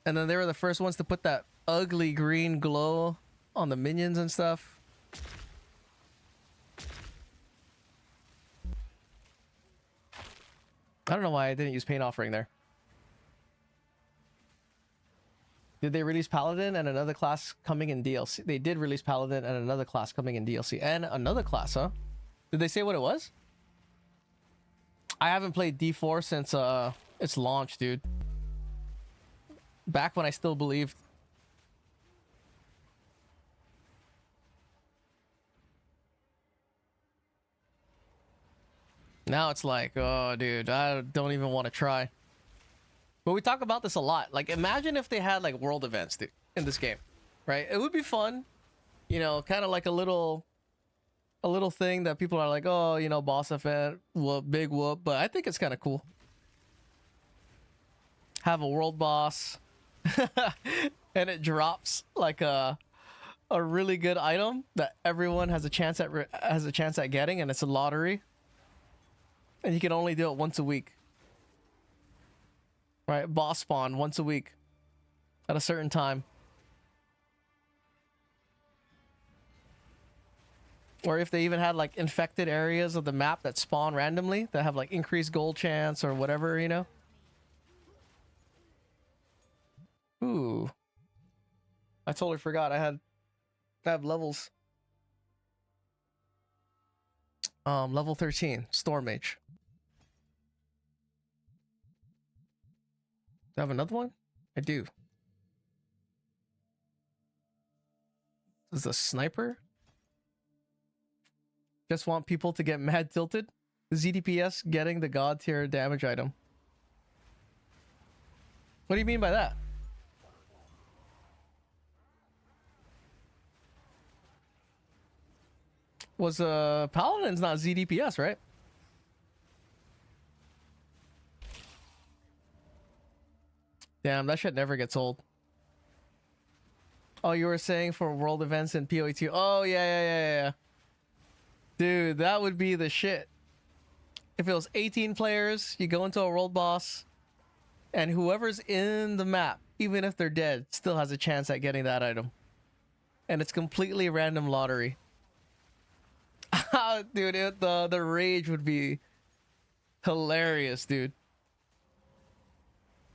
And then they were the first ones to put that ugly green glow on the minions and stuff. I don't know why I didn't use Pain Offering there. Did they release Paladin and another class coming in DLC? They did release Paladin and another class coming in DLC. And another class, huh? Did they say what it was? I haven't played D4 since its launch, dude. Back when I still believed. Now it's like, oh, dude, I don't even want to try. But we talk about this a lot. Like, imagine if they had, like, world events, dude, in this game, right? It would be fun. you know, kind of like a little thing that people are like, oh, you know, boss event, whoop, big whoop. But I think it's kind of cool. Have a world boss, and it drops like a really good item that everyone has a chance at getting, and it's a lottery. And you can only do it once a week. Right? Boss spawn once a week at a certain time. Or if they even had like infected areas of the map that spawn randomly that have like increased gold chance or whatever, you know? Ooh. I totally forgot I have levels. Level 13, Storm Mage. Do I have another one? I do. This is a sniper. Just want people to get mad tilted. ZDPS getting the god tier damage item. What do you mean by that? Was Paladin's not ZDPS, right? Damn, that shit never gets old. Oh, you were saying for world events in PoE2. Oh, yeah. Dude, that would be the shit. If it was 18 players, you go into a world boss, and whoever's in the map, even if they're dead, still has a chance at getting that item. And it's completely random lottery. Dude, the rage would be hilarious, dude.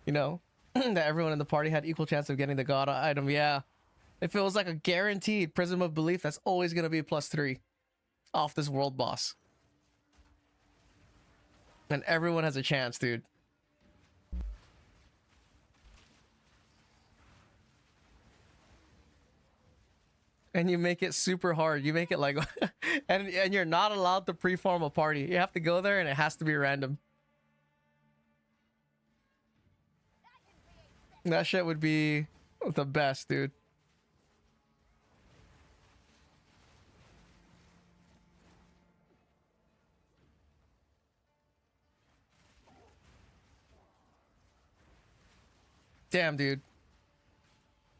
You know? That everyone in the party had equal chance of getting the god item. Yeah. If it was like a guaranteed Prism of Belief, that's always going to be +3 off this world boss. And everyone has a chance, dude. And you make it super hard. You make it like... and you're not allowed to preform a party. You have to go there and it has to be random. That shit would be the best, dude. Damn, dude.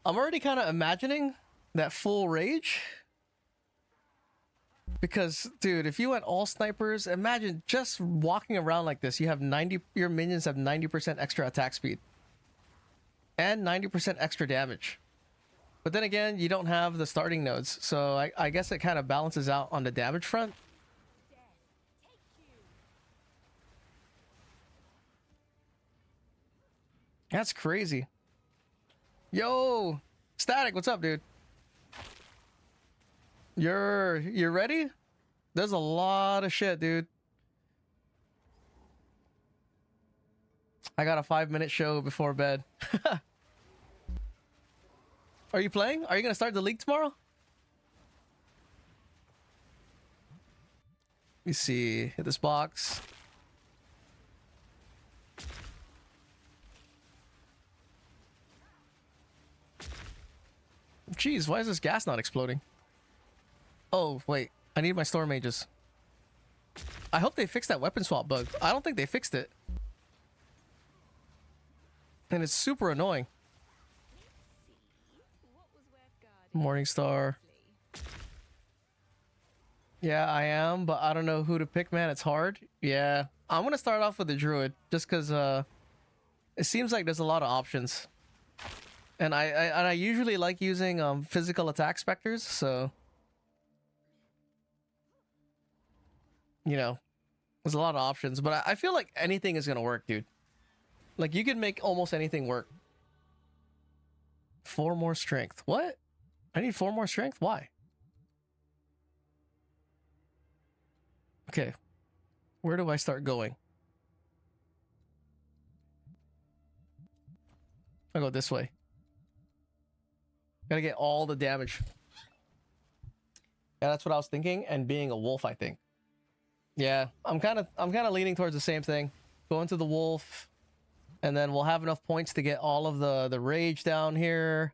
I'm already kind of imagining that full rage. Because, dude, if you went all snipers, imagine just walking around like this. You have 90... Your minions have 90% extra attack speed. And 90% extra damage. But then again, you don't have the starting nodes. So I guess it kind of balances out on the damage front. That's crazy. Yo! Static, what's up, dude? You're ready? There's a lot of shit, dude. I got a 5-minute show before bed. Are you playing? Are you gonna start the league tomorrow? Let me see. Hit this box. Jeez, why is this gas not exploding? Oh, wait. I need my storm mages. I hope they fixed that weapon swap bug. I don't think they fixed it. And it's super annoying. Morningstar. Yeah, I am, but I don't know who to pick, man. It's hard. Yeah. I'm gonna start off with the druid, just because it seems like there's a lot of options. And I usually like using physical attack specters, so you know, there's a lot of options. But I feel like anything is gonna work, dude. Like, you can make almost anything work. 4 more strength. What? I need 4 more strength? Why? Okay. Where do I start going? I'll go this way. Gotta get all the damage. Yeah, that's what I was thinking. And being a wolf, I think. Yeah, I'm kind of leaning towards the same thing. Go into the wolf, and then we'll have enough points to get all of the rage down here.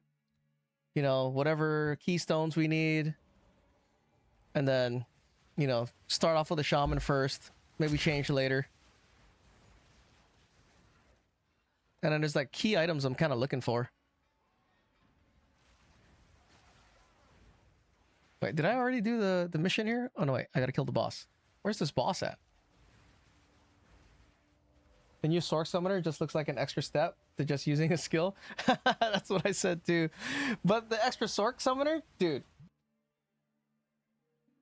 you know, whatever keystones we need. And then, you know, start off with a shaman first. Maybe change later. And then there's like key items I'm kind of looking for. Wait, did I already do the mission here? Oh no, wait, I gotta kill the boss. Where's this boss at? The new Sorc Summoner just looks like an extra step to just using a skill. That's what I said too. But the extra Sorc Summoner, dude.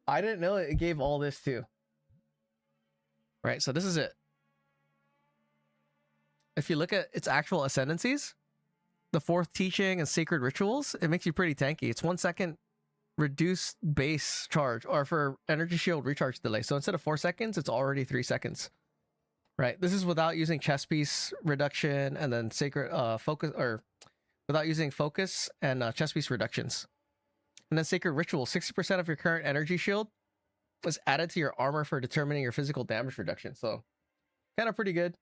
I didn't know it gave all this too. Right, so this is it. If you look at its actual ascendancies, the fourth teaching and sacred rituals, it makes you pretty tanky. It's 1 second reduced base charge, or for energy shield recharge delay. So instead of 4 seconds, it's already 3 seconds. Right. This is without using chest piece reduction and then sacred focus, or without using focus and chest piece reductions. And then sacred ritual, 60% of your current energy shield is added to your armor for determining your physical damage reduction. So kind of pretty good.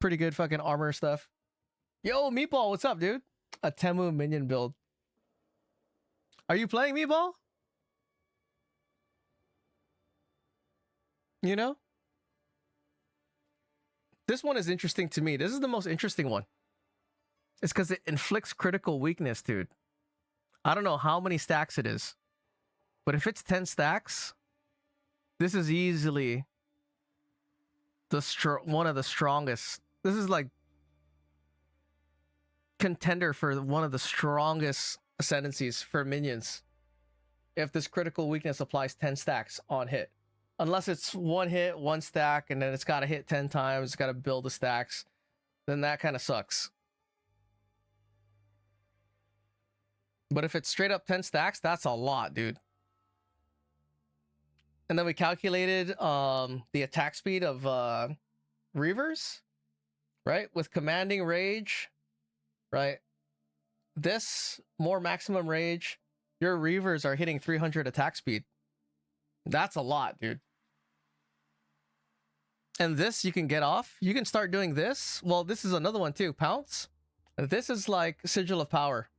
Pretty good fucking armor stuff. Yo, Meatball, what's up, dude? A Temu minion build. Are you playing, Meatball? You know? This one is interesting to me. This is the most interesting one. It's because it inflicts critical weakness, dude. I don't know how many stacks it is. But if it's 10 stacks, this is easily one of the strongest. This is like contender for one of the strongest ascendancies for minions. If this critical weakness applies 10 stacks on hit. Unless it's one hit, one stack, and then it's got to hit 10 times, it's got to build the stacks, then that kind of sucks. But if it's straight up 10 stacks, that's a lot, dude. And then we calculated the attack speed of Reavers, right? With commanding rage, right? This, more maximum rage, your Reavers are hitting 300 attack speed. That's a lot, dude. And this you can get off. You can start doing this. Well, this is another one too. Pounce. This is like Sigil of Power.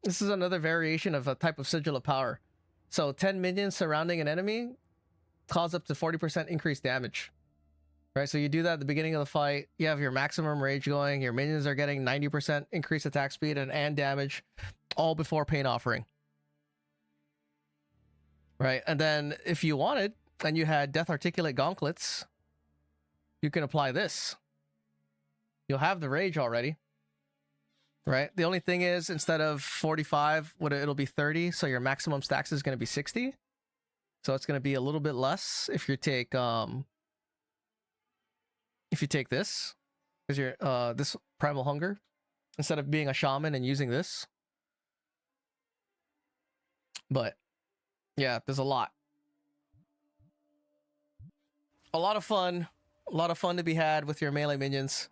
This is another variation of a type of Sigil of Power. So 10 minions surrounding an enemy cause up to 40% increased damage. Right, so you do that at the beginning of the fight. You have your maximum rage going. Your minions are getting 90% increased attack speed and damage, all before Pain Offering. Right, and then if you wanted, and you had Death Articulate Gauntlets, you can apply this. You'll have the rage already. Right, the only thing is, instead of 45, it'll be 30, so your maximum stacks is going to be 60. So it's going to be a little bit less if you take this, because you're this Primal Hunger, instead of being a shaman and using this. But yeah, there's a lot of fun to be had with your melee minions.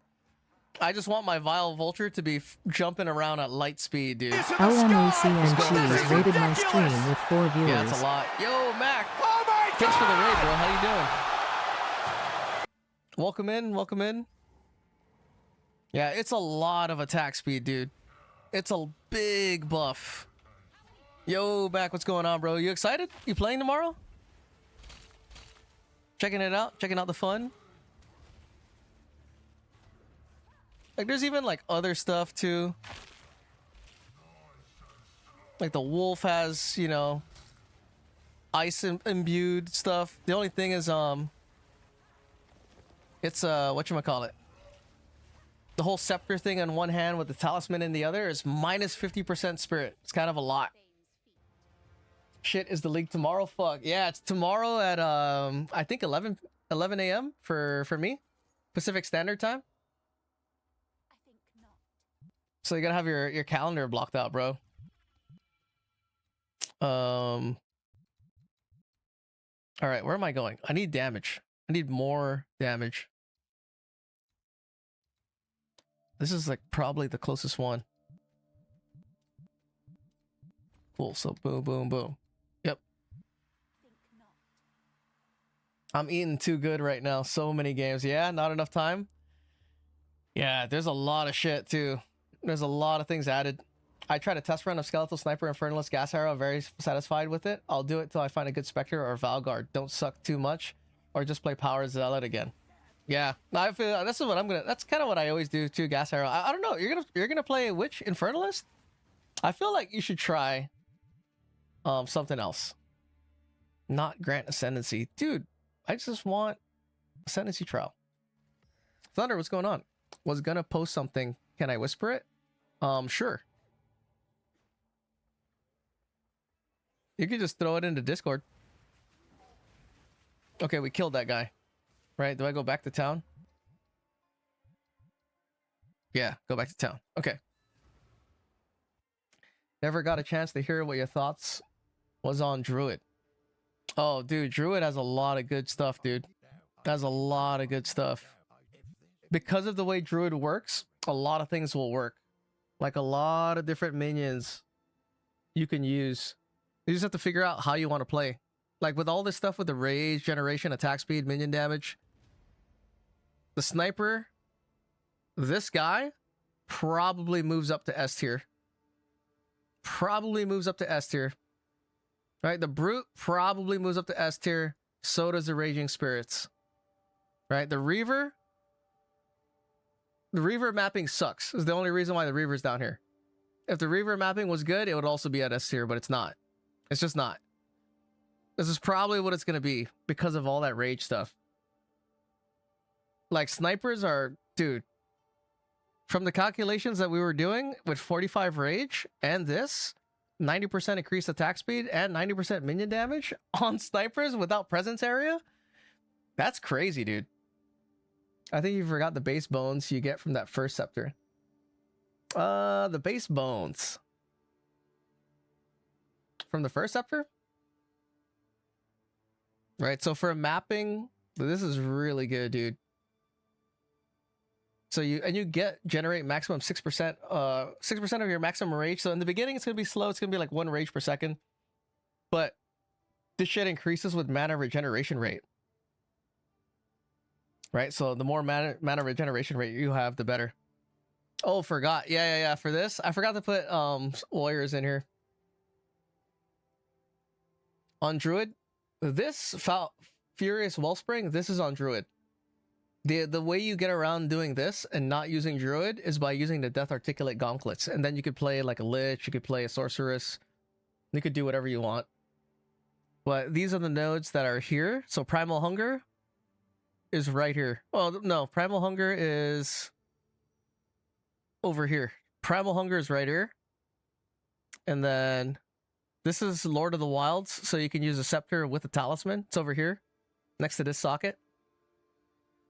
I just want my Vile Vulture to be jumping around at light speed, dude. LMACNG rated my stream with 4 viewers. Yeah, that's a lot. Yo, Mac. Oh my God. Thanks for the raid, bro. How you doing? Welcome in. Yeah, it's a lot of attack speed, dude. It's a big buff. Yo, Mac, what's going on, bro? You excited? You playing tomorrow? Checking it out? Checking out the fun? Like, there's even, like, other stuff, too. Like, the wolf has, you know, ice imbued stuff. The only thing is, it's, whatchamacallit. The whole scepter thing on one hand with the talisman in the other is minus 50% spirit. It's kind of a lot. Shit, is the league tomorrow? Fuck. Yeah, it's tomorrow at, I think 11 a.m. for me. Pacific Standard Time. So you gotta have your calendar blocked out, bro. All right, where am I going? I need damage. I need more damage. This is like probably the closest one. Cool. So boom, boom, boom. Yep. I'm eating too good right now. So many games. Yeah, not enough time. Yeah, there's a lot of shit too. There's a lot of things added. I tried a test run of Skeletal Sniper and Infernalist Gas Arrow. Very satisfied with it. I'll do it till I find a good Spectre or Valguard. Don't suck too much, or just play Power Zealot again. Yeah, I feel this is what I'm gonna. That's kind of what I always do too. Gas Arrow. I don't know. You're gonna play which Infernalist? I feel like you should try something else. Not Grant Ascendancy, dude. I just want Ascendancy Trial. Thunder, what's going on? Was gonna post something. Can I whisper it? Sure. You could just throw it into Discord. Okay, we killed that guy. Right? Do I go back to town? Yeah, go back to town. Okay. Never got a chance to hear what your thoughts was on Druid. Oh, dude, Druid has a lot of good stuff, dude. Has a lot of good stuff. Because of the way Druid works, a lot of things will work. Like a lot of different minions you can use. You just have to figure out how you want to play. Like with all this stuff with the rage, generation, attack speed, minion damage. The sniper, this guy, probably moves up to S tier. Probably moves up to S tier. Right? The brute probably moves up to S tier. So does the raging spirits. Right? The reaver mapping sucks. Is the only reason why the reaver's down here. If the reaver mapping was good, it would also be at S tier, but it's not. It's just not. This is probably what it's going to be because of all that rage stuff. Like snipers are, dude, from the calculations that we were doing with 45 rage and this 90% increased attack speed and 90% minion damage on snipers without presence area. That's crazy, dude. I think you forgot the base bones you get from that first scepter. The base bones from the first scepter, right? So for mapping, this is really good, dude. So you generate maximum 6%, 6% of your maximum rage. So in the beginning, it's gonna be slow. It's gonna be like 1 rage per second, but this shit increases with mana regeneration rate, right? So the more mana regeneration rate you have, the better. Oh, forgot. Yeah. For this, I forgot to put warriors in here. On Druid, this Furious Wellspring, this is on Druid. The way you get around doing this and not using Druid is by using the Death Articulate Gauntlets. And then you could play like a Lich, you could play a Sorceress. You could do whatever you want. But these are the nodes that are here. So Primal Hunger is right here. Oh, no. Primal Hunger is over here. Primal Hunger is right here. And then this is Lord of the Wilds. So you can use a Scepter with a Talisman. It's over here next to this socket.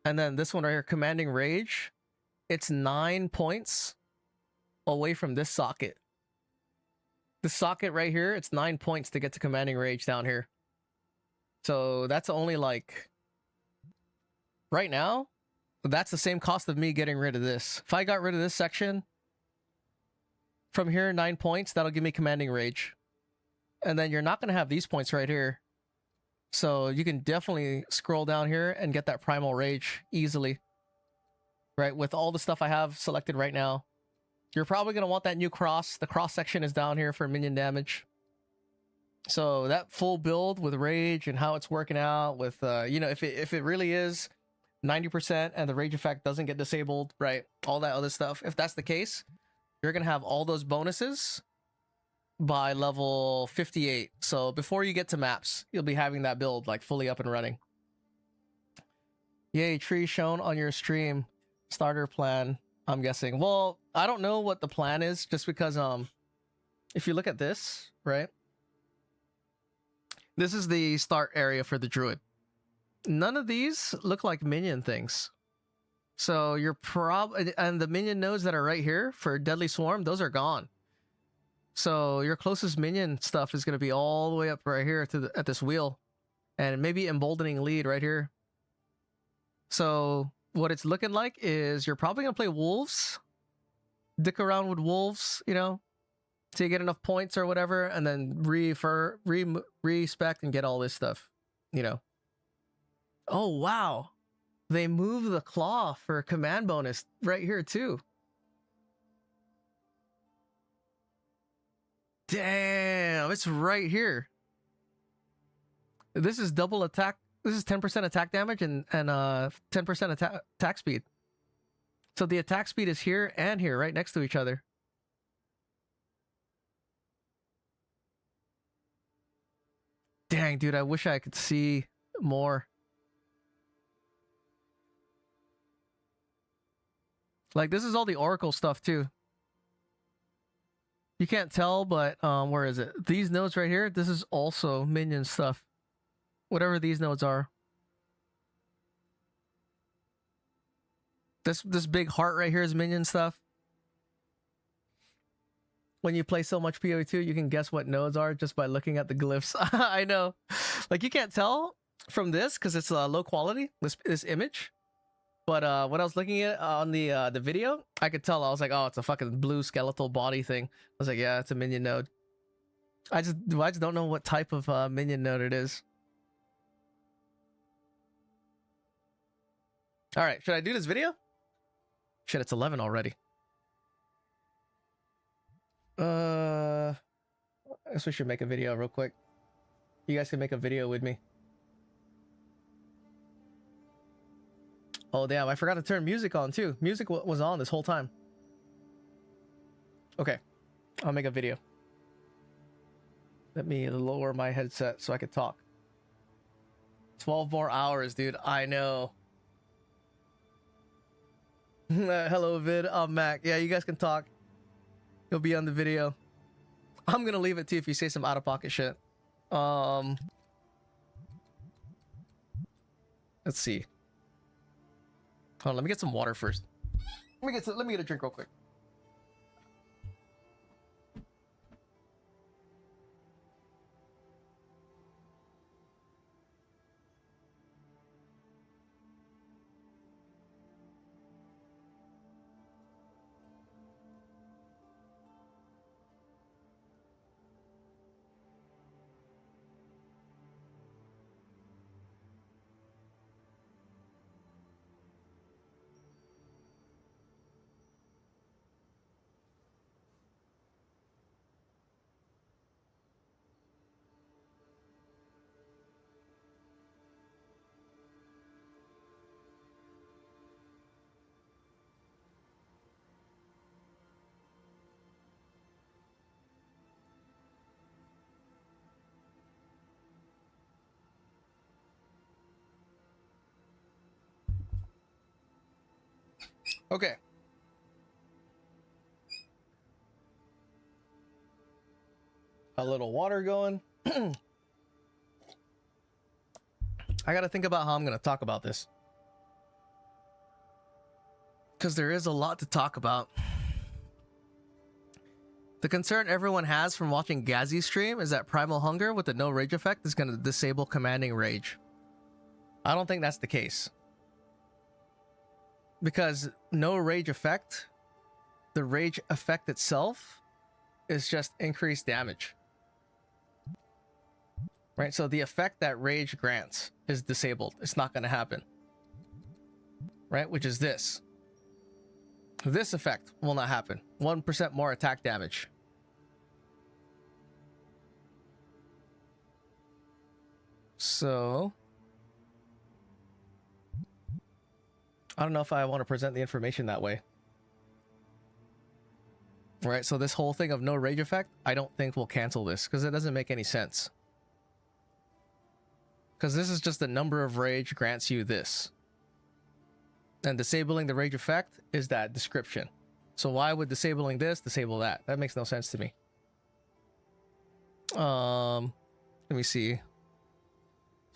And then this one right here, Commanding Rage. It's 9 points away from this socket. This socket right here, it's 9 points to get to Commanding Rage down here. So that's only like... Right now, that's the same cost of me getting rid of this. If I got rid of this section, from here, 9 points, that'll give me Commanding Rage. And then you're not going to have these points right here. So you can definitely scroll down here and get that Primal Rage easily. Right, with all the stuff I have selected right now. You're probably going to want that new cross. The cross section is down here for minion damage. So that full build with Rage and how it's working out with, you know, if it really is 90% and the Rage effect doesn't get disabled, right? All that other stuff. If that's the case, you're going to have all those bonuses by level 58. So before you get to maps, you'll be having that build like fully up and running. Yay, tree shown on your stream. Starter plan, I'm guessing. Well, I don't know what the plan is just because if you look at this, right? This is the start area for the Druid. None of these look like minion things. So you're and the minion nodes that are right here for Deadly Swarm, those are gone. So your closest minion stuff is going to be all the way up right here to at this wheel. And maybe Emboldening Lead right here. So what it's looking like is you're probably going to play Wolves. Dick around with Wolves, you know. So you get enough points or whatever. And then respec and get all this stuff, you know. Oh, wow. They move the claw for a command bonus right here too. Damn, it's right here. This is double attack. This is 10% attack damage and 10% attack speed. So the attack speed is here and here, right next to each other. Dang, dude, I wish I could see more. Like, this is all the Oracle stuff, too. You can't tell, but where is it? These nodes right here, this is also minion stuff. Whatever these nodes are. This big heart right here is minion stuff. When you play so much PoE2, you can guess what nodes are just by looking at the glyphs. I know. Like, you can't tell from this because it's low quality, this image. But when I was looking at it on the video, I could tell. I was like, oh, it's a fucking blue skeletal body thing. I was like, yeah, it's a minion node. I just don't know what type of minion node it is. All right, should I do this video? Shit, it's 11 already. I guess we should make a video real quick. You guys can make a video with me. Oh, damn, I forgot to turn music on, too. Music was on this whole time. Okay, I'll make a video. Let me lower my headset so I can talk. 12 more hours, dude. I know. Hello, Vid. I'm Mac. Yeah, you guys can talk. You'll be on the video. I'm gonna leave it, too, if you say some out-of-pocket shit. Let's see. Hold on, let me get some water first. Let me get a drink real quick. Okay. A little water going. I gotta think about how I'm gonna talk about this. Because there is a lot to talk about. The concern everyone has from watching Gazzy's stream is that Primal Hunger with the no rage effect is gonna disable commanding rage. I don't think that's the case. Because no rage effect, the rage effect itself is just increased damage. Right? So the effect that rage grants is disabled. It's not going to happen. Right? Which is this. This effect will not happen. 1% more attack damage. So I don't know if I want to present the information that way. Right, so this whole thing of no rage effect, I don't think we'll cancel this because it doesn't make any sense. Because this is just the number of rage grants you this. And disabling the rage effect is that description. So why would disabling this disable that? That makes no sense to me. Let me see.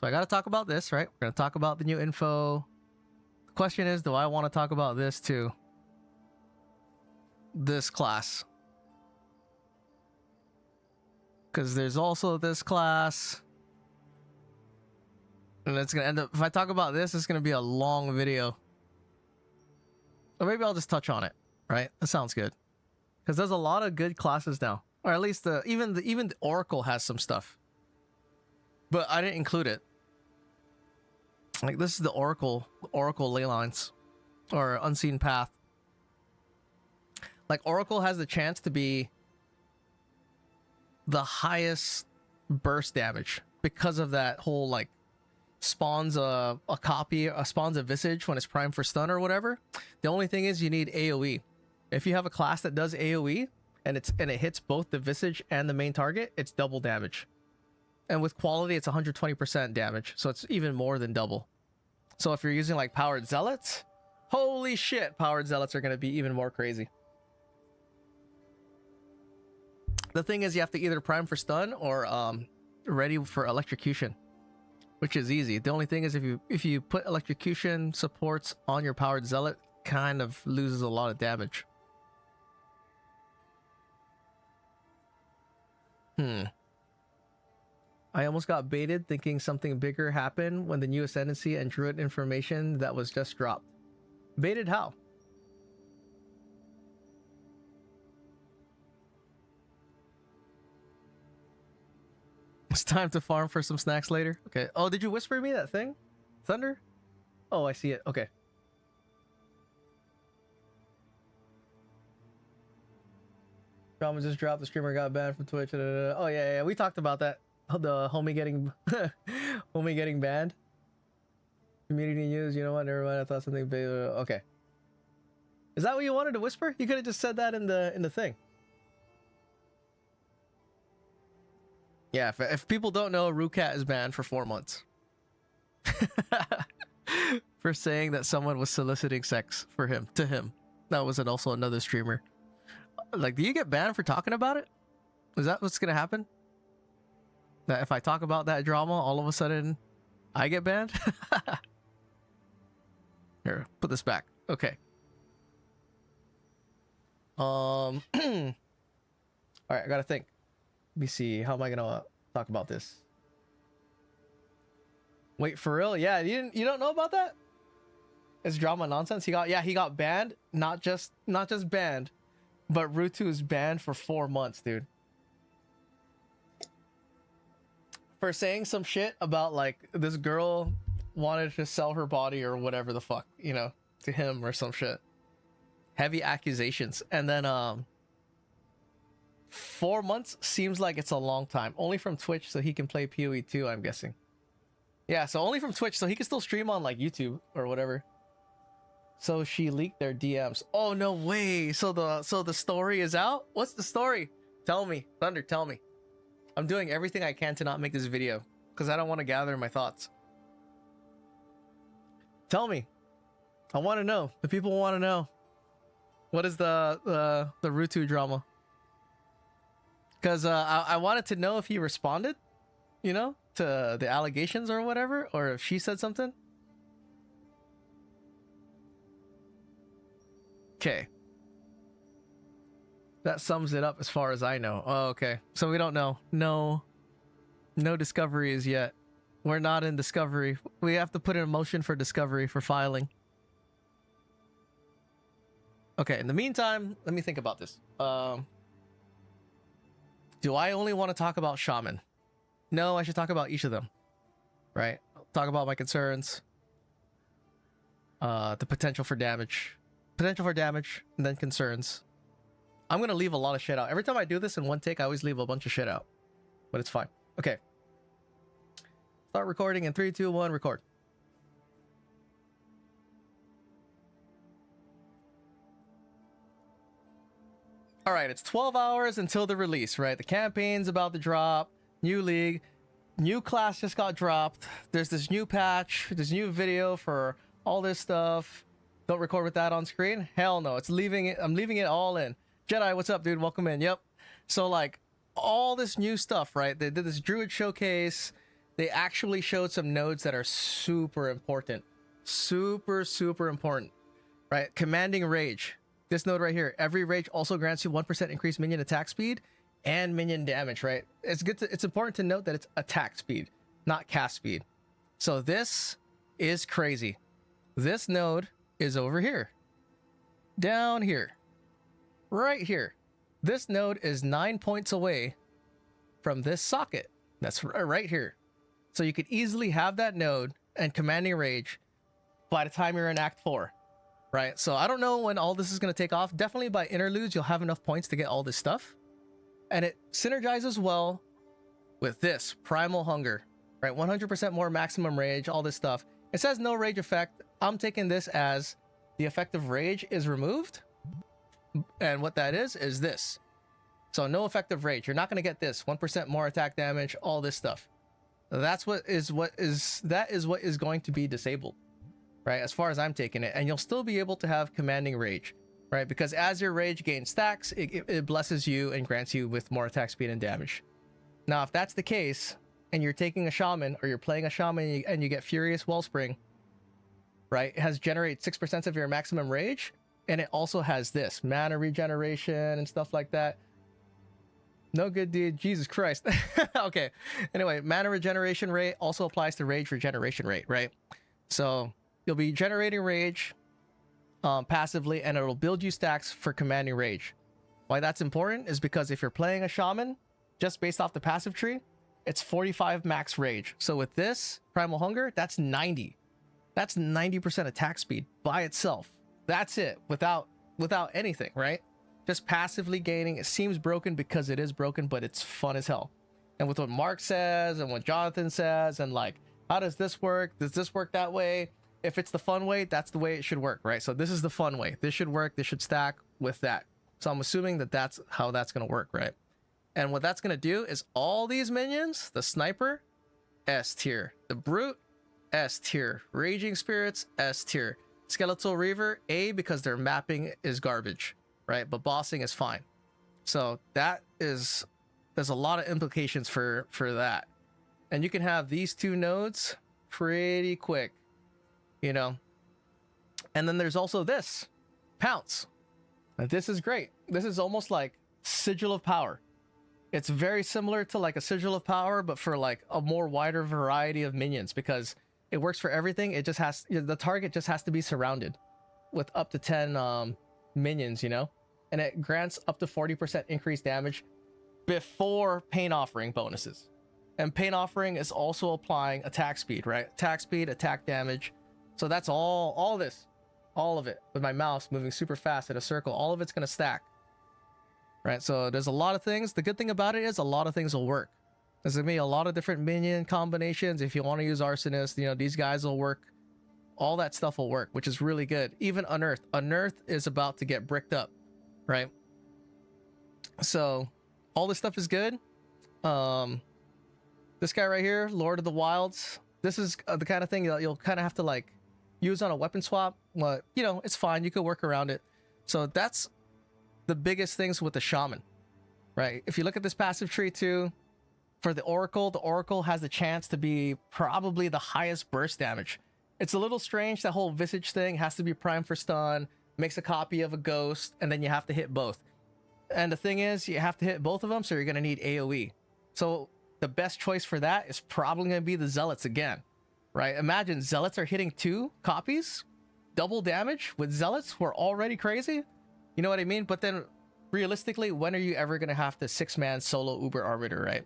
So I gotta talk about this, right? We're gonna talk about the new info. Question is, do I want to talk about this too? This class. Because there's also this class. And it's going to end up... If I talk about this, it's going to be a long video. Or maybe I'll just touch on it, right? That sounds good. Because there's a lot of good classes now. Or at least even the Oracle has some stuff. But I didn't include it. Like, this is the Oracle ley lines. Or Unseen Path. Like, Oracle has the chance to be the highest burst damage because of that whole like spawns a copy, spawns a visage when it's primed for stun or whatever. The only thing is you need AoE. If you have a class that does AoE and it hits both the visage and the main target, it's double damage. And with quality, it's 120% damage, so it's even more than double. So if you're using like powered zealots, holy shit, powered zealots are going to be even more crazy. The thing is, you have to either prime for stun or ready for electrocution, which is easy. The only thing is, if you put electrocution supports on your powered zealot, kind of loses a lot of damage. I almost got baited thinking something bigger happened when the new ascendancy and druid information that was just dropped. Baited how? It's time to farm for some snacks later. Okay. Oh, did you whisper me that thing? Thunder? Oh, I see it. Okay. Drama just dropped. The streamer got banned from Twitch. Oh yeah, we talked about that. The homie getting homie getting banned. Community news. You know what? Never mind. I thought something big. Okay. Is that what you wanted to whisper? You could have just said that in the thing. Yeah, if people don't know, Rukat is banned for 4 months. For saying that someone was soliciting sex for him, to him. That was also another streamer. Like, do you get banned for talking about it? Is that what's gonna happen? That if I talk about that drama, all of a sudden, I get banned? Here, put this back. Okay. Alright, I gotta think. Let me see. How am I gonna talk about this? Wait, for real? Yeah, you don't know about that? It's drama nonsense. He got banned. Not just banned, but Rutu is banned for 4 months, dude. For saying some shit about like this girl wanted to sell her body or whatever the fuck, you know, to him or some shit. Heavy accusations. And then 4 months seems like it's a long time. Only from Twitch so he can play PoE 2, I'm guessing. Yeah, so only from Twitch so he can still stream on like YouTube or whatever. So she leaked their DMs. Oh no way. So the story is out? What's the story? Tell me. Thunder, tell me. I'm doing everything I can to not make this video because I don't want to gather my thoughts. Tell me. I want to know. The people want to know. What is the Rutu drama? Because I wanted to know if he responded, you know, to the allegations or whatever, or if she said something. Okay. That sums it up as far as I know. Oh, okay. So we don't know. No discoveries yet. We're not in discovery. We have to put in a motion for discovery for filing. Okay, in the meantime, let me think about this. Do I only want to talk about Shaman? No, I should talk about each of them. Right? I'll talk about my concerns. The potential for damage. Potential for damage, and then concerns. I'm gonna leave a lot of shit out. Every time I do this in one take, I always leave a bunch of shit out. But it's fine. Okay. Start recording in 3, 2, 1, record. Alright, it's 12 hours until the release, right? The campaign's about to drop. New league. New class just got dropped. There's this new patch. There's new video for all this stuff. Don't record with that on screen? Hell no. It's leaving it. I'm leaving it all in. Jedi, what's up, dude? Welcome in. Yep. So, like, all this new stuff, right? They did this Druid showcase. They actually showed some nodes that are super important. Super, super important. Right? Commanding Rage. This node right here. Every Rage also grants you 1% increased minion attack speed and minion damage, right? It's important to note that it's attack speed, not cast speed. So this is crazy. This node is over here. Down here. Right here. This node is 9 points away from this socket. That's right here. So you could easily have that node and Commanding Rage by the time you're in Act 4. Right? So I don't know when all this is going to take off. Definitely by interludes, you'll have enough points to get all this stuff. and it synergizes well with this Primal Hunger, right? 100% more maximum rage, all this stuff. It says no rage effect. I'm taking this as the effect of rage is removed, and what that is this. So no effective rage. You're not going to get this 1% more attack damage, all this stuff. That is what is going to be disabled, right? As far as I'm taking it, and you'll still be able to have commanding rage, right? Because as your rage gains stacks, it blesses you and grants you with more attack speed and damage. Now, if that's the case, and you're taking a shaman or you're playing a shaman and you get Furious Wellspring, right? It has generate 6% of your maximum rage, and it also has this mana regeneration and stuff like that. No good deed, Jesus Christ. Okay, anyway, mana regeneration rate also applies to rage regeneration rate, right? So you'll be generating rage passively, and it'll build you stacks for commanding rage. Why that's important is because if you're playing a shaman, just based off the passive tree, it's 45 max rage. So with this Primal Hunger, that's 90. That's 90% attack speed by itself. That's it, without anything, right? Just passively gaining. It seems broken because it is broken, but it's fun as hell. And with what Mark says and what Jonathan says, and like, how does this work? Does this work that way? If it's the fun way, that's the way it should work, right? So this is the fun way. This should work. This should stack with that. So I'm assuming that that's how that's going to work, right? And what that's going to do is all these minions, the Sniper, S tier. The Brute, S tier. Raging Spirits, S tier. Skeletal Reaver, A, because their mapping is garbage, right? But bossing is fine. So there's a lot of implications for that. And you can have these two nodes pretty quick, you know? And then there's also this, Pounce. Now, this is great. This is almost like Sigil of Power. It's very similar to like a Sigil of Power, but for like a more wider variety of minions, because it works for everything. It just has, the target just has to be surrounded with up to 10 minions, you know? And it grants up to 40% increased damage before Pain Offering bonuses. And Pain Offering is also applying attack speed, right? Attack speed, attack damage. So that's all this, all of it, with my mouse moving super fast in a circle. All of it's going to stack, right? So there's a lot of things. The good thing about it is a lot of things will work. There's going to be a lot of different minion combinations. If you want to use Arsonist, you know, these guys will work. All that stuff will work, which is really good. Even Unearthed. Unearthed is about to get bricked up, right? So all this stuff is good. This guy right here, Lord of the Wilds. This is the kind of thing you'll kind of have to like use on a weapon swap. But, you know, it's fine. You could work around it. So that's the biggest things with the Shaman, right? If you look at this passive tree too, for the Oracle has the chance to be probably the highest burst damage. It's a little strange, that whole Visage thing has to be primed for stun, makes a copy of a ghost, and then you have to hit both. And the thing is, you have to hit both of them, so you're going to need AoE. So the best choice for that is probably going to be the Zealots again, right? Imagine Zealots are hitting 2 copies, double damage with Zealots who are already crazy. You know what I mean? But then realistically, when are you ever going to have the 6-man solo Uber Arbiter, right?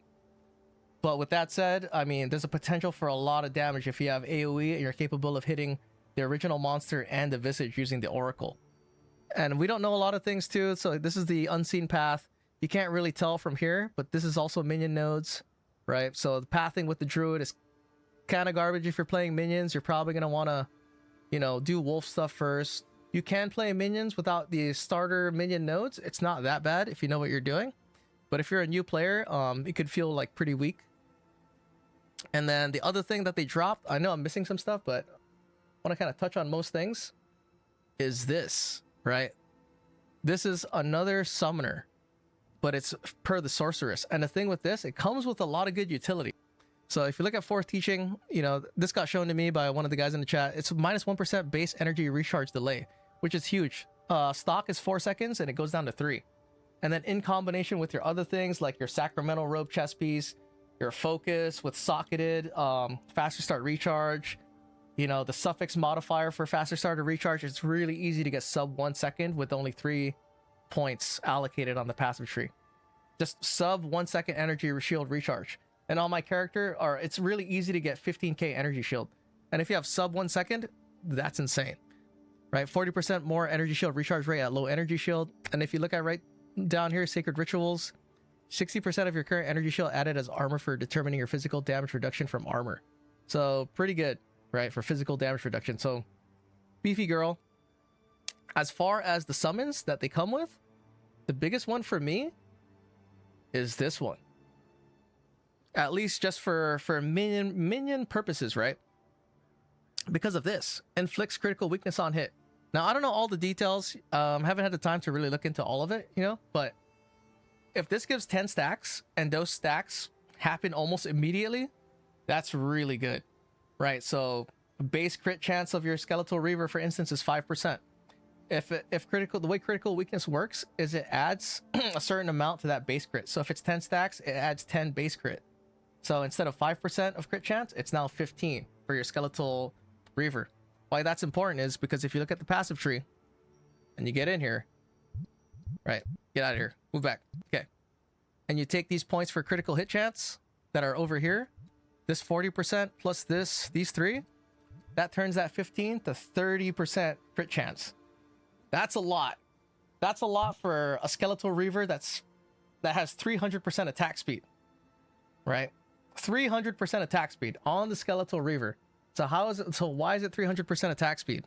But with that said, I mean, there's a potential for a lot of damage if you have AoE and you're capable of hitting the original monster and the Visage using the Oracle. And we don't know a lot of things too, so this is the unseen path. You can't really tell from here, but this is also minion nodes, right? So the pathing with the Druid is kind of garbage. If you're playing minions, you're probably going to want to, you know, do wolf stuff first. You can play minions without the starter minion nodes. It's not that bad if you know what you're doing. But if you're a new player, it could feel like pretty weak. And then the other thing that they dropped, I know I'm missing some stuff, but I want to kind of touch on most things, is this, right? This is another summoner, but it's per the sorceress. And the thing with this, it comes with a lot of good utility. So if you look at fourth teaching, you know, this got shown to me by one of the guys in the chat. It's minus 1% base energy recharge delay, which is huge. Stock is 4 seconds and it goes down to 3. And then in combination with your other things like your sacramental robe chest piece, your focus with socketed, faster start recharge, you know, the suffix modifier for faster start to recharge, it's really easy to get sub 1 second with only 3 points allocated on the passive tree. Just sub 1 second energy shield recharge. And on my character, it's really easy to get 15k energy shield. And if you have sub 1 second, that's insane, right? 40% more energy shield recharge rate at low energy shield. And if you look at right down here, Sacred Rituals, 60% of your current energy shield added as armor for determining your physical damage reduction from armor. So pretty good, right? For physical damage reduction. So beefy girl. As far as the summons that they come with, the biggest one for me is this one. At least just for minion purposes, right? Because of this. Inflicts critical weakness on hit. Now, I don't know all the details. Haven't had the time to really look into all of it, you know? But if this gives 10 stacks and those stacks happen almost immediately, that's really good, right? So base crit chance of your Skeletal Reaver, for instance, is 5%. If critical, the way critical weakness works is it adds a certain amount to that base crit. So if it's 10 stacks, it adds 10 base crit. So instead of 5% of crit chance, it's now 15 for your Skeletal Reaver. Why that's important is because if you look at the passive tree and you get in here, right? Get out of here. Move back. Okay. And you take these points for critical hit chance that are over here. This 40% plus these three, that turns that 15 to 30% crit chance. That's a lot. That's a lot for a Skeletal Reaver that has 300% attack speed, right? 300% attack speed on the Skeletal Reaver. So why is it 300% attack speed?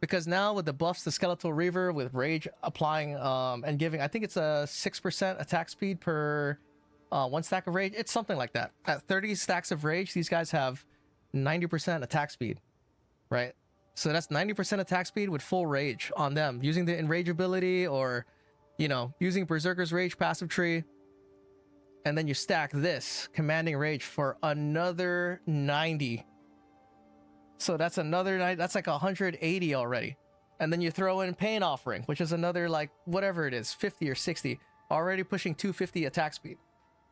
Because now with the buffs, the Skeletal Reaver with Rage applying and giving, I think it's a 6% attack speed per one stack of Rage. It's something like that. At 30 stacks of Rage, these guys have 90% attack speed, right? So that's 90% attack speed with full Rage on them, using the Enrage ability or, you know, using Berserker's Rage passive tree. And then you stack this Commanding Rage for another 90. So that's another night. That's like 180 already. And then you throw in Pain Offering, which is another like whatever it is, 50 or 60, already pushing 250 attack speed.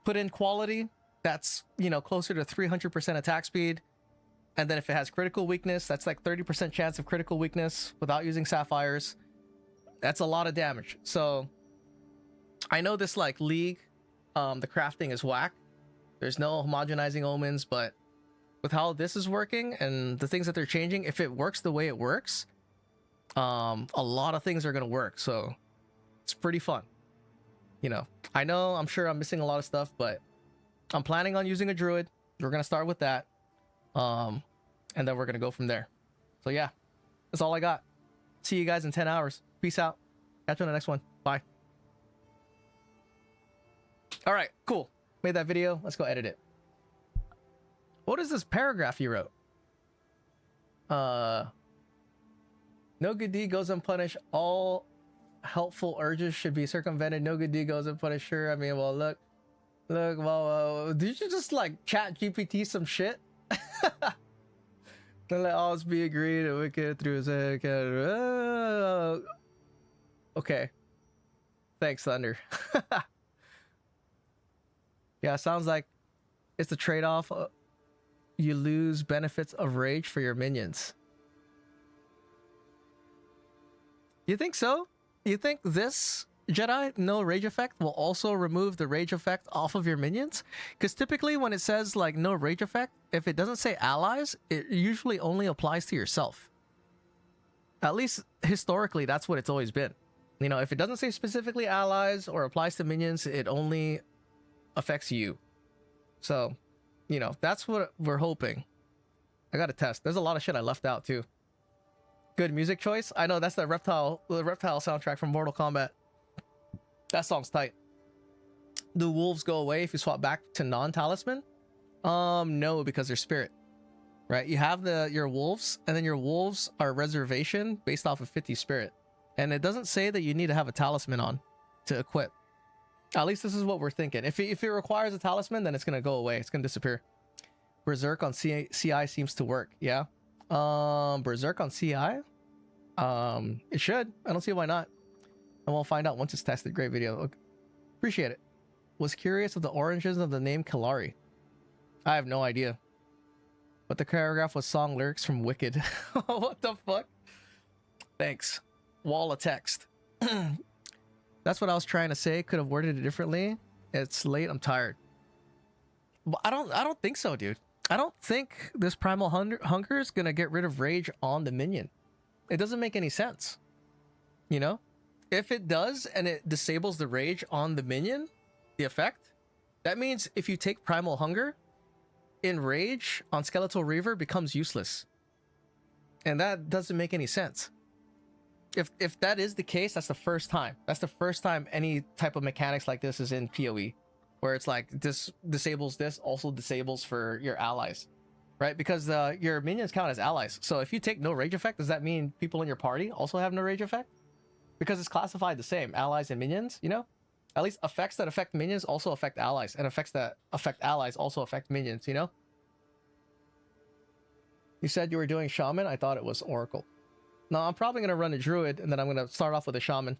Put in Quality, that's, you know, closer to 300% attack speed. And then if it has critical weakness, that's like 30% chance of critical weakness without using Sapphires. That's a lot of damage. So I know this like League, the crafting is whack. There's no homogenizing omens, but with how this is working and the things that they're changing, if it works the way it works, a lot of things are going to work. So it's pretty fun. You know, I'm sure I'm missing a lot of stuff, but I'm planning on using a druid. We're going to start with that. And then we're going to go from there. So yeah, that's all I got. See you guys in 10 hours. Peace out. Catch you on the next one. Bye. All right, cool. Made that video. Let's go edit it. What is this paragraph you wrote? No good deed goes unpunished. All helpful urges should be circumvented. No good deed goes unpunished. Sure. I mean, well, look, well, did you just like chat GPT some shit? Don't let alls be agreed and wicked through his head. Okay. Thanks, Thunder. Yeah, sounds like it's a trade-off. You lose benefits of rage for your minions. You think so? You think this Jedi, no rage effect, will also remove the rage effect off of your minions? Because typically when it says like no rage effect, if it doesn't say allies, it usually only applies to yourself. At least historically, that's what it's always been. You know, if it doesn't say specifically allies or applies to minions, it only affects you. So, you know, that's what we're hoping. I gotta test. There's a lot of shit I left out too. Good music choice. I know that's the reptile soundtrack from Mortal Kombat. That song's tight. Do wolves go away if you swap back to non-talisman? No, because they're spirit. Right? You have your wolves, and then your wolves are reservation based off of 50 spirit. And it doesn't say that you need to have a talisman on to equip. At least this is what we're thinking. If it requires a talisman, then it's gonna go away. It's gonna disappear. Berserk on CI seems to work. Yeah. Berserk on CI? It should. I don't see why not. And we'll find out once it's tested. Great video. Okay. Appreciate it. Was curious of the origins of the name Kalari. I have no idea. But the paragraph was song lyrics from Wicked. What the fuck? Thanks. Wall of text. That's what I was trying to say. Could have worded it differently. It's late. I'm tired. But I don't think so, dude. I don't think this primal hunger is gonna get rid of rage on the minion. It doesn't make any sense. You know? If it does and it disables the rage on the minion, the effect, that means if you take Primal Hunger, Enrage on Skeletal Reaver becomes useless. And that doesn't make any sense. If that is the case, that's the first time. That's the first time any type of mechanics like this is in PoE. Where it's like, this disables this, also disables for your allies. Right? Because your minions count as allies. So if you take no rage effect, does that mean people in your party also have no rage effect? Because it's classified the same, allies and minions, you know? At least effects that affect minions also affect allies, and effects that affect allies also affect minions, you know? You said you were doing Shaman? I thought it was Oracle. No, I'm probably going to run a Druid, and then I'm going to start off with a Shaman.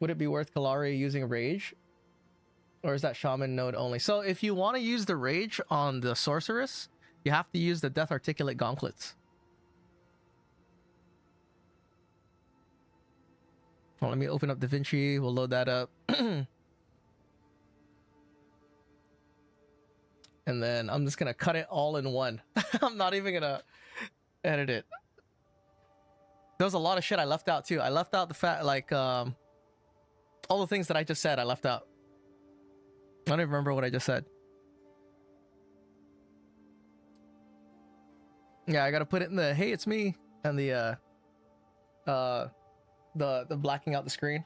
Would it be worth Kalari using Rage? Or is that Shaman node only? So if you want to use the Rage on the Sorceress, you have to use the Death Articulate Gauntlets. Well, let me open up DaVinci. We'll load that up. And then I'm just going to cut it all in one. I'm not even going to edit it. There was a lot of shit I left out too. I left out the fact, like, all the things that I just said, I left out. I don't even remember what I just said. Yeah, I got to put it in the, hey, it's me. And the blacking out the screen.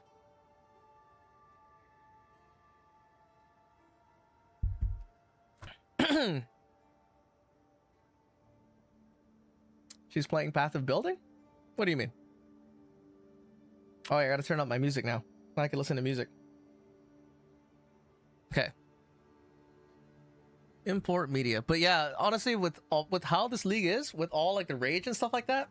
She's playing Path of Building? What do you mean? Oh, I gotta turn up my music now. I can listen to music. Okay. Import media. But yeah, honestly, with how this league is, with all like the rage and stuff like that,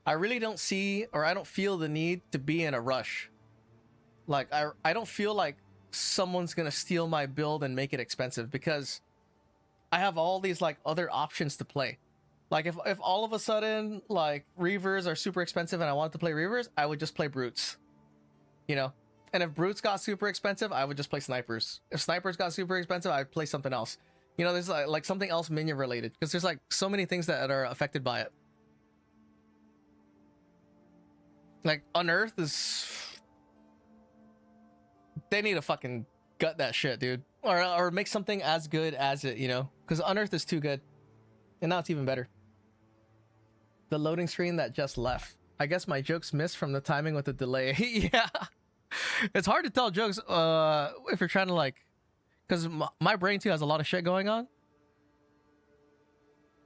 I really don't see, or I don't feel the need to be in a rush. Like, I don't feel like someone's gonna steal my build and make it expensive, because I have all these like other options to play. Like if all of a sudden like Reavers are super expensive and I wanted to play Reavers, I would just play Brutes. You know? And if Brutes got super expensive, I would just play Snipers. If Snipers got super expensive, I'd play something else. You know, there's like something else minion related, because there's like so many things that are affected by it. Like Unearth is, they need to fucking gut that shit, dude. Or make something as good as it, you know? Because Unearth is too good. And now it's even better. The loading screen that just left. I guess my jokes missed from the timing with the delay. Yeah. It's hard to tell jokes if you're trying to like... Because my brain too has a lot of shit going on.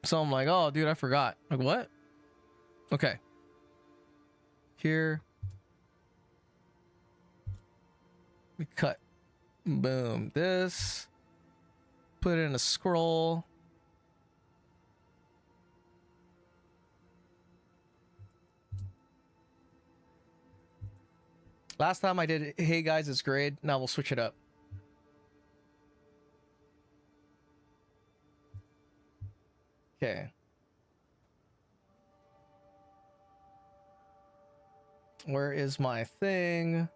So I'm like, oh, dude, I forgot. Like, what? Okay. Here. We cut. Boom. This. Put it in a scroll. Last time I did, hey guys, it's grade. Now we'll switch it up. Okay. Where is my thing?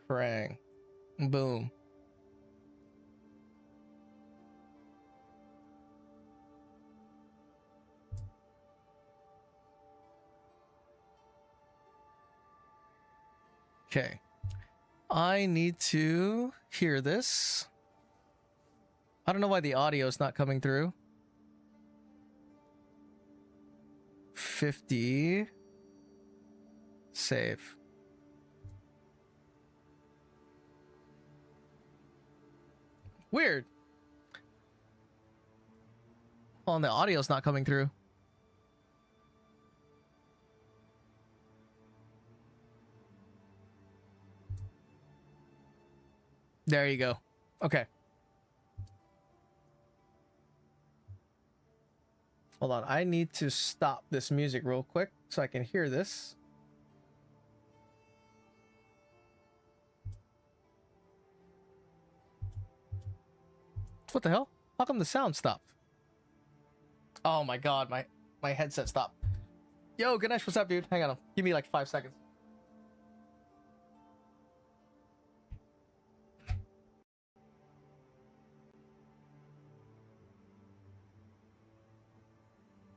Krang. Boom. Okay. I need to hear this. I don't know why the audio is not coming through. 50. Save. Weird. Well, the audio's not coming through. There you go. Okay. Hold on. I need to stop this music real quick so I can hear this. What the hell? How come the sound stopped? Oh my god, my headset stopped. Yo, Ganesh, what's up, dude? Hang on. Give me like 5 seconds.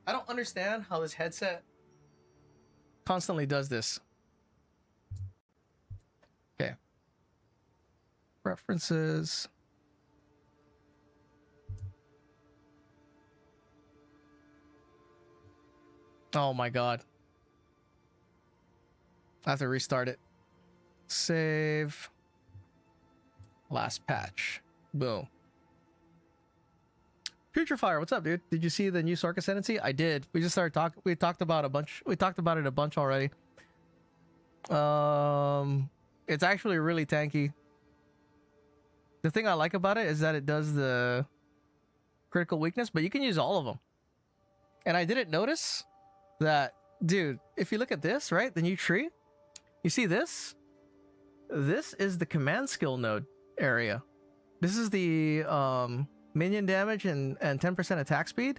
I don't understand how this headset constantly does this. preferences. Oh my god. I have to restart it. Save. Last patch. Boom. Future Fire, what's up, dude? Did you see the new Sork Ascendancy? I did. We just started talking. We talked about it a bunch already. It's actually really tanky. The thing I like about it is that it does the critical weakness, but you can use all of them. And I didn't notice that, dude, if you look at this, right, the new tree, you see this? This is the command skill node area. This is the minion damage and 10% attack speed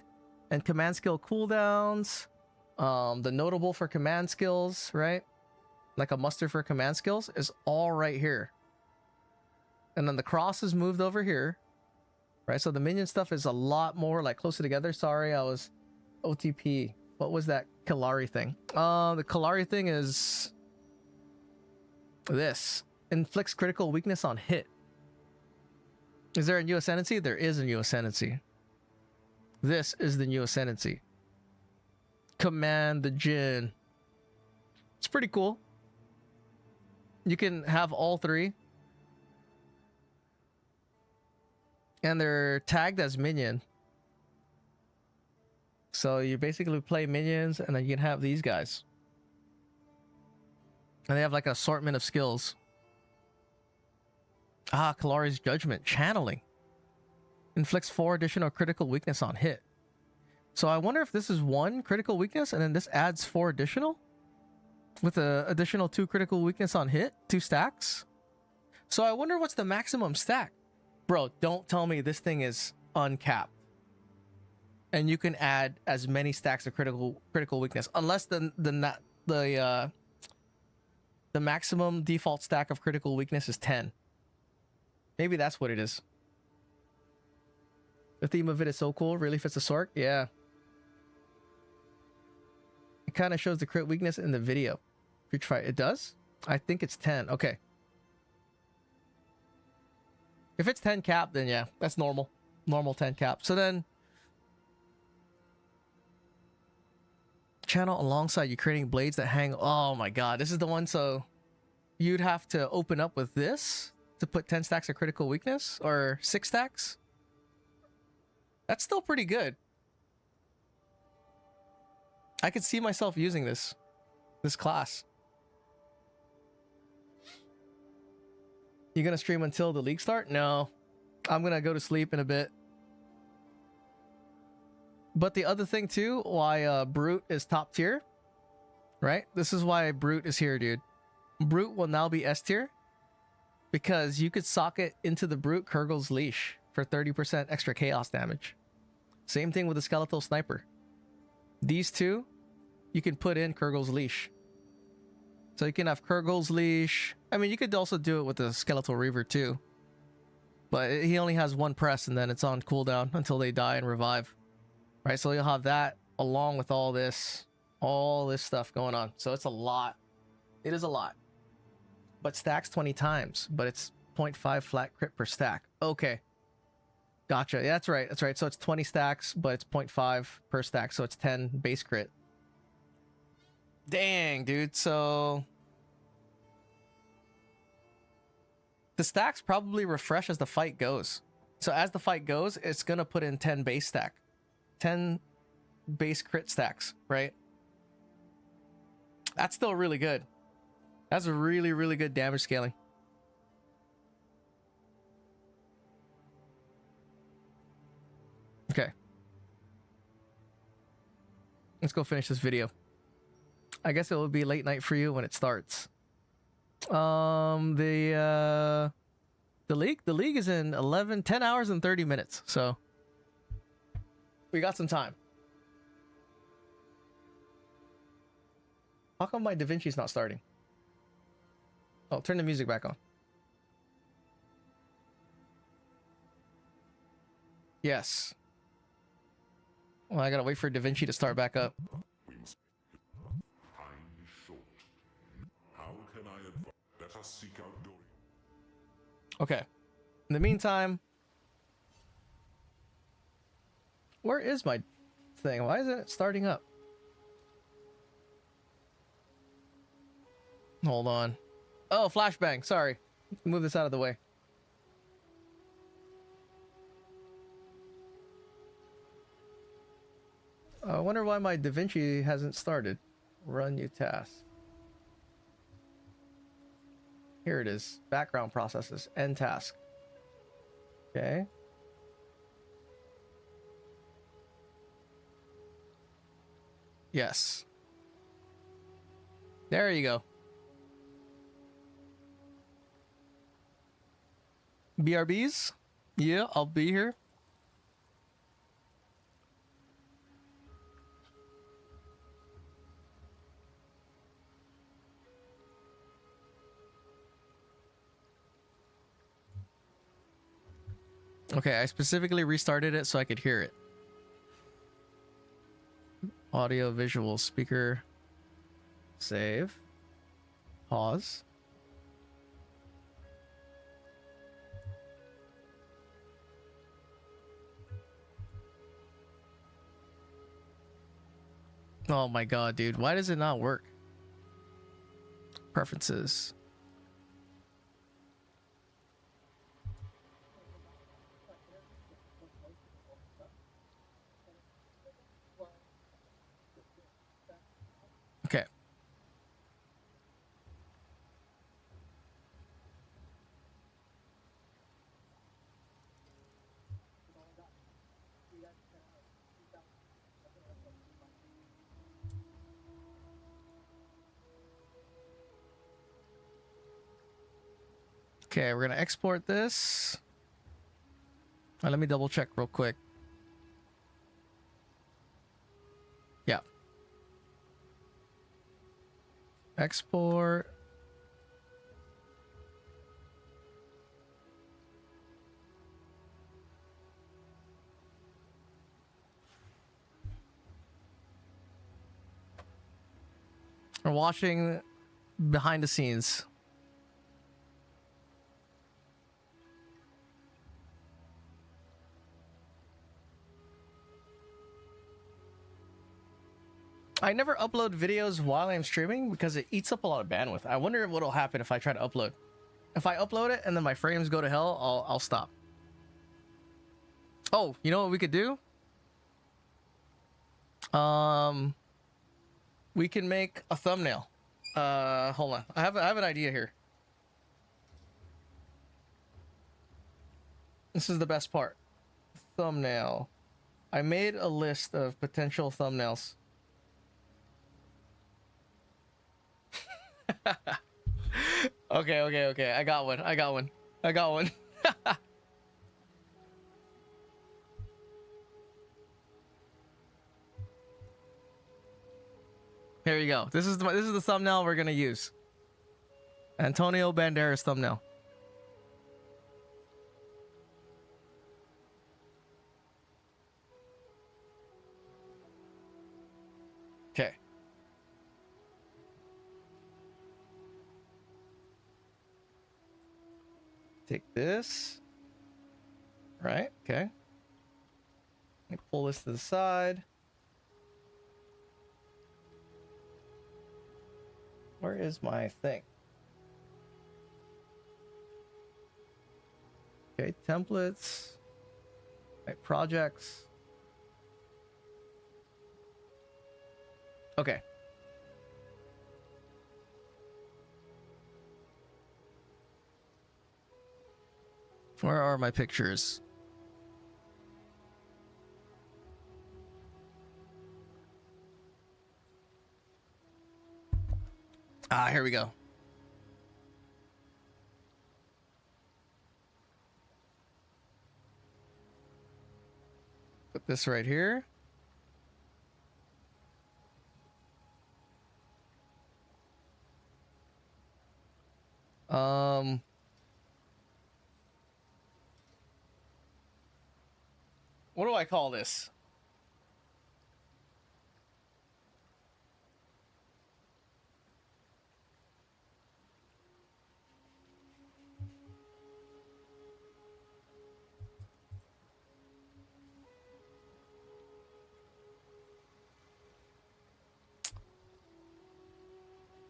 and command skill cooldowns. The notable for command skills, right? Like a muster for command skills is all right here. And then the cross is moved over here, right? So the minion stuff is a lot more like closer together. Sorry, I was OTP. What was that Kalari thing? The Kalari thing is this. Inflicts critical weakness on hit. Is there a new ascendancy? There is a new ascendancy. This is the new ascendancy. Command the Jinn. It's pretty cool. You can have all three. And they're tagged as minion. So you basically play minions and then you can have these guys. And they have like an assortment of skills. Ah, Kalari's Judgment. Channeling. Inflicts 4 additional critical weakness on hit. So I wonder if this is 1 critical weakness and then this adds 4 additional? With an additional 2 critical weakness on hit? 2 stacks? So I wonder what's the maximum stack? Bro, don't tell me this thing is uncapped. And you can add as many stacks of critical weakness. Unless the maximum default stack of critical weakness is 10. Maybe that's what it is. The theme of it is so cool. Really fits the Sork. Yeah. It kind of shows the crit weakness in the video. Future Fight. It does? I think it's 10. Okay. If it's 10 cap, then yeah, that's normal. Normal 10 cap. So then, channel alongside you creating blades that hang. Oh my god, this is the one. So you'd have to open up with this to put 10 stacks of critical weakness or 6 stacks. That's still pretty good. I could see myself using this class. You gonna stream until the league start? No, I'm gonna go to sleep in a bit. But the other thing too, why Brute is top tier, right? This is why Brute is here, dude. Brute will now be S tier because you could socket into the Brute Kurgel's Leash for 30% extra chaos damage. Same thing with the Skeletal Sniper. These two, you can put in Kurgel's Leash. So you can have Kurgel's Leash. I mean, you could also do it with the Skeletal Reaver too. But he only has 1 press and then it's on cooldown until they die and revive. Right, so you'll have that along with all this stuff going on. So it's a lot. It is a lot. But stacks 20 times, but it's 0.5 flat crit per stack. Okay. Gotcha. Yeah, that's right. That's right. So it's 20 stacks, but it's 0.5 per stack. So it's 10 base crit. Dang, dude. So the stacks probably refresh as the fight goes. So as the fight goes, it's going to put in 10 base stack. 10 base crit stacks, right? That's still really good. That's a really, really good damage scaling. Okay. Let's go finish this video. I guess it will be late night for you when it starts. The league is in 10 hours and 30 minutes. So we got some time. How come my Da Vinci's not starting? Oh, turn the music back on. Yes. Well, I gotta wait for Da Vinci to start back up. Okay. In the meantime, where is my thing? Why isn't it starting up? Hold on. Oh, flashbang. Sorry. Move this out of the way. I wonder why my DaVinci hasn't started. Run new task. Here it is. Background processes. End task. Okay. Yes. There you go. BRBs? Yeah, I'll be here. Okay, I specifically restarted it so I could hear it. Audio, visual, speaker. Save. Pause. Oh my god, dude. Why does it not work? Preferences. Okay. Okay, we're gonna export this. Let me double check real quick. Yeah. Export. We're watching behind the scenes. I never upload videos while I'm streaming because it eats up a lot of bandwidth. I wonder what'll happen if I try to upload. If I upload it and then my frames go to hell, I'll stop. Oh, you know what we could do? We can make a thumbnail. Hold on. I have an idea here. This is the best part. Thumbnail. I made a list of potential thumbnails. Okay. I got one. Here you go. This is the thumbnail we're gonna use. Antonio Banderas thumbnail. Okay. Take this. Right, okay. Let me pull this to the side. Where is my thing? Okay, templates. Right, projects. Okay. Where are my pictures? Ah, here we go. Put this right here. What do I call this?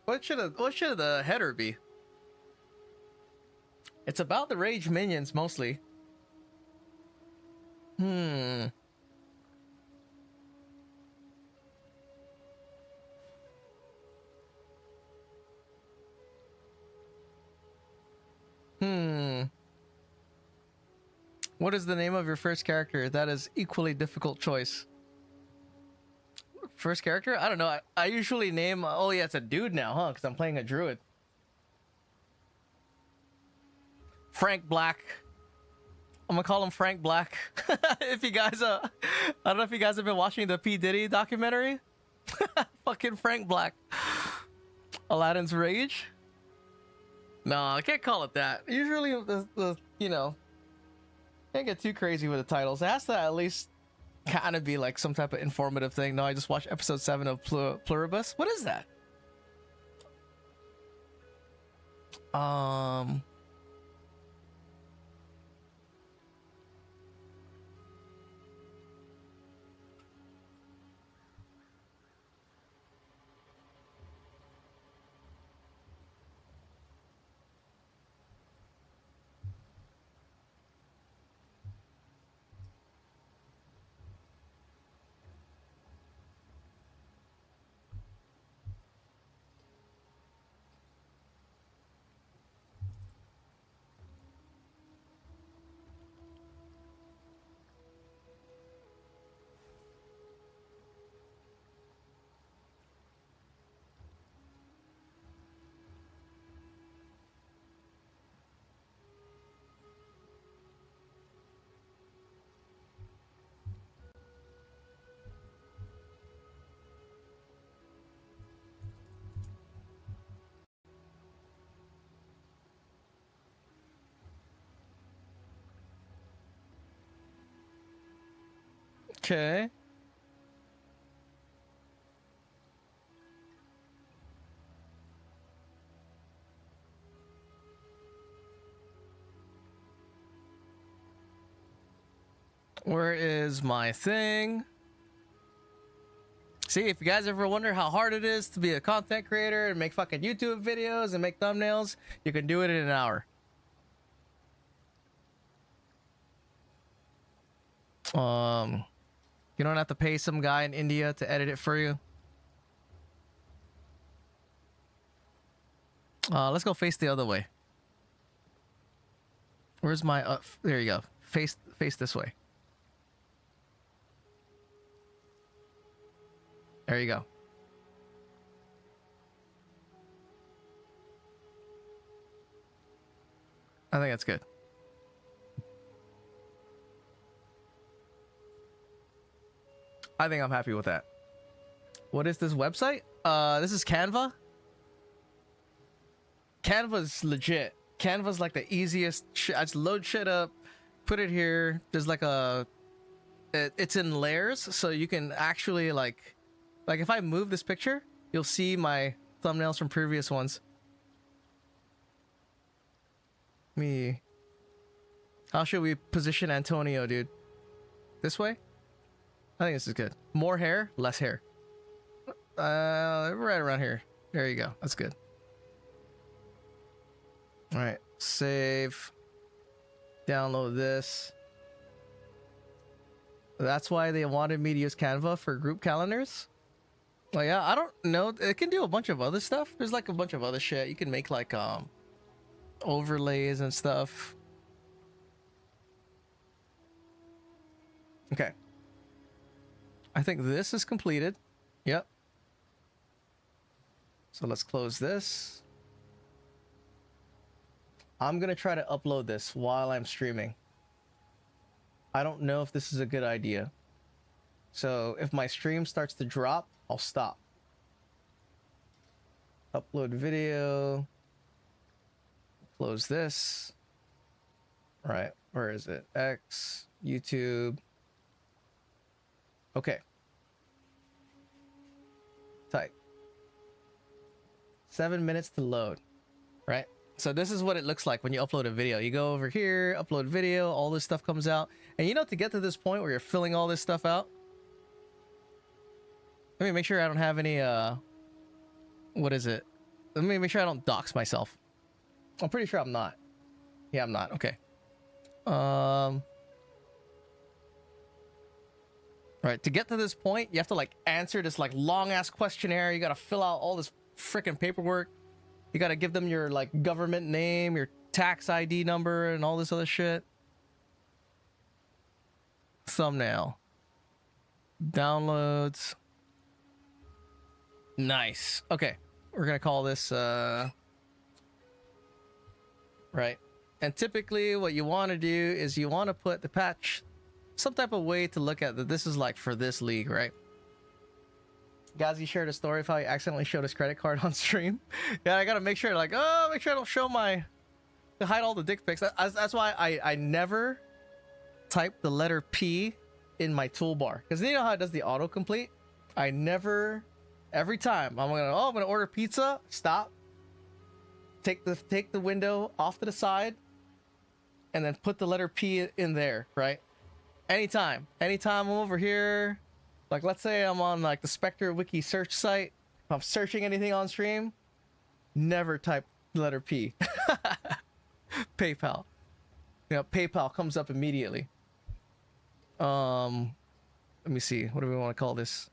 What should the header be? It's about the rage minions mostly. Hmm. What is the name of your first character? That is equally difficult choice. First character? I don't know. I usually name... Oh yeah, it's a dude now, huh? Because I'm playing a druid. Frank Black. I'm gonna call him Frank Black. If you guys... I don't know if you guys have been watching the P. Diddy documentary. Fucking Frank Black. Aladdin's Rage? No, I can't call it that. Usually, the you know... Can't get too crazy with the titles. It has to at least kind of be like some type of informative thing. No, I just watched episode 7 of Pluribus. What is that? Okay. Where is my thing? See, if you guys ever wonder how hard it is to be a content creator and make fucking YouTube videos and make thumbnails, you can do it in an hour. You don't have to pay some guy in India to edit it for you. Let's go face the other way. Where's my there you go. Face this way. There you go. I think that's good. I think I'm happy with that. What is this website? This is Canva. Canva's legit. Canva's like the easiest shit. I just load shit up, put it here. There's like a... It's in layers, so you can actually like if I move this picture, you'll see my thumbnails from previous ones. How should we position Antonio, dude? This way? I think this is good. More hair, less hair. Right around here. There you go. That's good. All right, save. Download this. That's why they wanted me to use Canva for group calendars. Well, yeah, I don't know. It can do a bunch of other stuff. There's like a bunch of other shit. You can make like overlays and stuff. Okay. I think this is completed. Yep. So let's close this. I'm gonna try to upload this while I'm streaming. I don't know if this is a good idea. So if my stream starts to drop, I'll stop. Upload video. Close this. All right, where is it? X, YouTube. Okay. Type. 7 minutes to load, right? So this is what it looks like when you upload a video. You go over here, upload video, all this stuff comes out. And you know, to get to this point where you're filling all this stuff out, let me make sure I don't have any, what is it? Let me make sure I don't dox myself. I'm pretty sure I'm not. Yeah, I'm not. Okay. Right, to get to this point, you have to like answer this like long ass questionnaire. You gotta fill out all this freaking paperwork. You gotta give them your like government name, your tax ID number, and all this other shit. Thumbnail. Downloads. Nice. Okay, we're gonna call this right. And typically what you want to do is you want to put the patch some type of way to look at that this is like for this league, right? Gazi shared a story of how he accidentally showed his credit card on stream. Yeah, I gotta make sure, like, oh, make sure I don't show my, to hide all the dick pics. That's why I never type the letter P in my toolbar, because you know how it does the autocomplete. I never, every time I'm gonna order pizza. Stop. Take the window off to the side, and then put the letter P in there, right? Anytime I'm over here, like let's say I'm on like the Spectre wiki search site, if I'm searching anything on stream, never type the letter P. PayPal. You know, PayPal comes up immediately. Let me see, what do we want to call this?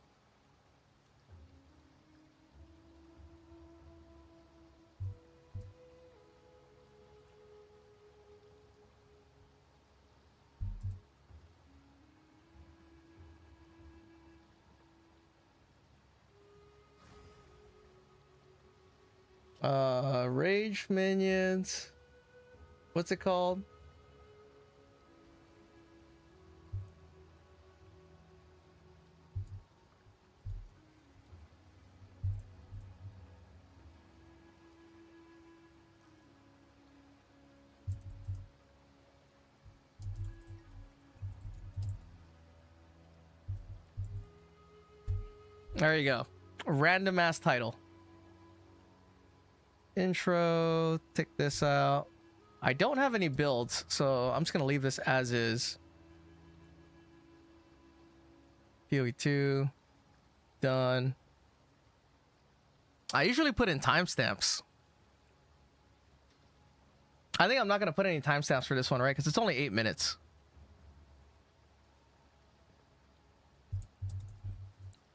Rage minions. What's it called? There you go. Random ass title. Intro, take this out. I don't have any builds, so I'm just gonna leave this as is. PoE2. Done. I usually put in timestamps. I think I'm not gonna put any timestamps for this one, right? Because it's only 8 minutes.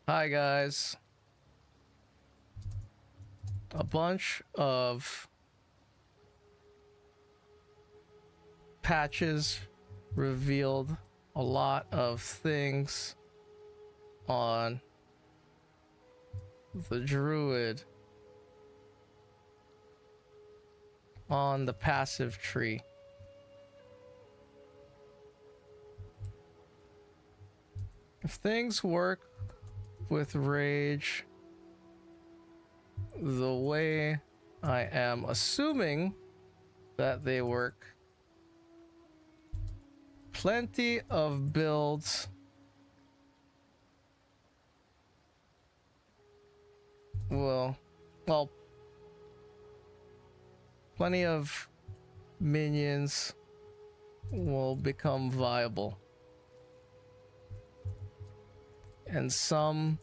Hi guys. A bunch of patches revealed a lot of things on the druid on the passive tree. If things work with rage the way I am assuming that they work, plenty of builds well, plenty of minions will become viable, and some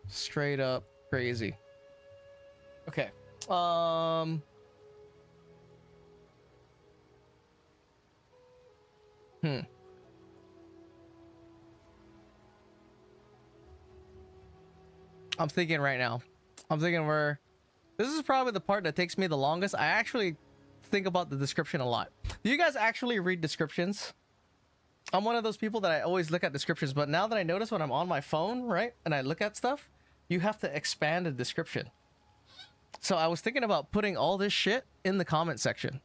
straight up crazy. Okay. I'm thinking right now. I'm thinking this is probably the part that takes me the longest. I actually think about the description a lot. Do you guys actually read descriptions? I'm one of those people that I always look at descriptions, but now that I notice when I'm on my phone, right, and I look at stuff, you have to expand a description. So I was thinking about putting all this shit in the comment section.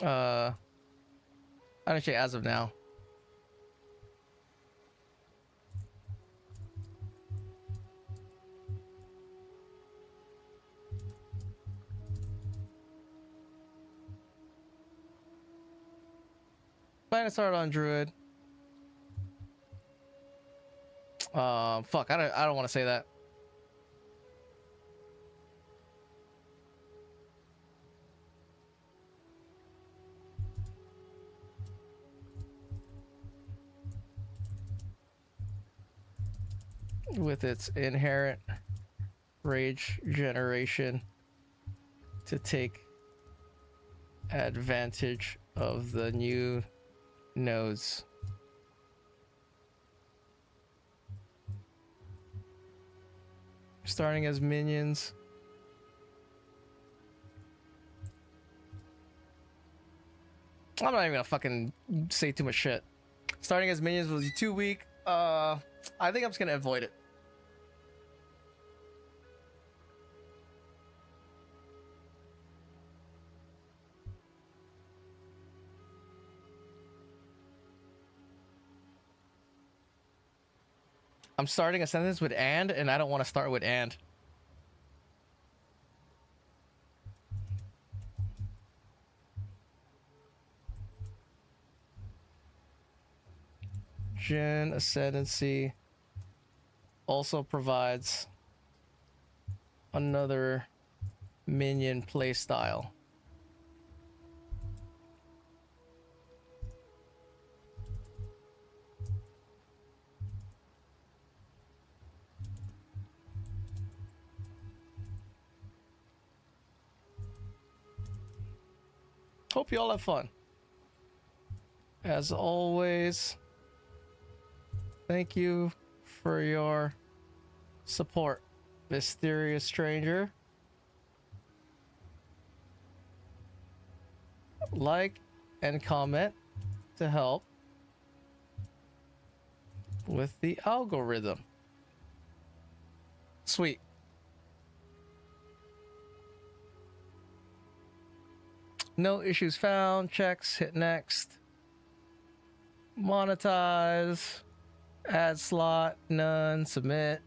I don't say as of now. Plan to start on druid. Fuck, I don't want to say that. With its inherent rage generation to take advantage of the new nodes. Starting as minions. I'm not even gonna fucking say too much shit. Starting as minions was too weak. I think I'm just gonna avoid it. I'm starting a sentence with and I don't want to start with and. Jhin Ascendancy also provides another minion playstyle. Hope you all have fun. As always, thank you for your support, mysterious stranger. Like and comment to help with the algorithm. Sweet. No issues found. Checks. Hit next. Monetize. Add slot. None. Submit.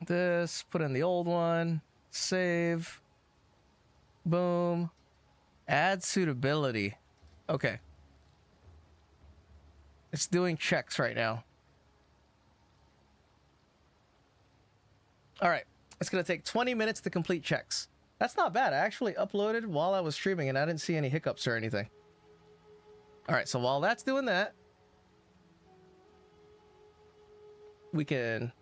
This. Put in the old one. Save. Boom. Add suitability. Okay. It's doing checks right now. All right. It's going to take 20 minutes to complete checks. That's not bad. I actually uploaded while I was streaming and I didn't see any hiccups or anything. All right, so while that's doing that, we can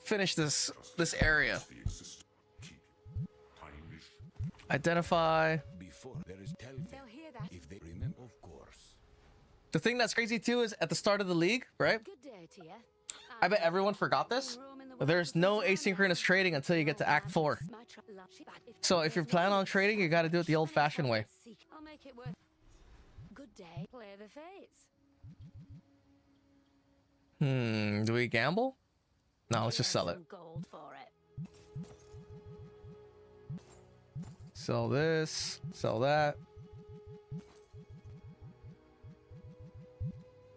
finish this area. Identify. They'll hear that. If they remember, of course. The thing that's crazy too is at the start of the league, right? Good day to you. I bet everyone forgot this. There's no asynchronous trading until you get to Act 4. So if you're planning on trading, you got to do it the old-fashioned way. I'll make it work. Good day. Play the fates. Do we gamble? No, let's just sell it. Some gold for it. Sell this, sell that.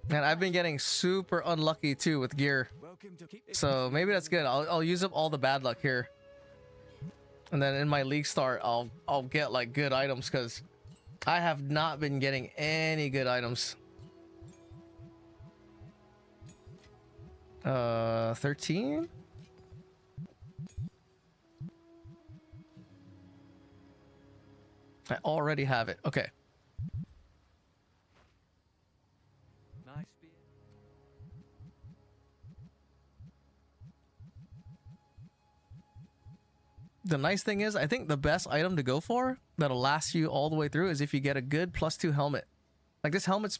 Man, I've been getting super unlucky too with gear. So maybe that's good. I'll use up all the bad luck here. And then in my league start, I'll get like good items because I have not been getting any good items. 13? I already have it. Okay. Nice beer. The nice thing is, I think the best item to go for that'll last you all the way through is if you get a good +2 helmet. Like this helmet's,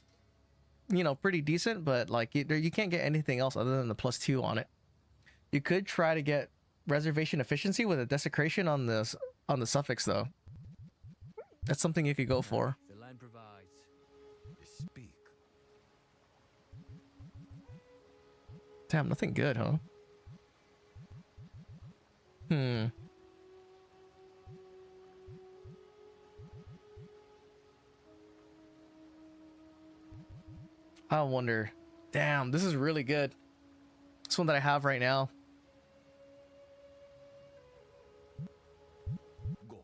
you know, pretty decent, but like you can't get anything else other than the +2 on it. You could try to get reservation efficiency with a desecration on the suffix though. That's something you could go for. The land provides. Speak. Damn, nothing good, huh? I wonder. Damn, this is really good. This one that I have right now. Go.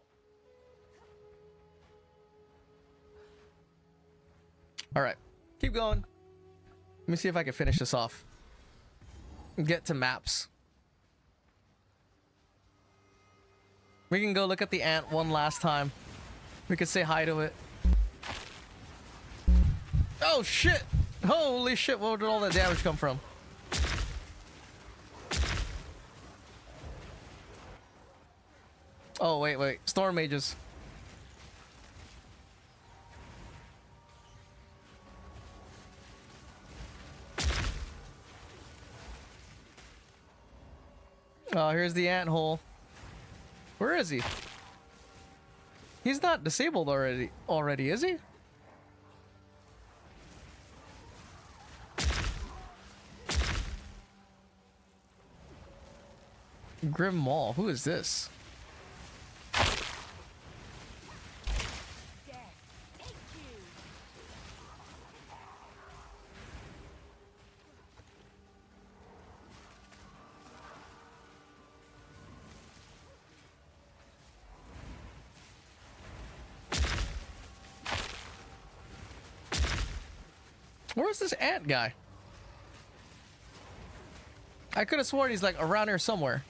All right, keep going. Let me see if I can finish this off. Get to maps. We can go look at the ant one last time. We could say hi to it. Oh shit! Holy shit, where did all that damage come from? Oh, wait. Storm mages. Oh, here's the ant hole. Where is he? He's not disabled already, is he? Grim Maul, who is this? Where's this ant guy? I could have sworn he's like around here somewhere.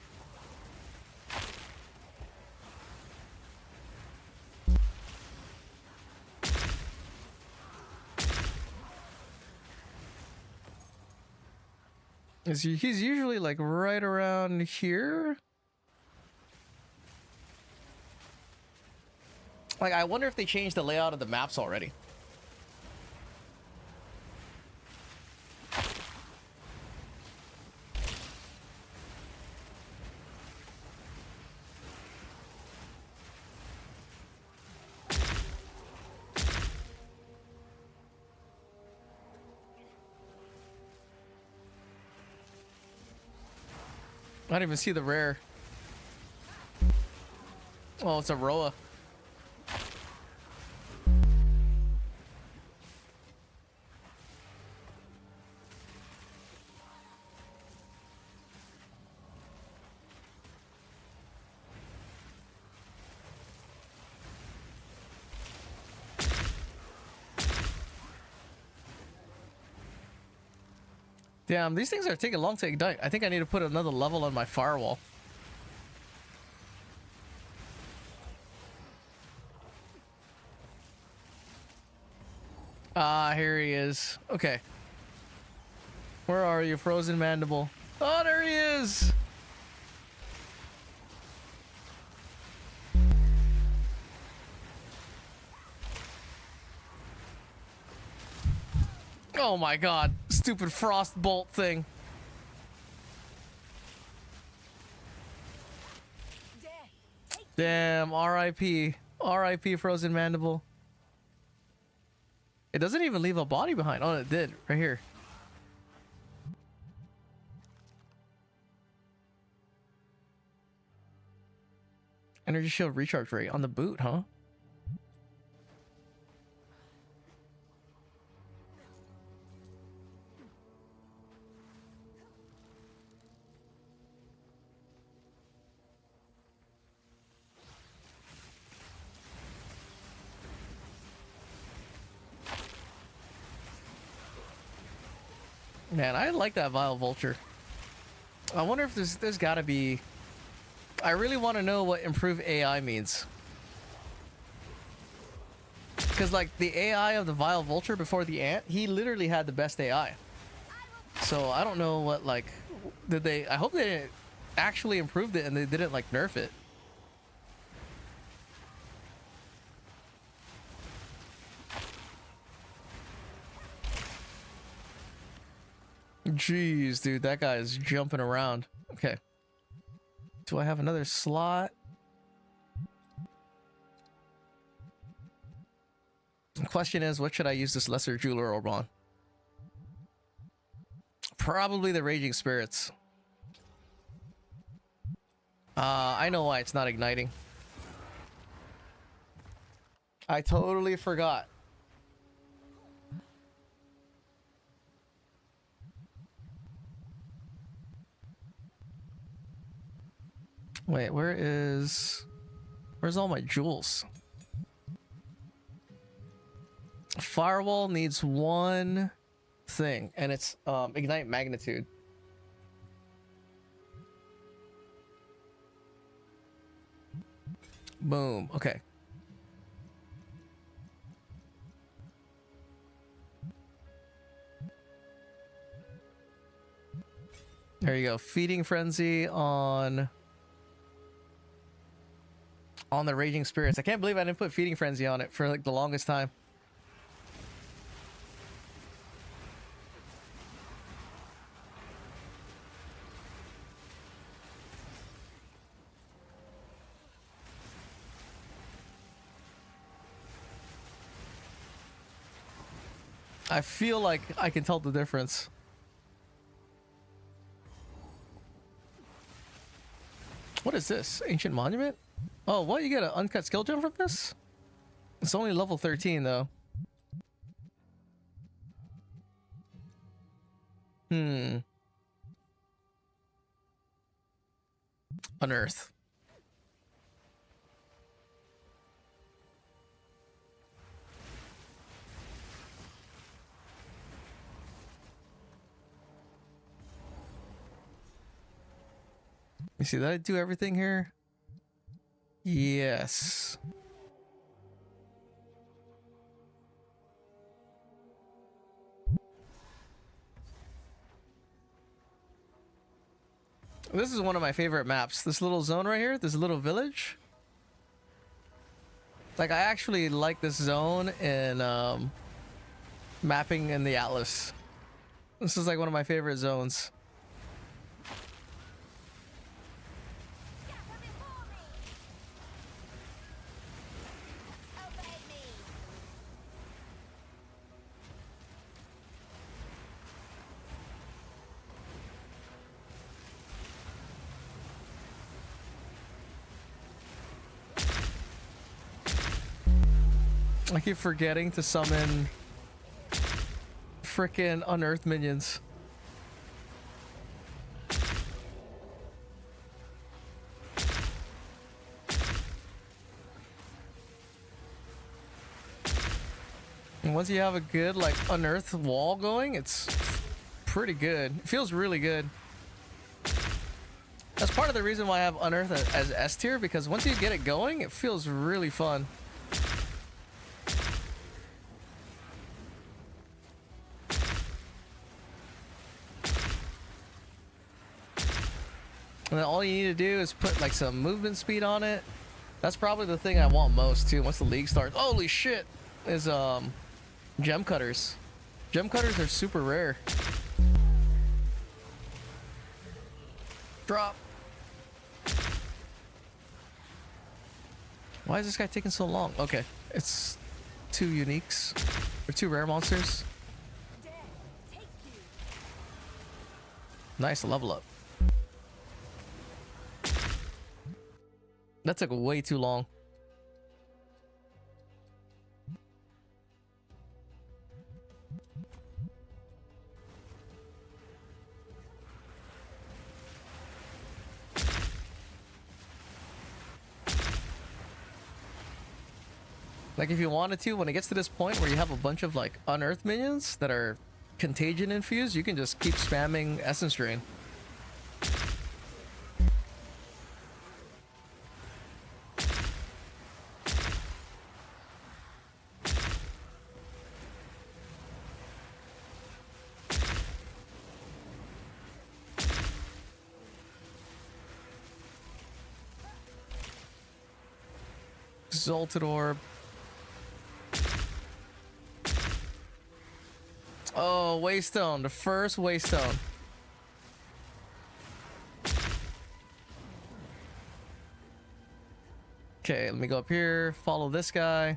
He's usually like right around here. Like, I wonder if they changed the layout of the maps already. I don't even see the rare. Oh, it's a Roa. Damn, these things are taking long to ignite. I think I need to put another level on my firewall. Ah, here he is. Okay. Where are you, Frozen Mandible? Oh, there he is! Oh my god, stupid frost bolt thing. Damn, RIP. RIP Frozen Mandible. It doesn't even leave a body behind. Oh, it did. Right here. Energy shield recharge rate on the boot, huh? Man, I like that Vile Vulture. I wonder if there's gotta be... I really want to know what improved AI means. Because, like, the AI of the Vile Vulture before the Ant, he literally had the best AI. So, I don't know what, like... Did they... I hope they didn't actually improved it and they didn't, like, nerf it. Jeez, dude, that guy is jumping around. Okay. Do I have another slot? The question is, what should I use this Lesser Jeweler orb on? Probably the Raging Spirits. I know why it's not igniting. I totally forgot. Wait, where's all my jewels? Firewall needs one thing, and it's ignite magnitude. Boom. Okay. There you go. Feeding frenzy on the raging spirits. I can't believe I didn't put feeding frenzy on it for like the longest time. I feel like I can tell the difference. What is this? Ancient monument? Oh, what? You get an uncut skill gem from this? It's only level 13 though. Unearth. You see, did I do everything here? Yes. This is one of my favorite maps. This little zone right here, this little village. Like, I actually like this zone in mapping in the Atlas. This is like one of my favorite zones. I keep forgetting to summon frickin' unearthed minions. And once you have a good like unearthed wall going, it's pretty good. It feels really good. That's part of the reason why I have unearthed as S tier, because once you get it going, it feels really fun. And then all you need to do is put like some movement speed on it. That's probably the thing I want most too once the league starts. Holy shit! Is gem cutters. Gem cutters are super rare. Drop. Why is this guy taking so long? Okay, it's 2 uniques or 2 rare monsters. Nice level up. That took way too long. Like if you wanted to, when it gets to this point where you have a bunch of like unearthed minions that are contagion infused, you can just keep spamming essence drain. Exalted Orb. Oh, Waystone. The first Waystone. Okay, let me go up here. Follow this guy.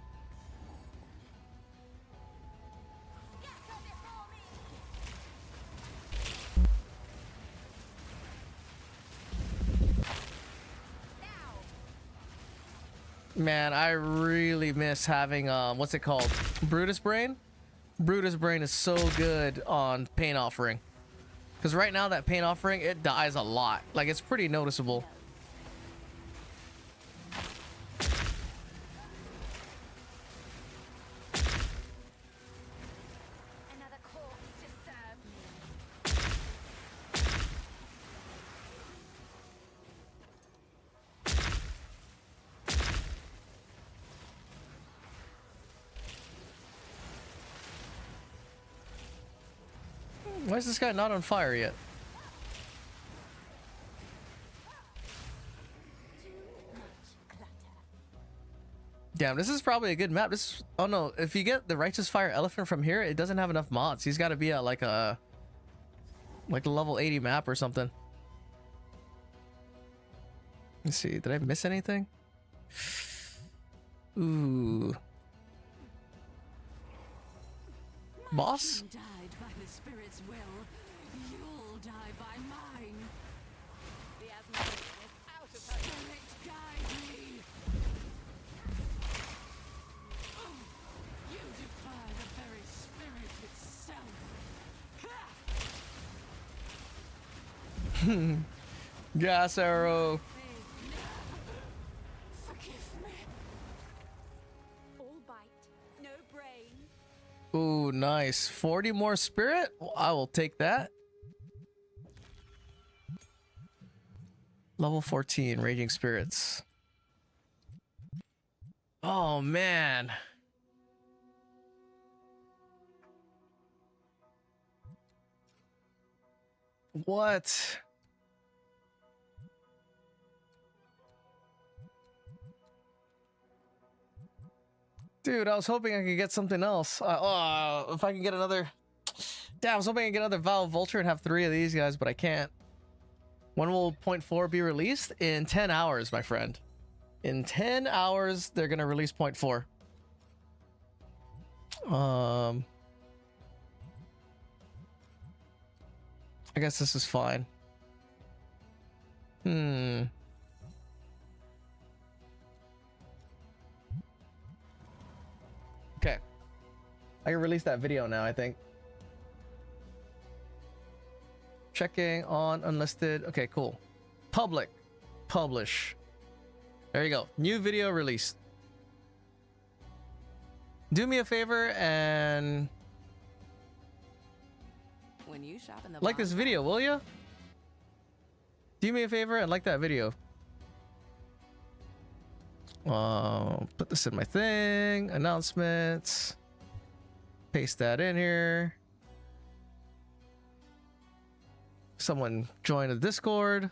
Man, I really miss having what's it called? Brutus Brain? Brutus Brain is so good on Pain Offering. Because right now that Pain Offering, it dies a lot. Like, it's pretty noticeable. Why is this guy not on fire yet? Damn, this is probably a good map. This, oh no, if you get the Righteous Fire Elephant from here, it doesn't have enough mods. He's got to be at like a level 80 map or something. Let's see, did I miss anything? Ooh. Boss? Died by the spirit's will. You'll die by mine. The Asmodean is out of her. Spirit, guide me. You defy the very spirit itself. Gas arrow. Forgive me. All bite, no brain. Ooh, nice. 40 more spirit? Well, I will take that. Level 14, Raging Spirits. Oh, man. What? Dude, I was hoping I could get something else. Oh, if I can get another... Damn, I was hoping I could get another Valve Vulture and have 3 of these guys, but I can't. When will 0.4 be released? In 10 hours, my friend. In 10 hours, they're going to release 0.4. I guess this is fine. Okay. I can release that video now, I think. Checking on unlisted. Okay, cool. Public. Publish. There you go. New video released. Do me a favor and When you shop in the like this video, will ya? Do me a favor and like that video. Put this in my thing. Announcements. Paste that in here. Someone join the Discord.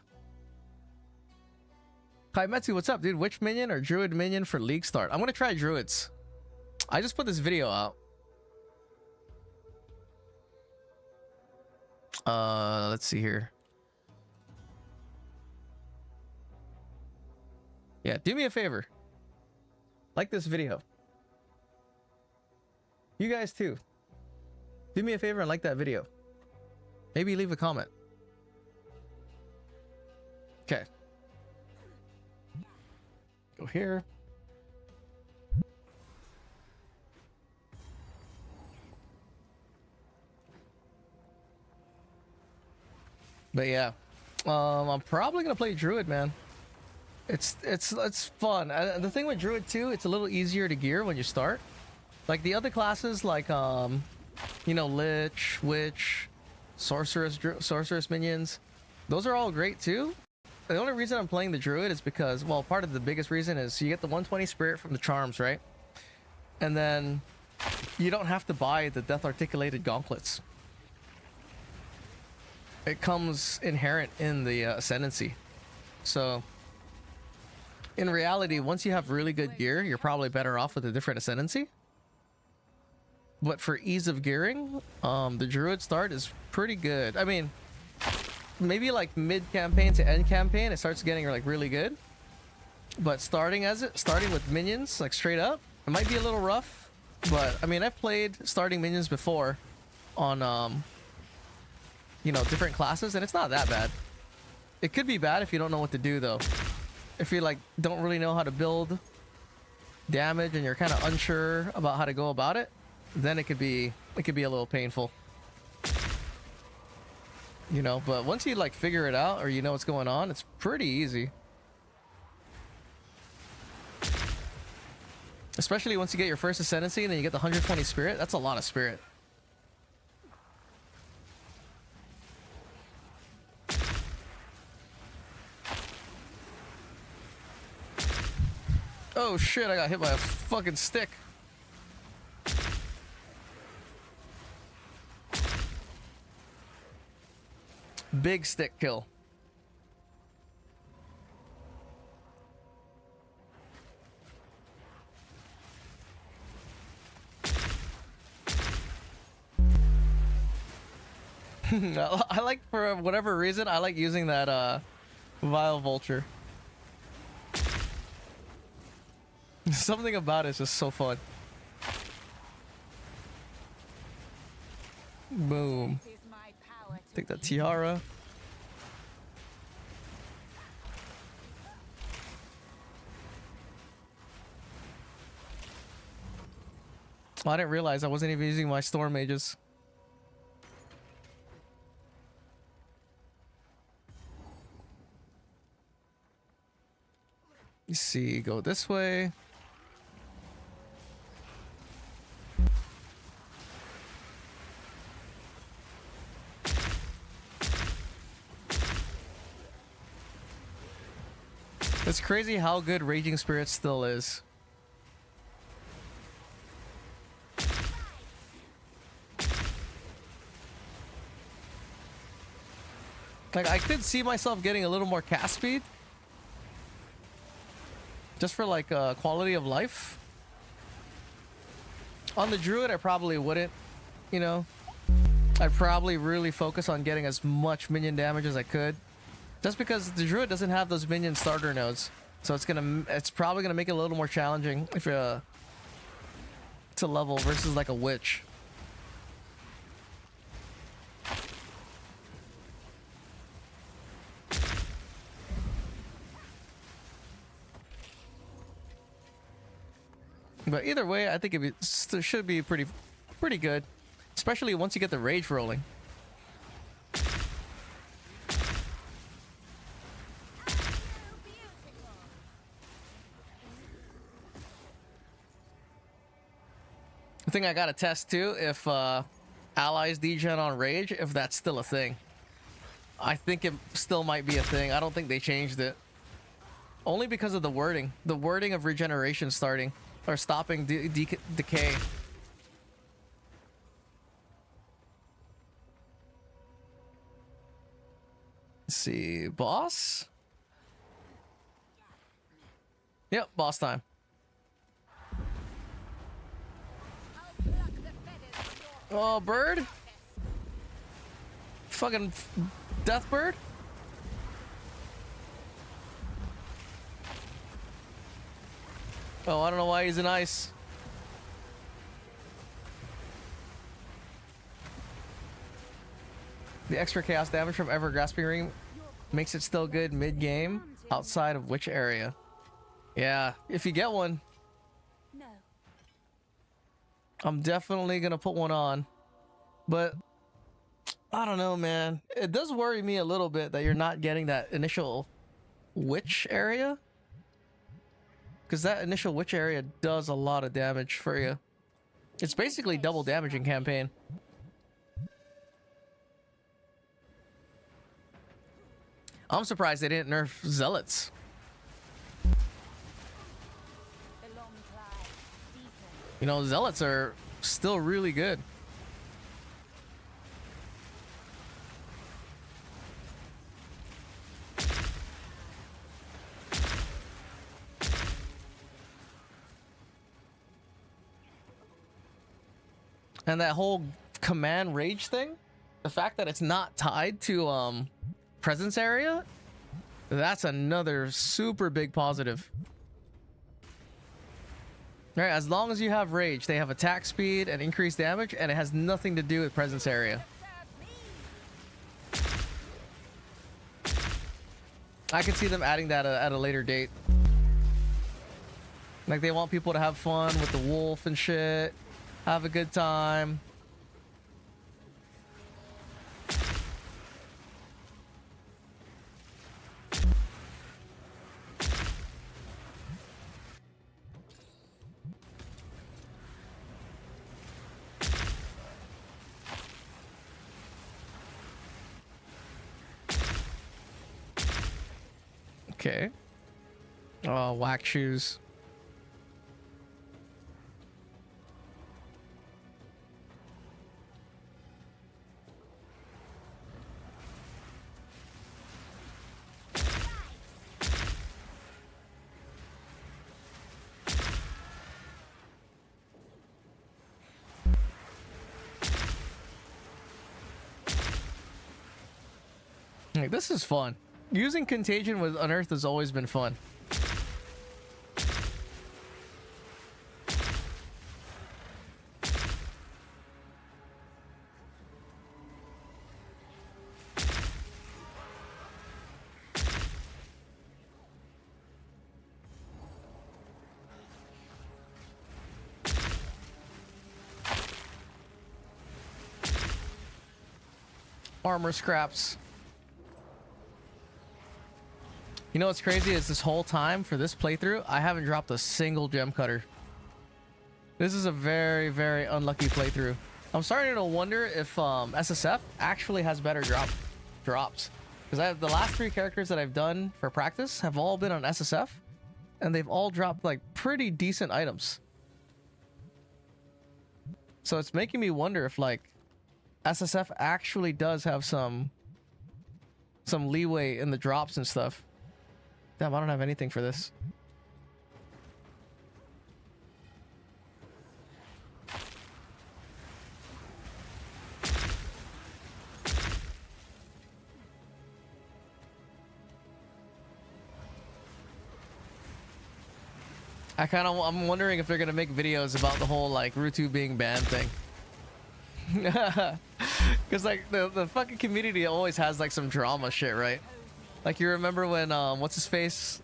Kaimetsu, what's up, dude? Witch minion or druid minion for league start? I'm gonna try druids. I just put this video out. Let's see here. Yeah, do me a favor. Like this video. You guys too. Do me a favor and like that video. Maybe leave a comment. Okay. Go here. But yeah, I'm probably gonna play Druid, man. It's fun. The thing with Druid too, it's a little easier to gear when you start. Like the other classes, like you know, Lich, Witch, Sorceress minions, those are all great too. The only reason I'm playing the Druid is because, well, part of the biggest reason is you get the 120 spirit from the charms, right? And then you don't have to buy the death articulated gauntlets. It comes inherent in the ascendancy. So in reality, once you have really good gear, you're probably better off with a different ascendancy. But for ease of gearing, the Druid start is pretty good. I mean, maybe like mid campaign to end campaign, it starts getting like really good. But starting with minions, like straight up, it might be a little rough. But I mean, I've played starting minions before on you know, different classes, and it's not that bad. It could be bad if you don't know what to do though. If you like don't really know how to build damage and you're kind of unsure about how to go about it, then it could be a little painful. You know, but once you like figure it out or you know what's going on, it's pretty easy. Especially once you get your first ascendancy and then you get the 120 spirit, that's a lot of spirit. Oh shit, I got hit by a fucking stick. Big stick kill. I like, for whatever reason, I like using that Vile Vulture. Something about it is just so fun. Boom. Take that tiara. Oh, I didn't realize I wasn't even using my storm mages. Let's see, go this way. It's crazy how good Raging Spirit still is. Like, I could see myself getting a little more cast speed. Just for like quality of life. On the druid, I probably wouldn't, you know. I'd probably really focus on getting as much minion damage as I could. Just because the druid doesn't have those minion starter nodes. So it's probably gonna make it a little more challenging if to level versus like a witch. But either way, I think it should be pretty good, especially once you get the rage rolling. The thing I gotta test too, if allies degen on rage, if that's still a thing. I think it still might be a thing. I don't think they changed it. Only because of the wording. The wording of regeneration starting. Or stopping decay. Let's see, boss? Yep, boss time. Oh, bird? Fucking death bird? Oh, I don't know why he's in ice. The extra chaos damage from Ever Grasping Ring makes it still good mid-game outside of which area? Yeah, if you get one. No. I'm definitely gonna put one on. But I don't know, man. It does worry me a little bit that you're not getting that initial witch area. Because that initial witch area does a lot of damage for you. It's basically double damage in campaign. I'm surprised they didn't nerf zealots. You know, zealots are still really good. And that whole command rage thing, the fact that it's not tied to presence area, that's another super big positive. All right, as long as you have rage, they have attack speed and increased damage, and it has nothing to do with presence area. I could see them adding that at a later date. Like, they want people to have fun with the wolf and shit. Have a good time. Okay. Oh, whack shoes. Like, this is fun. Using Contagion with Unearth has always been fun. Armor scraps. You know what's crazy is this whole time for this playthrough, I haven't dropped a single gem cutter. This is a very, very unlucky playthrough. I'm starting to wonder if SSF actually has better drops. Because the last 3 characters that I've done for practice have all been on SSF. And they've all dropped like pretty decent items. So it's making me wonder if like SSF actually does have some leeway in the drops and stuff. Damn, I don't have anything for this. I'm wondering if they're gonna make videos about the whole like Rutu being banned thing. Because like the fucking community always has like some drama shit, right? Like you remember when what's his face,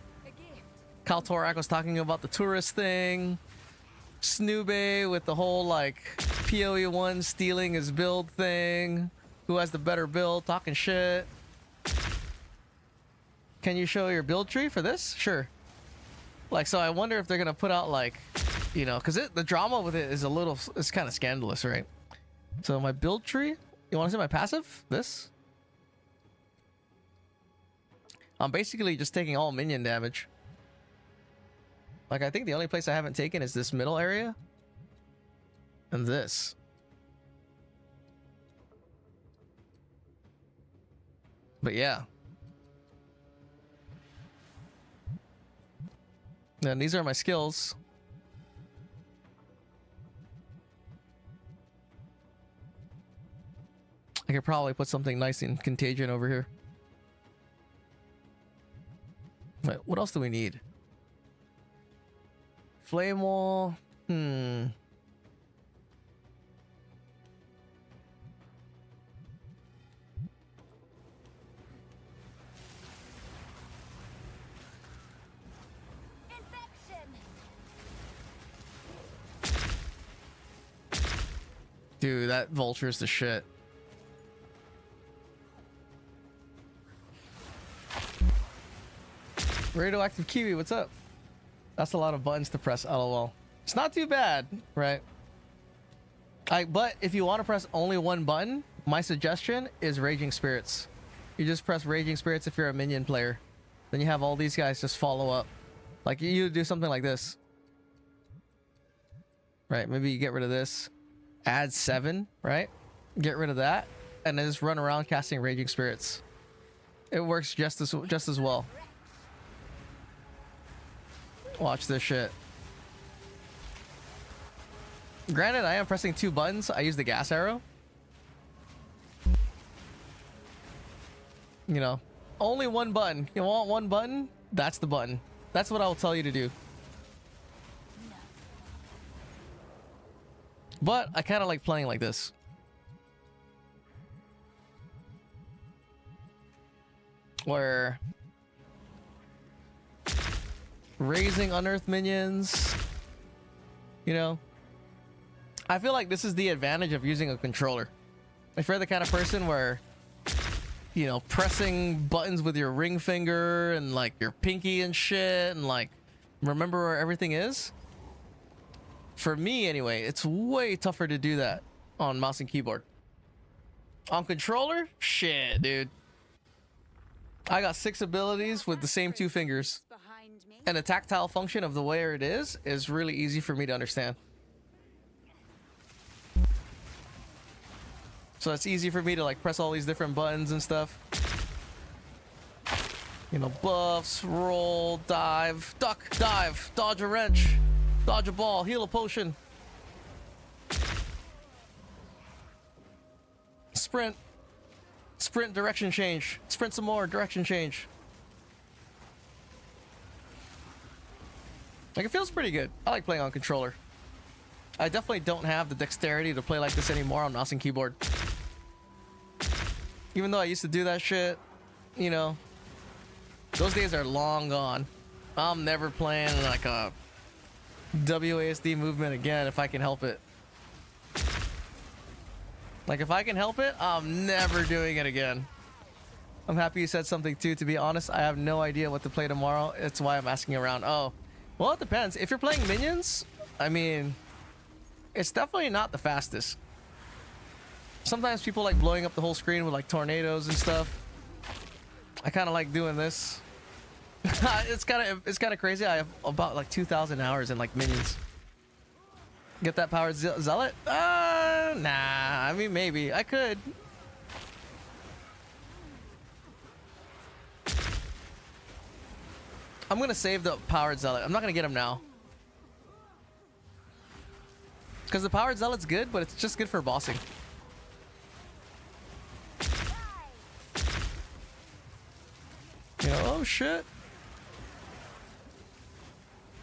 Kal Torak was talking about the tourist thing, Snoobe with the whole like PoE1 stealing his build thing, who has the better build, talking shit. Can you show your build tree for this? Sure. Like, so I wonder if they're gonna put out like, you know, because the drama with it is it's kind of scandalous, right? So my build tree, you want to see my passive? This? I'm basically just taking all minion damage. Like, I think the only place I haven't taken is this middle area. And this. But yeah. And these are my skills. I could probably put something nice in Contagion over here. Wait, what else do we need? Flame wall. Infection. Dude, that vulture is the shit. Radioactive Kiwi, what's up? That's a lot of buttons to press, lol. It's not too bad, right? But if you want to press only one button, my suggestion is Raging Spirits. You just press Raging Spirits if you're a minion player. Then you have all these guys just follow up. Like, you do something like this. Right, maybe you get rid of this. Add 7, right? Get rid of that. And then just run around casting Raging Spirits. It works just as well. Watch this shit. Granted, I am pressing 2 buttons. I use the gas arrow. You know, only one button. You want one button? That's the button. That's what I'll tell you to do. But I kind of like playing like this. Where raising unearthed minions, you know, I feel like this is the advantage of using a controller. If you're the kind of person where, you know, pressing buttons with your ring finger and like your pinky and shit and like remember where everything is, for me anyway, it's way tougher to do that on mouse and keyboard. On controller, shit, dude. I got 6 abilities with the same 2 fingers. And the tactile function of the way it is really easy for me to understand. So it's easy for me to like press all these different buttons and stuff. You know, buffs, roll, dive, duck, dive, dodge a wrench, dodge a ball, heal a potion. Sprint. Sprint, direction change. Sprint some more, direction change. Like, it feels pretty good. I like playing on controller. I definitely don't have the dexterity to play like this anymore on mouse and keyboard. Even though I used to do that shit, you know, those days are long gone. I'm never playing like a WASD movement again if I can help it. Like, if I can help it, I'm never doing it again. I'm happy you said something too. To be honest, I have no idea what to play tomorrow. It's why I'm asking around. Oh, well, it depends. If you're playing minions, I mean, it's definitely not the fastest. Sometimes people like blowing up the whole screen with like tornadoes and stuff. I kind of like doing this. It's kind of crazy. I have about like 2,000 hours in like minions. Get that powered zealot? Nah. I mean, maybe I could. I'm gonna save the powered zealot. I'm not gonna get him now. Because the powered zealot's good, but it's just good for bossing. You know, oh shit.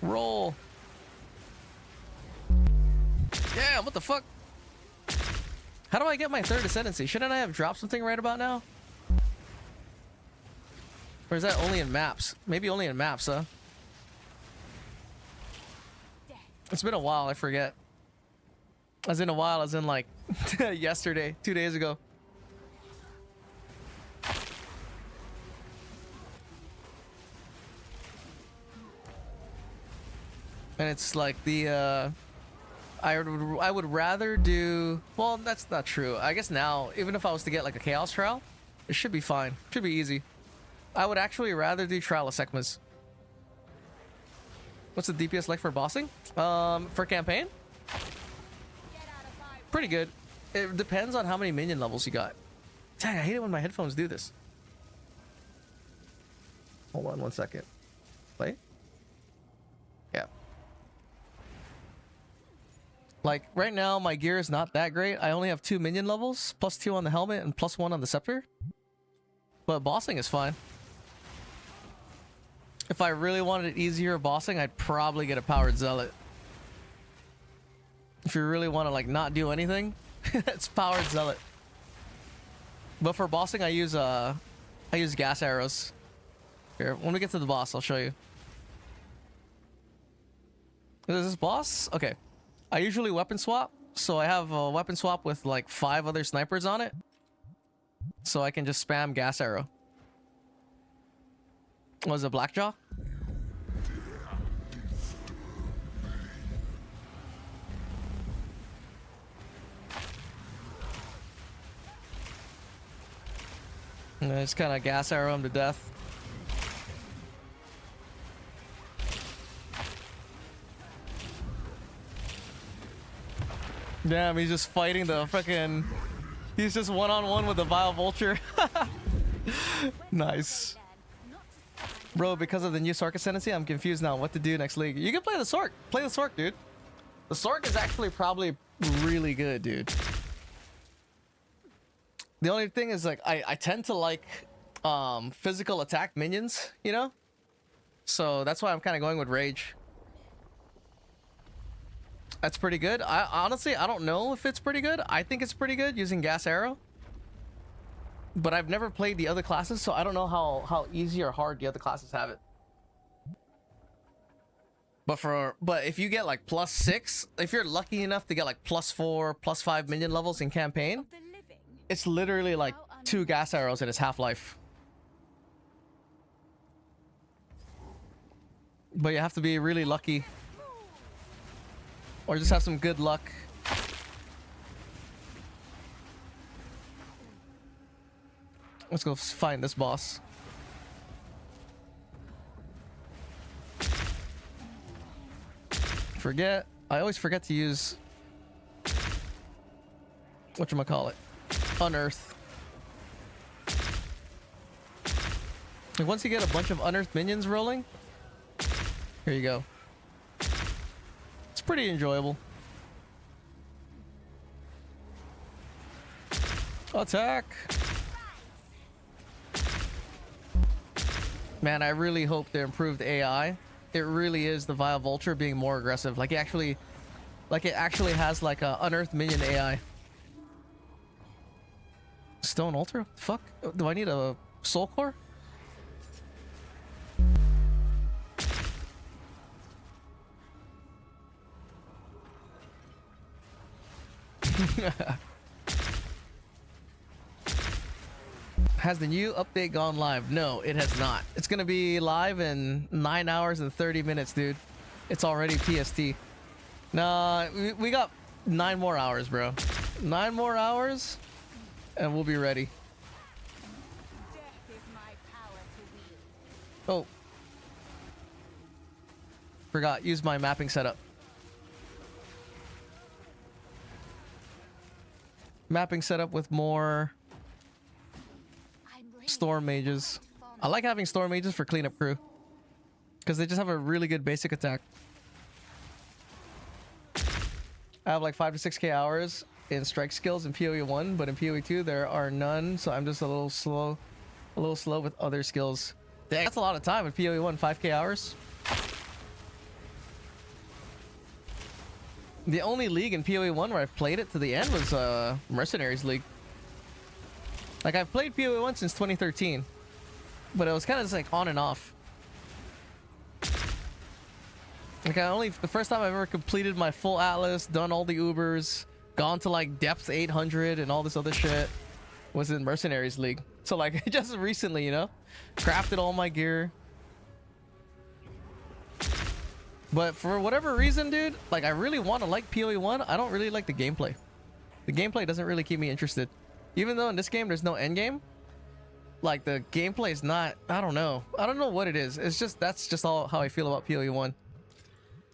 Roll. Yeah, what the fuck? How do I get my third ascendancy? Shouldn't I have dropped something right about now? Or is that only in maps? Maybe only in maps, huh? It's been a while, I forget. As in a while, as in like yesterday, 2 days ago. And it's like the I would rather do, well, that's not true. I guess now, even if I was to get like a chaos trial, it should be fine. Should be easy. I would actually rather do trial of Sekhimas. What's the DPS like for bossing? For campaign? Pretty good. It depends on how many minion levels you got. Dang, I hate it when my headphones do this. Hold on 1 second. Play? Yeah. Like, right now, my gear is not that great. I only have 2 minion levels, +2 on the helmet and +1 on the scepter. But bossing is fine. If I really wanted it easier bossing, I'd probably get a powered zealot. If you really want to, like, not do anything, it's powered zealot. But for bossing, I use gas arrows. Here, when we get to the boss, I'll show you. Is this boss? Okay. I usually weapon swap, so I have a weapon swap with like 5 other snipers on it. So I can just spam gas arrow. Was it Blackjaw? And I just kind of gas arrow him to death. Damn, he's just fighting the fucking... He's just one-on-one with the Vile Vulture. Nice. Bro, because of the new Sork Ascendancy, I'm confused now what to do next league. You can play the Sork. Play the Sork, dude. The Sork is actually probably really good, dude. The only thing is, like, I tend to like physical attack minions, you know? So that's why I'm kind of going with Rage. That's pretty good. I honestly, I don't know if it's pretty good. I think it's pretty good using gas arrow. But I've never played the other classes, so I don't know how easy or hard the other classes have it. But if you get like +6, if you're lucky enough to get like +4, +5 minion levels in campaign, it's literally like 2 gas arrows in its half-life. But you have to be really lucky. Or just have some good luck. Let's go find this boss. I always forget to use... whatchamacallit? Unearth. Like, once you get a bunch of unearthed minions rolling, here you go. It's pretty enjoyable. Attack! Man, I really hope the improved AI. It really is the Vile Vulture being more aggressive. Like it actually has like a unearthed minion AI. Stone Altar? Fuck? Do I need a soul core? Has the new update gone live? No, it has not. It's gonna be live in 9 hours and 30 minutes, dude. It's already PST. Nah, we got 9 more hours, bro. 9 more hours, and we'll be ready. Death is my power to wield. Oh. Forgot, use my mapping setup. Mapping setup with more storm mages. I like having storm mages for cleanup crew because they just have a really good basic attack. I have like 5 to 6k hours in strike skills in PoE 1, but in PoE 2 there are none, so I'm just a little slow with other skills. Dang, that's a lot of time in PoE 1, 5k hours. The only league in PoE 1 where I've played it to the end was Mercenaries League. Like, I've played PoE 1 since 2013, but it was kind of just like on and off. Like, the first time I've ever completed my full Atlas, done all the Ubers, gone to like depth 800 and all this other shit was in Mercenaries League. So like, just recently, you know, crafted all my gear. But for whatever reason, dude, like I really want to like PoE 1. I don't really like the gameplay. The gameplay doesn't really keep me interested. Even though in this game there's no end game, like the gameplay is not, I don't know what it is. It's just, that's just all how I feel about PoE 1.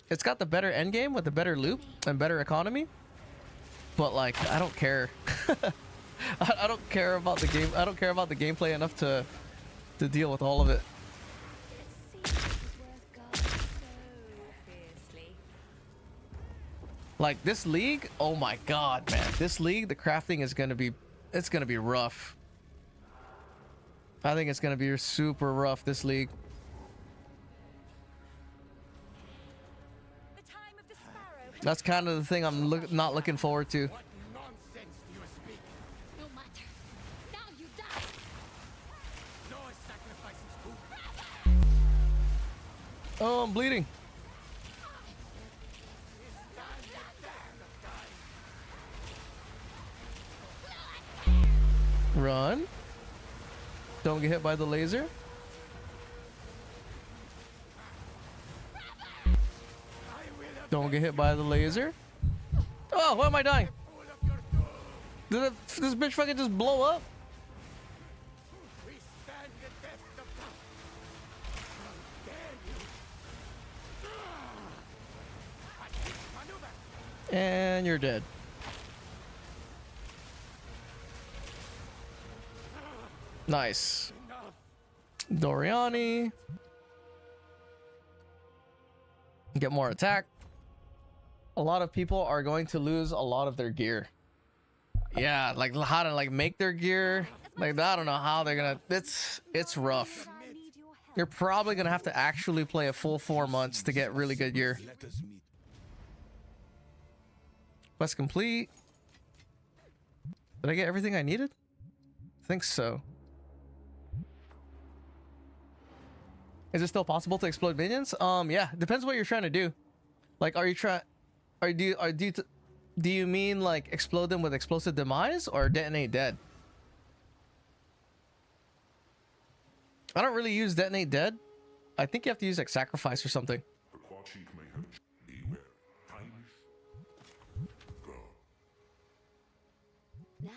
It's got the better end game with the better loot and better economy, but like I don't care. I don't care about the game. I don't care about the gameplay enough to deal with all of it. Like this league, oh my god, man. This league, the crafting is gonna be, it's gonna be rough. I think it's gonna be super rough, this league. The time of the sparrow. That's kind of the thing I'm not looking forward to. What nonsense do you speak? No matter. Now you die. No sacrifices too. Oh, I'm bleeding. Run. Don't get hit by the laser. Don't get hit by the laser. Oh, why am I dying? Did this bitch fucking just blow up? We stand the test of time. How dare you? And you're dead. Nice. Doriani. Get more attack. A lot of people are going to lose a lot of their gear. Yeah, like how to like make their gear. Like I don't know how they're gonna. It's rough. I need your help. You're probably gonna have to actually play a full 4 months to get really good gear. Quest complete. Did I get everything I needed? I think so. Is it still possible to explode minions? Yeah, depends what you're trying to do. Like, do you mean like explode them with explosive demise or detonate dead? I don't really use detonate dead. I think you have to use like sacrifice or something. Nice.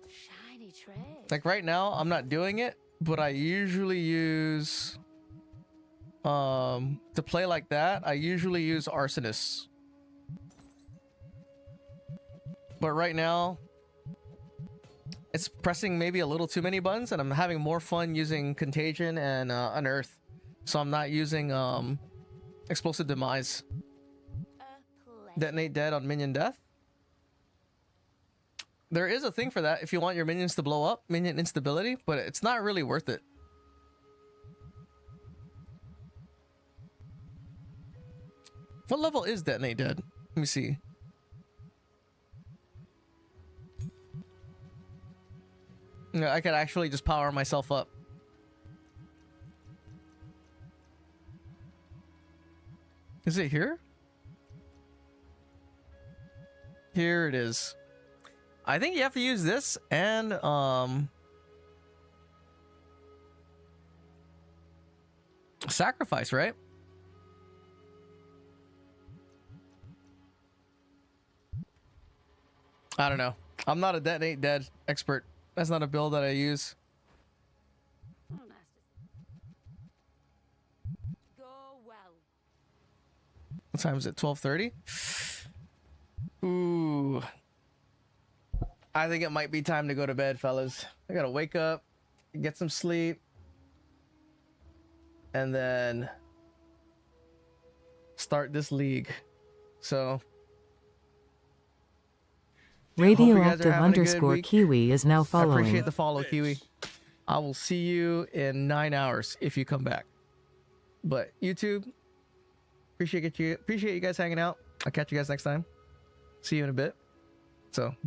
Shiny tray. Like right now, I'm not doing it, but I usually use to play like that, I usually use Arsonist. But right now, it's pressing maybe a little too many buttons, and I'm having more fun using Contagion and Unearth. So I'm not using Explosive Demise. Detonate Dead on minion death. There is a thing for that if you want your minions to blow up, minion instability, but it's not really worth it. What level is Detonate Dead? Let me see. Yeah, I could actually just power myself up. Is it here? Here it is. I think you have to use this and sacrifice, right? I don't know. I'm not a Detonate Dead expert. That's not a build that I use. Oh, nasty. Go well. What time is it? 12:30? Ooh. I think it might be time to go to bed, fellas. I gotta wake up, get some sleep, and then start this league. So Radioactive having a good underscore week. Kiwi is now I following. appreciate the follow, Kiwi. I will see you in 9 hours if you come back. But YouTube, appreciate you guys hanging out. I'll catch you guys next time. See you in a bit. So